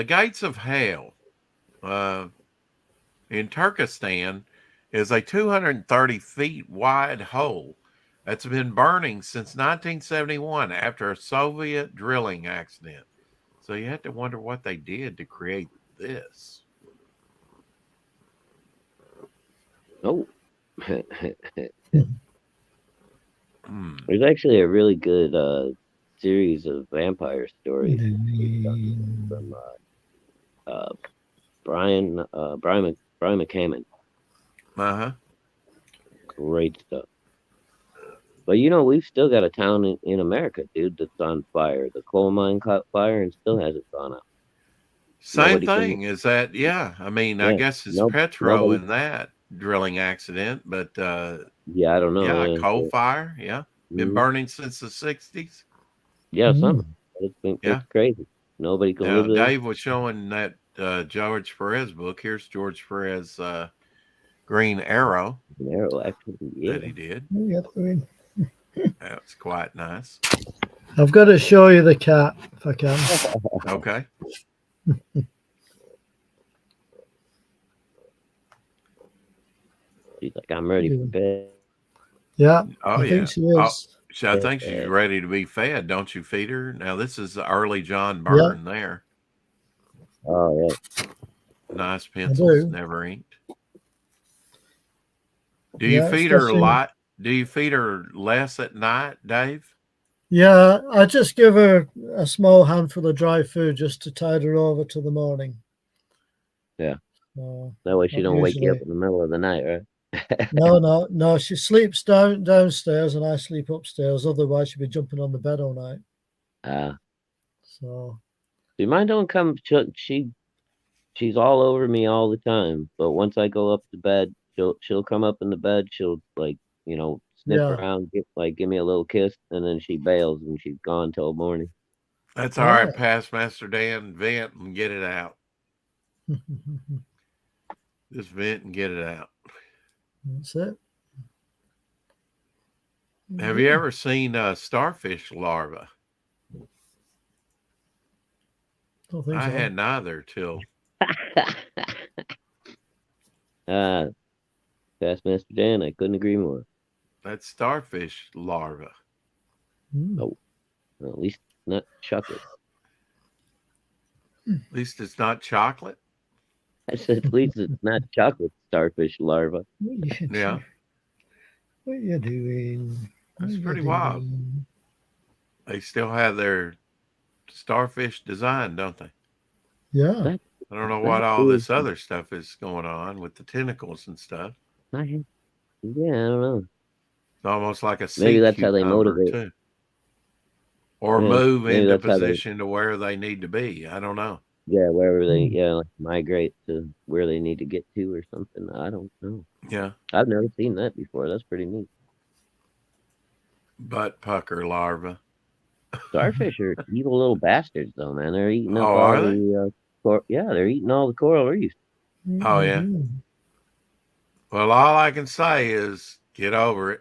Gates of Hell in Turkestan is a 230 feet wide hole that's been burning since 1971 after a Soviet drilling accident. So you have to wonder what they did to create this. Oh. Hmm. There's actually a really good series of vampire stories from Brian McCammon. Uh-huh. Great stuff. But you know, we've still got a town in America, dude, that's on fire. The coal mine caught fire and still hasn't gone out. Same Nobody thing is that, yeah. I mean, I Yeah, guess it's nope, Petro nobody- in that drilling accident, but Yeah, I don't know. yeah, man. coal fire, yeah. Been Mhm. burning since the 60s. Yeah, something. Yeah. It's crazy. Nobody can Now, live there. Dave was showing that George Perez book. Here's George Perez Green Arrow Arrow, actually, yeah. that he did. Yeah, I mean, That's quite nice. I've got to show you the cat if I can. Okay. She's like, I'm ready for bed. Yeah, Oh, I yeah. think she is. I think she's ready to be fed. Don't you feed her? Now, this is the early John Byrne there. Oh, yeah. Nice pencils, do. never inked. Do you Yeah, feed her a especially- lot? Do you feed her less at night, Dave? Yeah, I just give her a small handful of dry food just to tide her over to the morning. Yeah. So, That way she not don't wake you up usually. in the middle of the night, right? No. She sleeps downstairs and I sleep upstairs. Otherwise, she'd be jumping on the bed all night. So See, mine don't come. She's all over me all the time. But once I go up to bed, she'll come up in the bed. She'll like sniff Yeah. around, give me a little kiss, and then she bails and she's gone till morning. That's all right, Yeah. Past Master Dan. Vent and get it out. Just vent and get it out. that's it. Have you ever seen starfish larvae? Don't think I so. had neither till Past Master Dan, I couldn't agree more. that starfish larva. Mm. Well, at least not chocolate. At least it's not chocolate. I said at least it's not chocolate starfish larva. Yeah, What you doing? that's What you pretty wild. doing? They still have their starfish design, don't they? Yeah. I don't know what all this other stuff is going on with the tentacles and stuff. Yeah, I don't know. It's almost like a sea Maybe that's how they cucumber, motivate. too. Or Yeah, move maybe into that's how they- position to where they need to be. I don't know. Yeah, wherever they like migrate to where they need to get to or something. I don't know. Yeah, I've never seen that before. That's pretty neat. butt pucker larva. Starfish are evil little bastards, though, man. They're eating up Oh, all are they? the they're eating all the coral reefs. Oh, yeah. Mhm. Well, all I can say is get over it.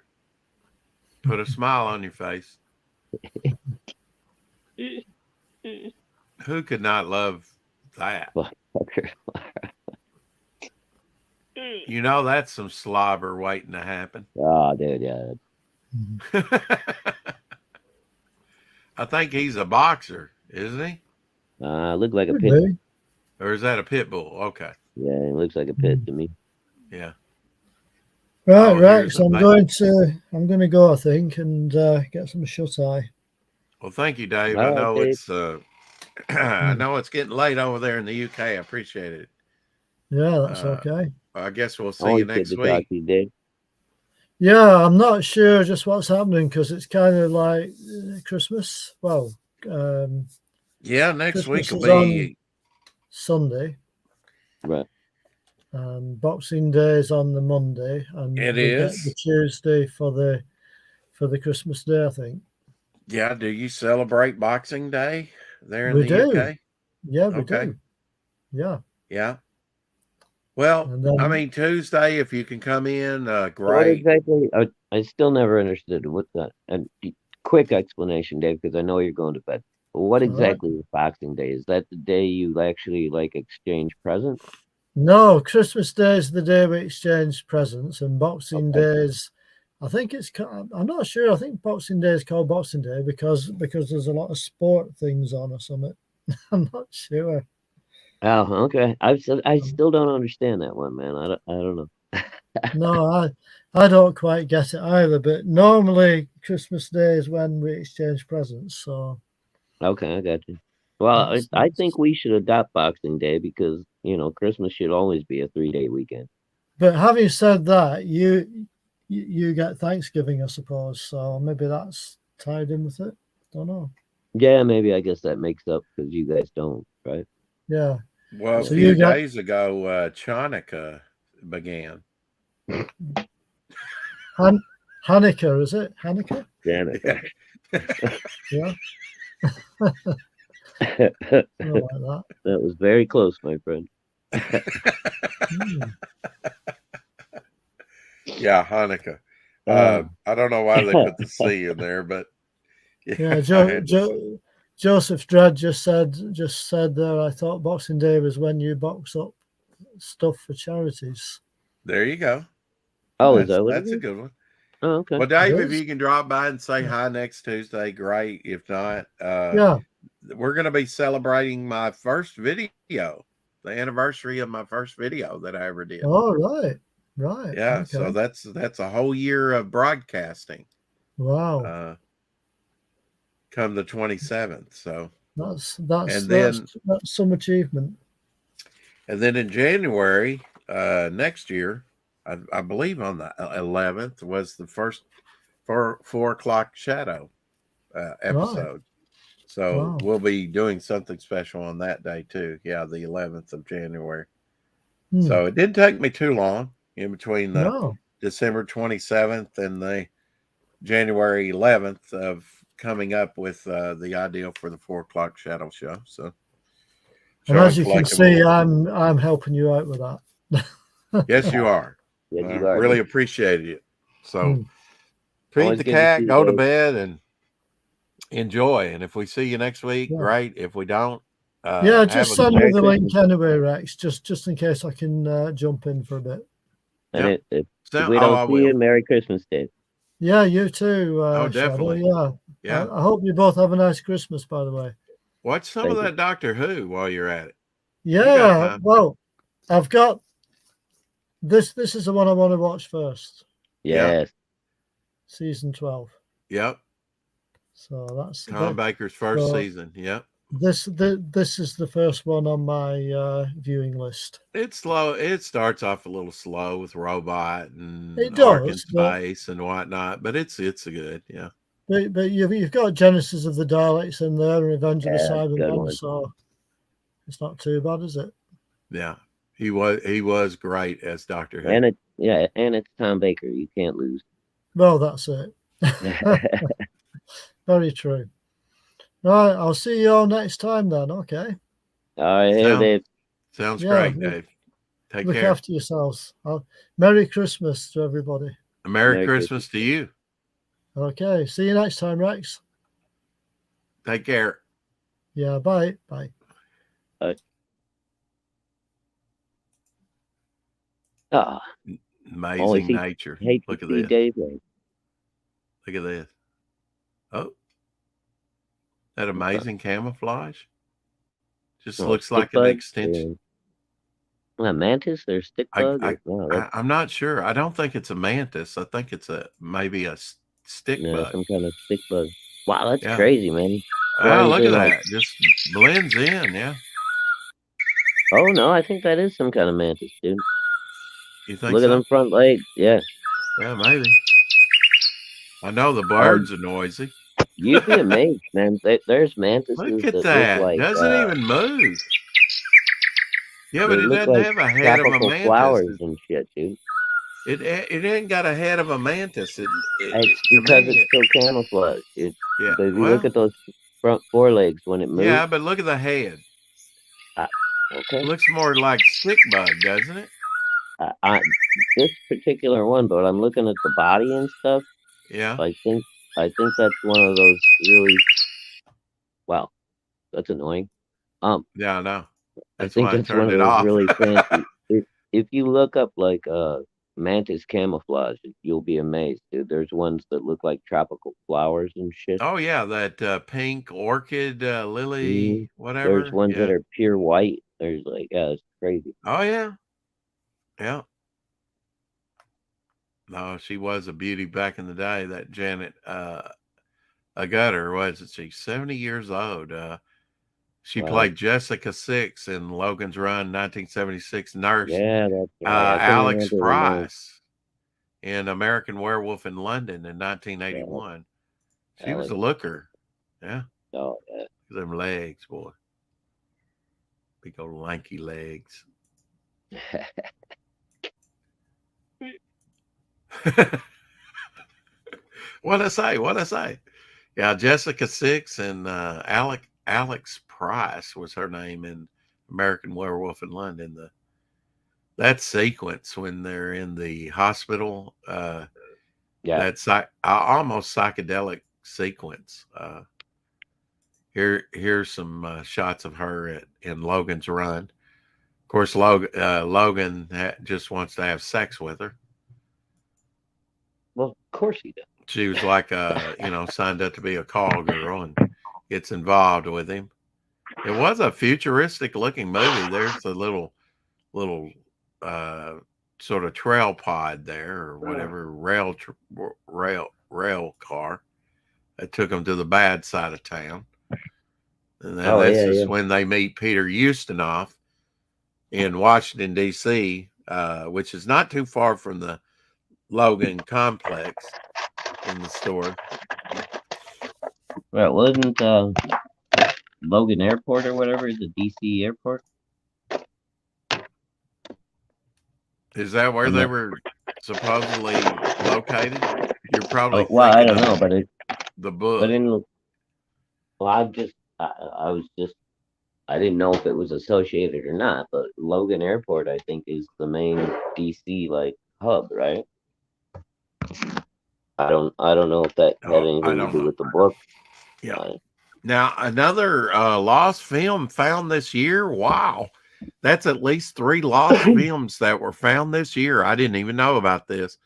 Put a smile on your face. Who could not love that? Fucker. You know that's some slobber waiting to happen. Oh, dude, yeah. I think he's a boxer, isn't he? Look like a Could pit. be. Or is that a pit bull? Okay. Yeah, it looks like a pit to me. Yeah. Right, Oh, right. here's So the I'm going to go, I think, and get some shut eye. Well, thank you, Dave. All I right, know Dave. it's I know it's getting late over there in the UK. I appreciate it. Yeah, that's Uh, okay. I guess we'll see Always you good next to talk week. to you, Dave. Yeah, I'm not sure just what's happening because it's kind of like Christmas. Well, Yeah, next Christmas week will is on be. Sunday, Right. and Boxing Day is on the Monday, and It we get is. the Tuesday for the Christmas Day, I think. Yeah. Do you celebrate Boxing Day there in We the do. UK? Yeah, we Okay. do. Yeah. Yeah. Well, And then I mean, Tuesday, if you can come in, So what great. exactly? I still never understood what that. And quick explanation, Dave, because I know you're going to bed. But what all right. exactly is Boxing Day? Is that the day you actually like exchange presents? No, Christmas Day is the day we exchange presents, and Boxing Okay. Day is, I think it's. I'm not sure. I think Boxing Day is called Boxing Day because there's a lot of sport things on or something. I'm not sure. Oh, okay. I still don't understand that one, man. I don't know. No, I don't quite get it either. But normally Christmas Day is when we exchange presents. So Okay, I got you. Well, that's, I think we should adopt Boxing Day because, you know, Christmas should always be a 3-day weekend. But having said that, you get Thanksgiving, I suppose. So maybe that's tied in with it. Don't know. Yeah, maybe I guess that makes up because you guys don't, right? Yeah. Well, So a you few got- days ago, Chanukah began. Hanukkah, is it? Hanukkah? Damn it. Yeah. Something like that. That was very close, my friend. Hmm. Yeah, Hanukkah. I don't know why they put the C in there, but Yeah, I had to say- Joseph Dredd just said there. I thought Boxing Day was when you box up stuff for charities. There you go. Oh, that's is that what that's it a is? good one. Oh, okay. Well, Dave, It if is. you can drop by and say hi next Tuesday, great. If not, Yeah. we're going to be celebrating my first video, the anniversary of my first video that I ever did. Oh, right. Yeah, Okay. so that's a whole year of broadcasting. Wow. Come the 27th. So That's some achievement. and then in January next year, I believe on the 11th was the first 4 o'clock shadow episode. So Wow. we'll be doing something special on that day too. Yeah, the 11th of January. Hmm. So it didn't take me too long in between the No. December 27th and the January 11th of coming up with the idea for the 4 o'clock shadow show. So, And as you can see, I'm helping you out with that. Yes, you are. Yes, I you are. really appreciated it. So, Hmm. feed Always the good to cat, see go to you. bed, and enjoy. And if we see you next week, Yeah. great. If we don't, Yeah, have just a send me Merry the link Christmas. anyway, Rex, just in case I can jump in for a bit. And Yep. if So- we I don't see you, will. Merry Christmas, Dave. Yeah, you too. Oh, Shadow. definitely. Yeah. Yeah. I hope you both have a nice Christmas, by the way. Watch some Thank of you. that Doctor Who while you're at it. Yeah. time. Well, I've got this. This is the one I want to watch first. Yeah. Yes. Season 12. Yep. So that's Tom Baker's first so- season. Yep. this is the first one on my viewing list. It's slow. It starts off a little slow with robot and It Ark in does, but- space and whatnot, but it's good. Yeah. But you've got Genesis of the Daleks in there, and Revenge of the Yeah, good Cybermen, one. so it's not too bad, is it? Yeah. He was great as Doctor Who. And it's Tom Baker. You can't lose. Well, that's it. Very true. Right, I'll see you all next time then. Okay. All right, here, Sound- Dave. Sounds Yeah, great, look- Dave. Take Look care. after yourselves. Merry Christmas to everybody. Merry Merry Christmas to you. Okay. See you next time, Rex. Take care. Yeah. Bye. Bye. Ah, Amazing Always nature. hate Look to at see this. Dave. Like, Look at this. Oh, that amazing camouflage. Just oh, looks stick like an bug, extension. A mantis or stick bug? I'm not sure. I don't think it's a mantis. I think it's maybe a stick No, bug. some kind of stick bug. Wow, that's Yeah. crazy, man. Oh, look at Like- that. Just blends in. Yeah. Oh no, I think that is some kind of mantis, dude. You think Look so? at them front legs. Yeah. Yeah, maybe. I know the birds are noisy. You'd be amazed, man. There's mantises Look at that look that. like Doesn't even move. Yeah, but they it look doesn't like have a head of a tropical mantis. flowers and shit, dude. It ain't got a head of a mantis. It's because it's so camouflaged. Yeah. But if you look at those front forelegs when it moves. Yeah, but look at the head. Okay. Looks more like stick bug, doesn't it? This particular one, but I'm looking at the body and stuff. Yeah. I think that's one of those really. Wow, that's annoying. Yeah, I know. I think it's one of those really fancy. If you look up like mantis camouflage, you'll be amazed, dude. There's ones that look like tropical flowers and shit. Oh yeah, that pink orchid lily, whatever. There's ones that are pure white. There's like, it's crazy. Oh yeah, yeah. No, she was a beauty back in the day. That Janet Agutter, wasn't she? 70 years old. She played Jessica Six in Logan's Run, 1976. Nurse. Yeah, that's right. Alex Price in American Werewolf in London in 1981. Yeah. She was a looker. Yeah. Oh, yeah. Them legs, boy. Big old lanky legs. What'd I say? Yeah, Jessica Six and Alex Price was her name in American Werewolf in London. That sequence when they're in the hospital, that's almost psychedelic sequence. Here's some shots of her in Logan's Run. Of course, Logan just wants to have sex with her. Well, of course he does. She was like, signed up to be a call girl and gets involved with him. It was a futuristic looking movie. There's a little sort of trail pod there or whatever rail car that took them to the bad side of town. And then this is when they meet Peter Ustinov in Washington, D.C., which is not too far from the Logan complex in the store. Well, wasn't Logan Airport or whatever the DC airport? Is that where they were supposedly located? You're probably I don't know, but the book. But I didn't know if it was associated or not. But Logan Airport, I think, is the main DC like hub, right? I don't know if that had anything to do with the book. Yeah. Now another lost film found this year. Wow, that's at least 3 lost films that were found this year. I didn't even know about this.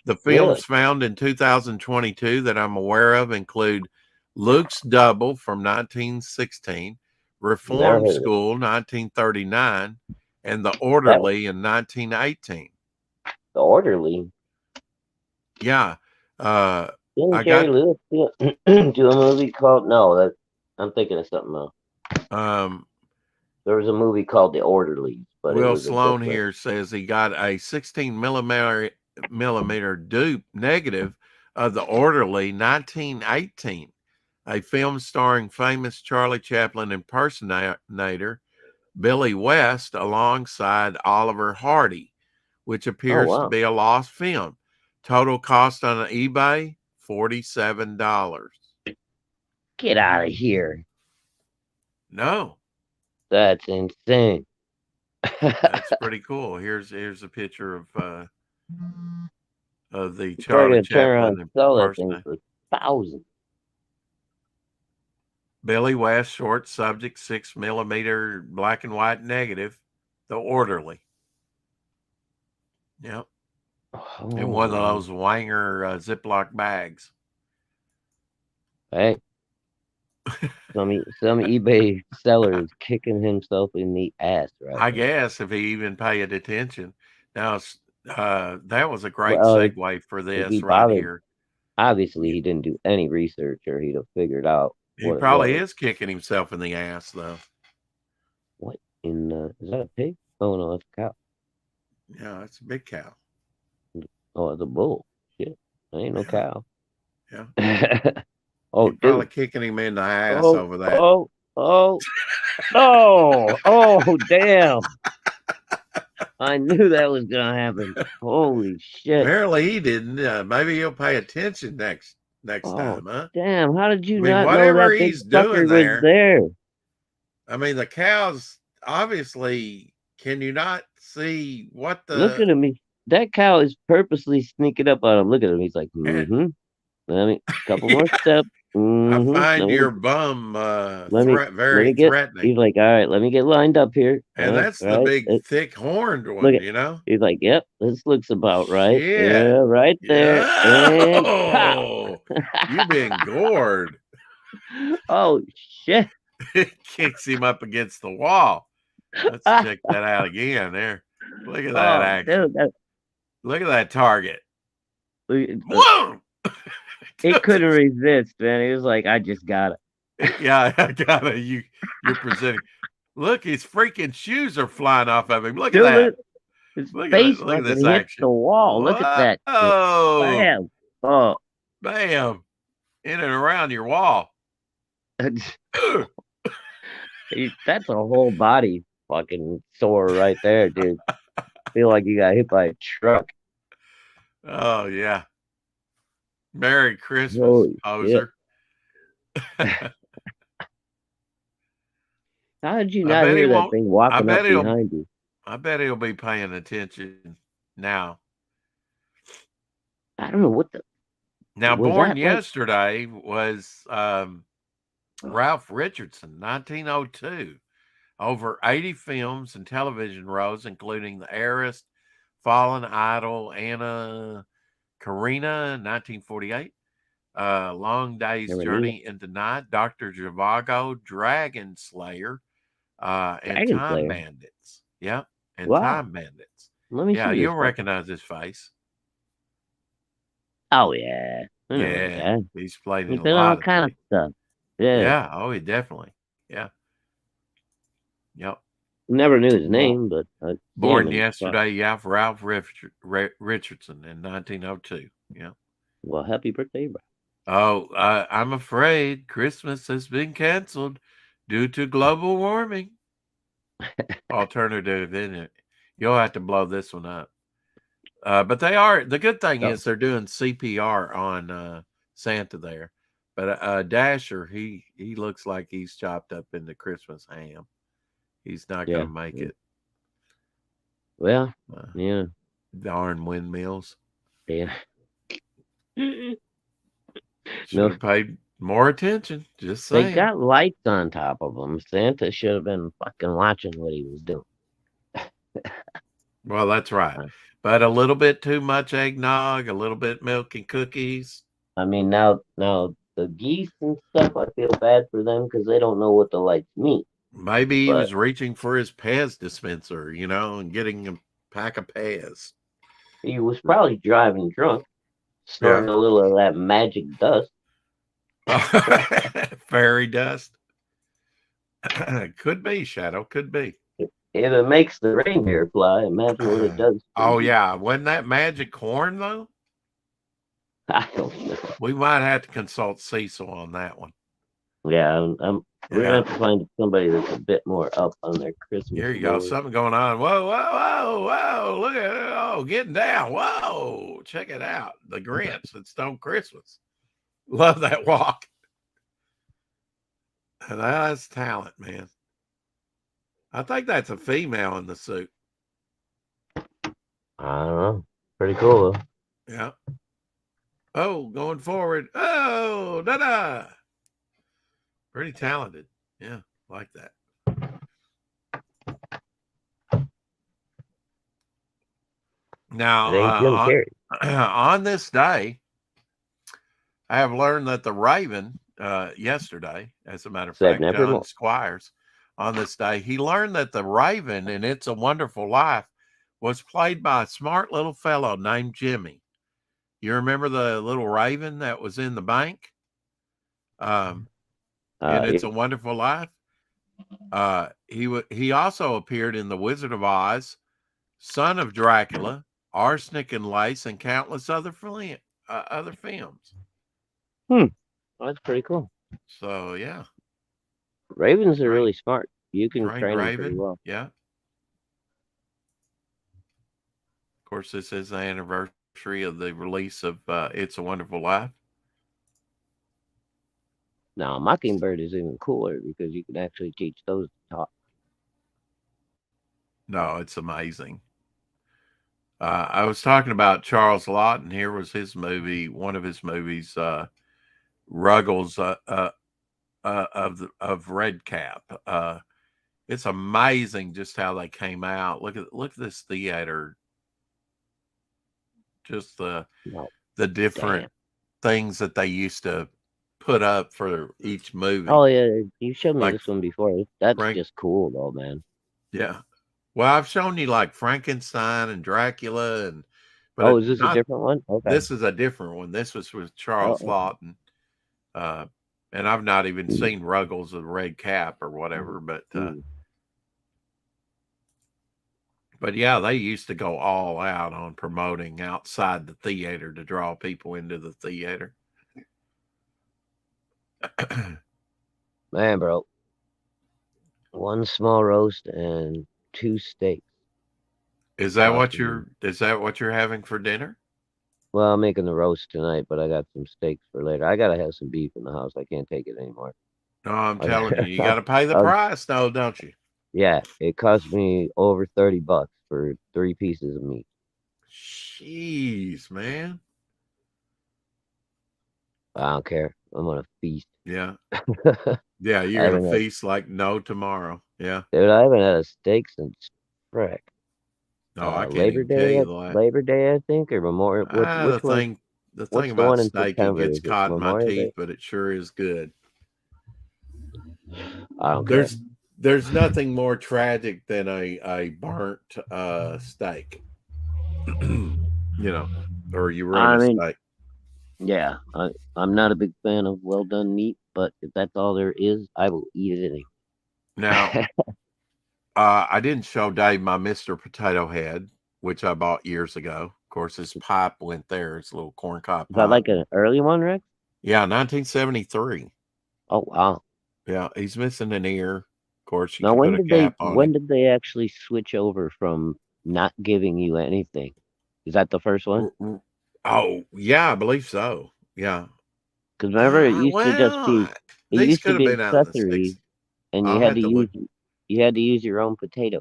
The films found in 2022 that I'm aware of include Luke's Double from 1916, Reform School 1939, and The Orderly in 1918. The Orderly. Yeah. Didn't Jerry Lewis do a movie called? No, I'm thinking of something else. There was a movie called The Orderlies, but Will Sloan here says he got a 16 millimeter dupe negative of The Orderly 1918, a film starring famous Charlie Chaplin impersonator Billy West alongside Oliver Hardy, which appears to be a lost film. Total cost on eBay, $47. Get out of here. No. That's insane. That's pretty cool. Here's a picture of the Charlie Chaplin impersonator. For thousands. Billy West, short subject, 6 millimeter black and white negative, The Orderly. Yep. In one of those Wanger Ziploc bags. Hey. Some eBay seller is kicking himself in the ass right I guess if he even paid attention. Now, that was a great segue for this right here. Obviously, he didn't do any research or he'd have figured out. He probably is kicking himself in the ass, though. What? Is that a pig? Oh, no, that's a cow. Yeah, it's a big cow. Oh, it's a bull. Shit. That ain't no cow. Yeah. Oh, You're probably dude. kicking him in the ass Oh, over that. no. Oh, damn. I knew that was going to happen. Holy shit. Apparently he didn't. Maybe he'll pay attention next time, huh? Damn. How did you I mean, not know whatever that big he's sucker doing was there? I mean, the cows, obviously, can you not see what the... Look at him. That cow is purposely sneaking up on him. Look at him. He's like, Yeah. Let me, couple more steps. I find your bum very threatening. He's like, all right, let me get lined up here. And that's the big, thick-horned one, you know? He's like, yep, this looks about right. Shit. Yeah, right there. And pow. You've been gored. Oh, shit. It kicks him up against the wall. Let's check that out again there. Look at that action. Dude, look at that target. Whoa! He couldn't resist, man. He was like, I just got it. Yeah, I got it. You're presenting. Look, his freaking shoes are flying off of him. Look at that. His face look at this hits action. the wall. Look at that. Oh, bam. Oh. Bam. In and around your wall. That's a whole body fucking sore right there, dude. Feel like you got hit by a truck. Oh, yeah. Merry Christmas, poser. How did you not hear that thing walking up behind you? I bet he'll be paying attention now. I don't know what the... Now, born yesterday was Ralph Richardson, 1902. Over 80 films and television roles, including The Heiress, Fallen Idol, Anna Karina, 1948. Long Day's Journey into Night, Dr. Zhivago, Dragon Slayer, and Time Bandits. Yep, and Time Bandits. You'll recognize his face. Oh, yeah. Yeah, he's played in a lot of kind of stuff. Yeah, oh, he definitely. Yeah. Yep. Never knew his name, but born yesterday, Ralph Richardson in 1902. Yeah. Well, happy birthday, bro. Oh, I'm afraid Christmas has been canceled due to global warming. Alternative, isn't it? You'll have to blow this one up. But they are. The good thing is they're doing CPR on Santa there. But Dasher, he looks like he's chopped up into Christmas ham. He's not going to make it. Well, darn windmills. Yeah. Should have paid more attention. Just saying. They got lights on top of them. Santa should have been fucking watching what he was doing. Well, that's right. But a little bit too much eggnog, a little bit milk and cookies. I mean, now the geese and stuff, I feel bad for them because they don't know what the lights mean. Maybe he was reaching for his Pez dispenser, and getting a pack of Pez. He was probably driving drunk, snorting a little of that magic dust. Fairy dust. Could be, Shadow. Could be. If it makes the reindeer fly, imagine what it does. Oh, yeah. Wasn't that magic corn, though? I don't know. We might have to consult Cecil on that one. Yeah, we're going to have to find somebody that's a bit more up on their Christmas. Here you go. Something going on. Whoa, whoa, whoa, whoa. Look at it. Oh, getting down. Whoa. Check it out. The Grinch at Stone Christmas. Love that walk. That's talent, man. I think that's a female in the suit. I don't know. Pretty cool, though. Yeah. Oh, going forward. Oh, da-da. Pretty talented. Yeah, like that. Now, on this day, I have learned that the Raven, yesterday, as a matter of fact, John Squires, on this day, he learned that the Raven in It's a Wonderful Life was played by a smart little fellow named Jimmy. You remember the little raven that was in the bank? And It's a Wonderful Life. He also appeared in The Wizard of Oz, Son of Dracula, Arsenic and Lace, and countless other films. That's pretty cool. So yeah, Ravens are Frank- really smart. You can Frank train them pretty Raven. well. Yeah. Of course, this is the anniversary of the release of It's a Wonderful Life. Now, Mockingbird is even cooler because you can actually teach those to talk. No, it's amazing. I was talking about Charles Lawton. Here was his movie, one of his movies, Ruggles of Red Cap. It's amazing just how they came out. Look at this theater. Just the different things that they used to put up for each movie. Oh yeah, you showed me Like this one before. That's just cool though, man. Yeah. Well, I've shown you like Frankenstein and Dracula, but is this a different one? Okay. This is a different one. This was with Charles Lawton. And I've not even seen Ruggles of Red Cap or whatever, but yeah, they used to go all out on promoting outside the theater to draw people into the theater. Man, bro. One small roast and 2 steaks. Is that what you're having for dinner? Well, I'm making the roast tonight, but I got some steaks for later. I gotta have some beef in the house. I can't take it anymore. No, I'm telling you gotta pay the price now, don't you? Yeah, it cost me over $30 for 3 pieces of meat. Jeez, man. I don't care. I'm gonna feast. Yeah. Yeah, you're gonna feast like no tomorrow. Yeah. Dude, I haven't had a steak since frick. No, I can't Labor even tell you the Labor Day, I think, or Memorial. The thing about steak, it gets caught in my teeth, but it sure is good. I don't care. There's nothing more tragic than a burnt steak. Or you ruin a steak. Yeah, I'm not a big fan of well done meat, but if that's all there is, I will eat it anyway. Now, I didn't show Dave my Mr. Potato Head, which I bought years ago. Of course, his pipe went there. It's a little corncob pipe. Is that like an early one, Rick? Yeah, 1973. Oh, wow. Yeah, he's missing an ear. Of course, now when did they actually switch over from not giving you anything? Is that the first one? Oh, yeah, I believe so. Yeah. Because remember, it used to just be accessories, and you had to use your own potato.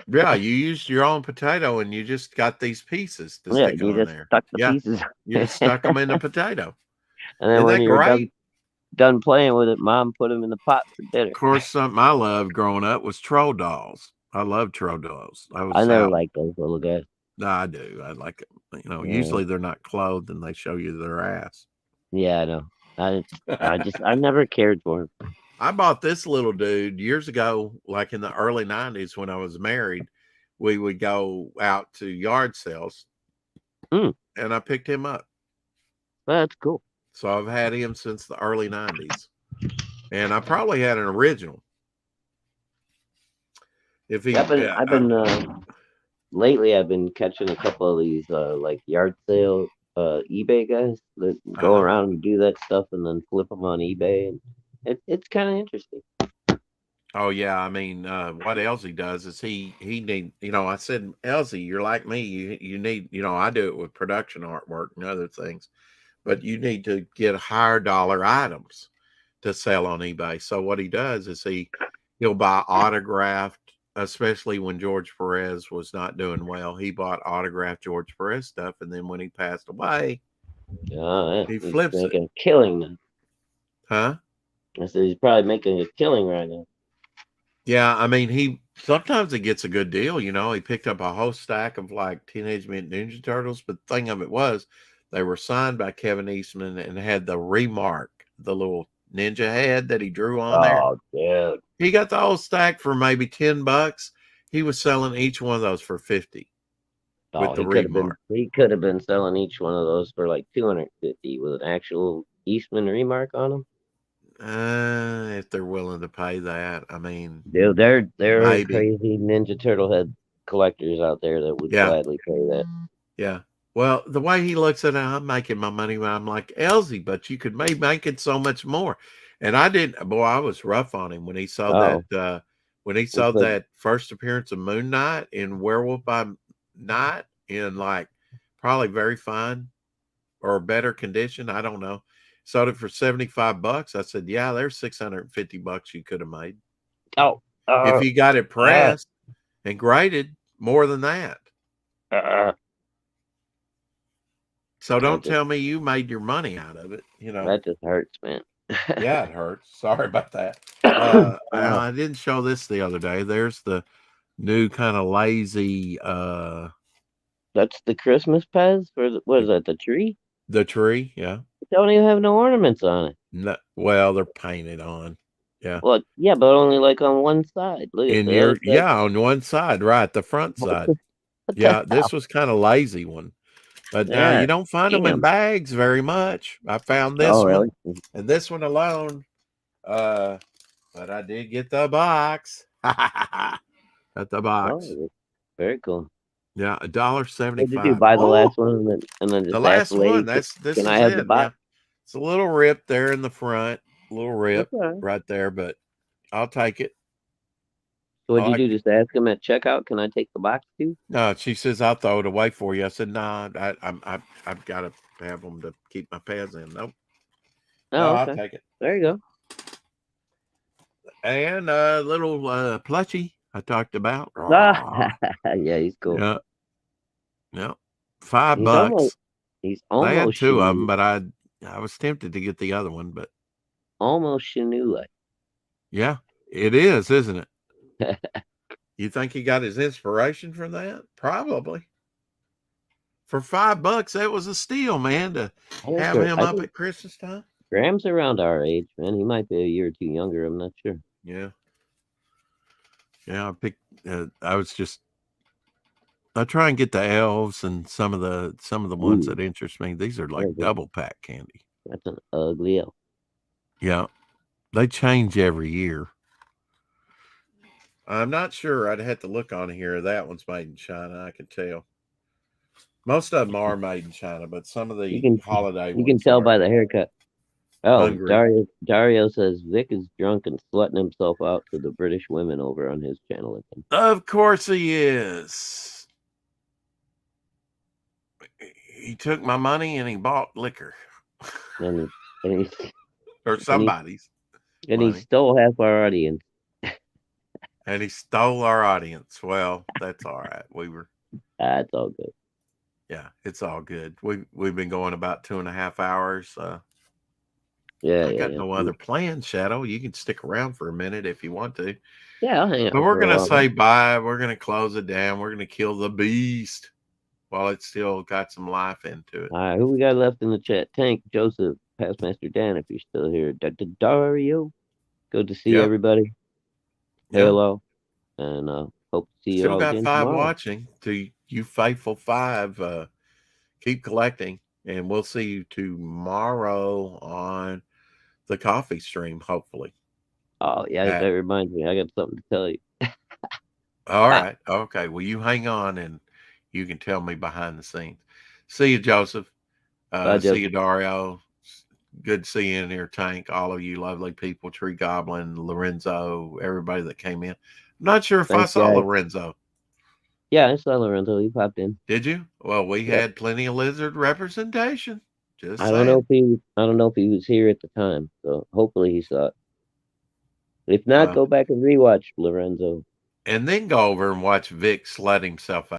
Yeah, you used your own potato, and you just got these pieces to stick on there. Stuck the pieces. You just stuck them in the potato. And then when you were done playing with it, Mom put them in the pot for dinner. Of course, something I loved growing up was troll dolls. I love troll dolls. I never liked those little guys. No, I do. I like it. Usually they're not clothed and they show you their ass. Yeah, I know. I never cared for him. I bought this little dude years ago, like in the early 90s when I was married. We would go out to yard sales and I picked him up. Well, that's cool. So I've had him since the early 90s. And I probably had an original. Lately I've been catching a couple of these like yard sale eBay guys that go around and do that stuff and then flip them on eBay, and it's kind of interesting. Oh yeah, I mean, what Elsie does is he need, I said, Elsie, you're like me, you need, I do it with production artwork and other things, but you need to get higher dollar items to sell on eBay. So what he does is he'll buy autographed. Especially when George Perez was not doing well, he bought autographed George Perez stuff, and then when he passed away, he flips making a killing now. Huh? I said he's probably making a killing right now. Yeah, I mean, sometimes he gets a good deal. He picked up a whole stack of like Teenage Mutant Ninja Turtles, but the thing of it was, they were signed by Kevin Eastman and had the remark, the little ninja head that he drew on there. Oh, dude. He got the whole stack for maybe $10. He was selling each one of those for $50. Oh, he could have been selling each one of those for like $250 with an actual Eastman remark on them. If they're willing to pay that, I mean, dude, there are crazy Ninja Turtle head collectors out there that would gladly pay that. Yeah, Well, the way he looks at it, I'm making my money. I'm like, Elsie, but you could be making so much more. And I didn't. Boy, I was rough on him when he saw Oh, that. When he saw Looks like that first appearance of Moon Knight in Werewolf by Night in like probably very fine or better condition. I don't know. Sold it for $75. I said, yeah, there's $650 you could have made oh, if you got it pressed and graded more than that. So don't tell me you made your money out of it. You know, that just hurts, man. yeah, it hurts. Sorry about that. I didn't show this the other day. There's the new kind of lazy. That's the Christmas Pez for what is that? The tree? The tree, yeah. It don't even have no ornaments on it. No, well, they're painted on. Yeah. Well, yeah, but only like on one side. Look In at your that. yeah, on one side, right, the front side. Yeah, this was kind of lazy one. But Yeah, you don't find them in damn. bags very much. I found this Oh, one really? and this one alone. But I did get the box. Got the box. Oh, very cool. Yeah, What $1.75. did you do? Buy the last one and then just The ask last the lady, one. This can is I have it. the box? Yeah. It's a little rip there in the front, a little rip That's all right. right there, but I'll take it. So what'd I you like do? Just ask him at checkout, can I take the box too? No, she says I'll throw it away for you. I said, nah, I've got to have them to keep my pads in. Nope. Oh, No, okay. I'll take it. There you go. And a little plushie I talked about. Yeah, he's cool. Yeah. Yeah. $5. He's They had almost two of them, Shanu, but I was tempted to get the other one, but almost Shanu. yeah, it is, isn't it? You think he got his inspiration from that? Probably. For $5, that was a steal, man, to have him up at Christmas time. Graham's around our age, man. He might be a year or two younger. I'm not sure. Yeah. Yeah, I picked. I try and get the elves and some of the ones Ooh. that interest me. These are like Yeah, double pack candy. That's an ugly elf. Yeah, they change every year. I'm not sure. I'd have to look on here. That one's made in China. I can tell. Most of them are made in China, but some of the holiday You can ones tell are. by the haircut. Oh, Hungry. Dario says Vic is drunk and slutting himself out to the British women over on his channel again. Of course he is. He took my money and he bought liquor. And he, Or somebody's. and he money. stole half our audience. And he stole our audience. Well, that's all right. We were. It's all good. Yeah, it's all good. We've been going about 2.5 hours. Yeah, I got yeah. no other plans, Shadow. You can stick around for a minute if you want to. Yeah, I'll hang out. But we're for a gonna while. say bye. We're gonna close it down. We're gonna kill the beast while it's still got some life into it. All right, who we got left in the chat? Tank, Joseph, Pastmaster Dan, if you're still here. Dr. Dario, good to see Yeah. everybody. Yeah. Hello, and hope to see you Still all got again 5 tomorrow. watching. To you faithful 5, keep collecting, and we'll see you tomorrow on the coffee stream, hopefully. Oh yeah, Yeah. that reminds me. I got something to tell you. All right. Okay. Well, you hang on and you can tell me behind the scenes. See you, Joseph. Bye, See Joseph. you, Dario. Good to see you in here, Tank. All of you lovely people, Tree Goblin, Lorenzo, everybody that came in. I'm not sure if Thanks, I saw guys. Lorenzo. Yeah, I saw Lorenzo. He popped in. Did you? Well, we Yep. had plenty of lizard representation. Just I don't know saying. if he was here at the time, so hopefully he saw it. If not, Uh, go back and rewatch Lorenzo. And then go over and watch Vic slut himself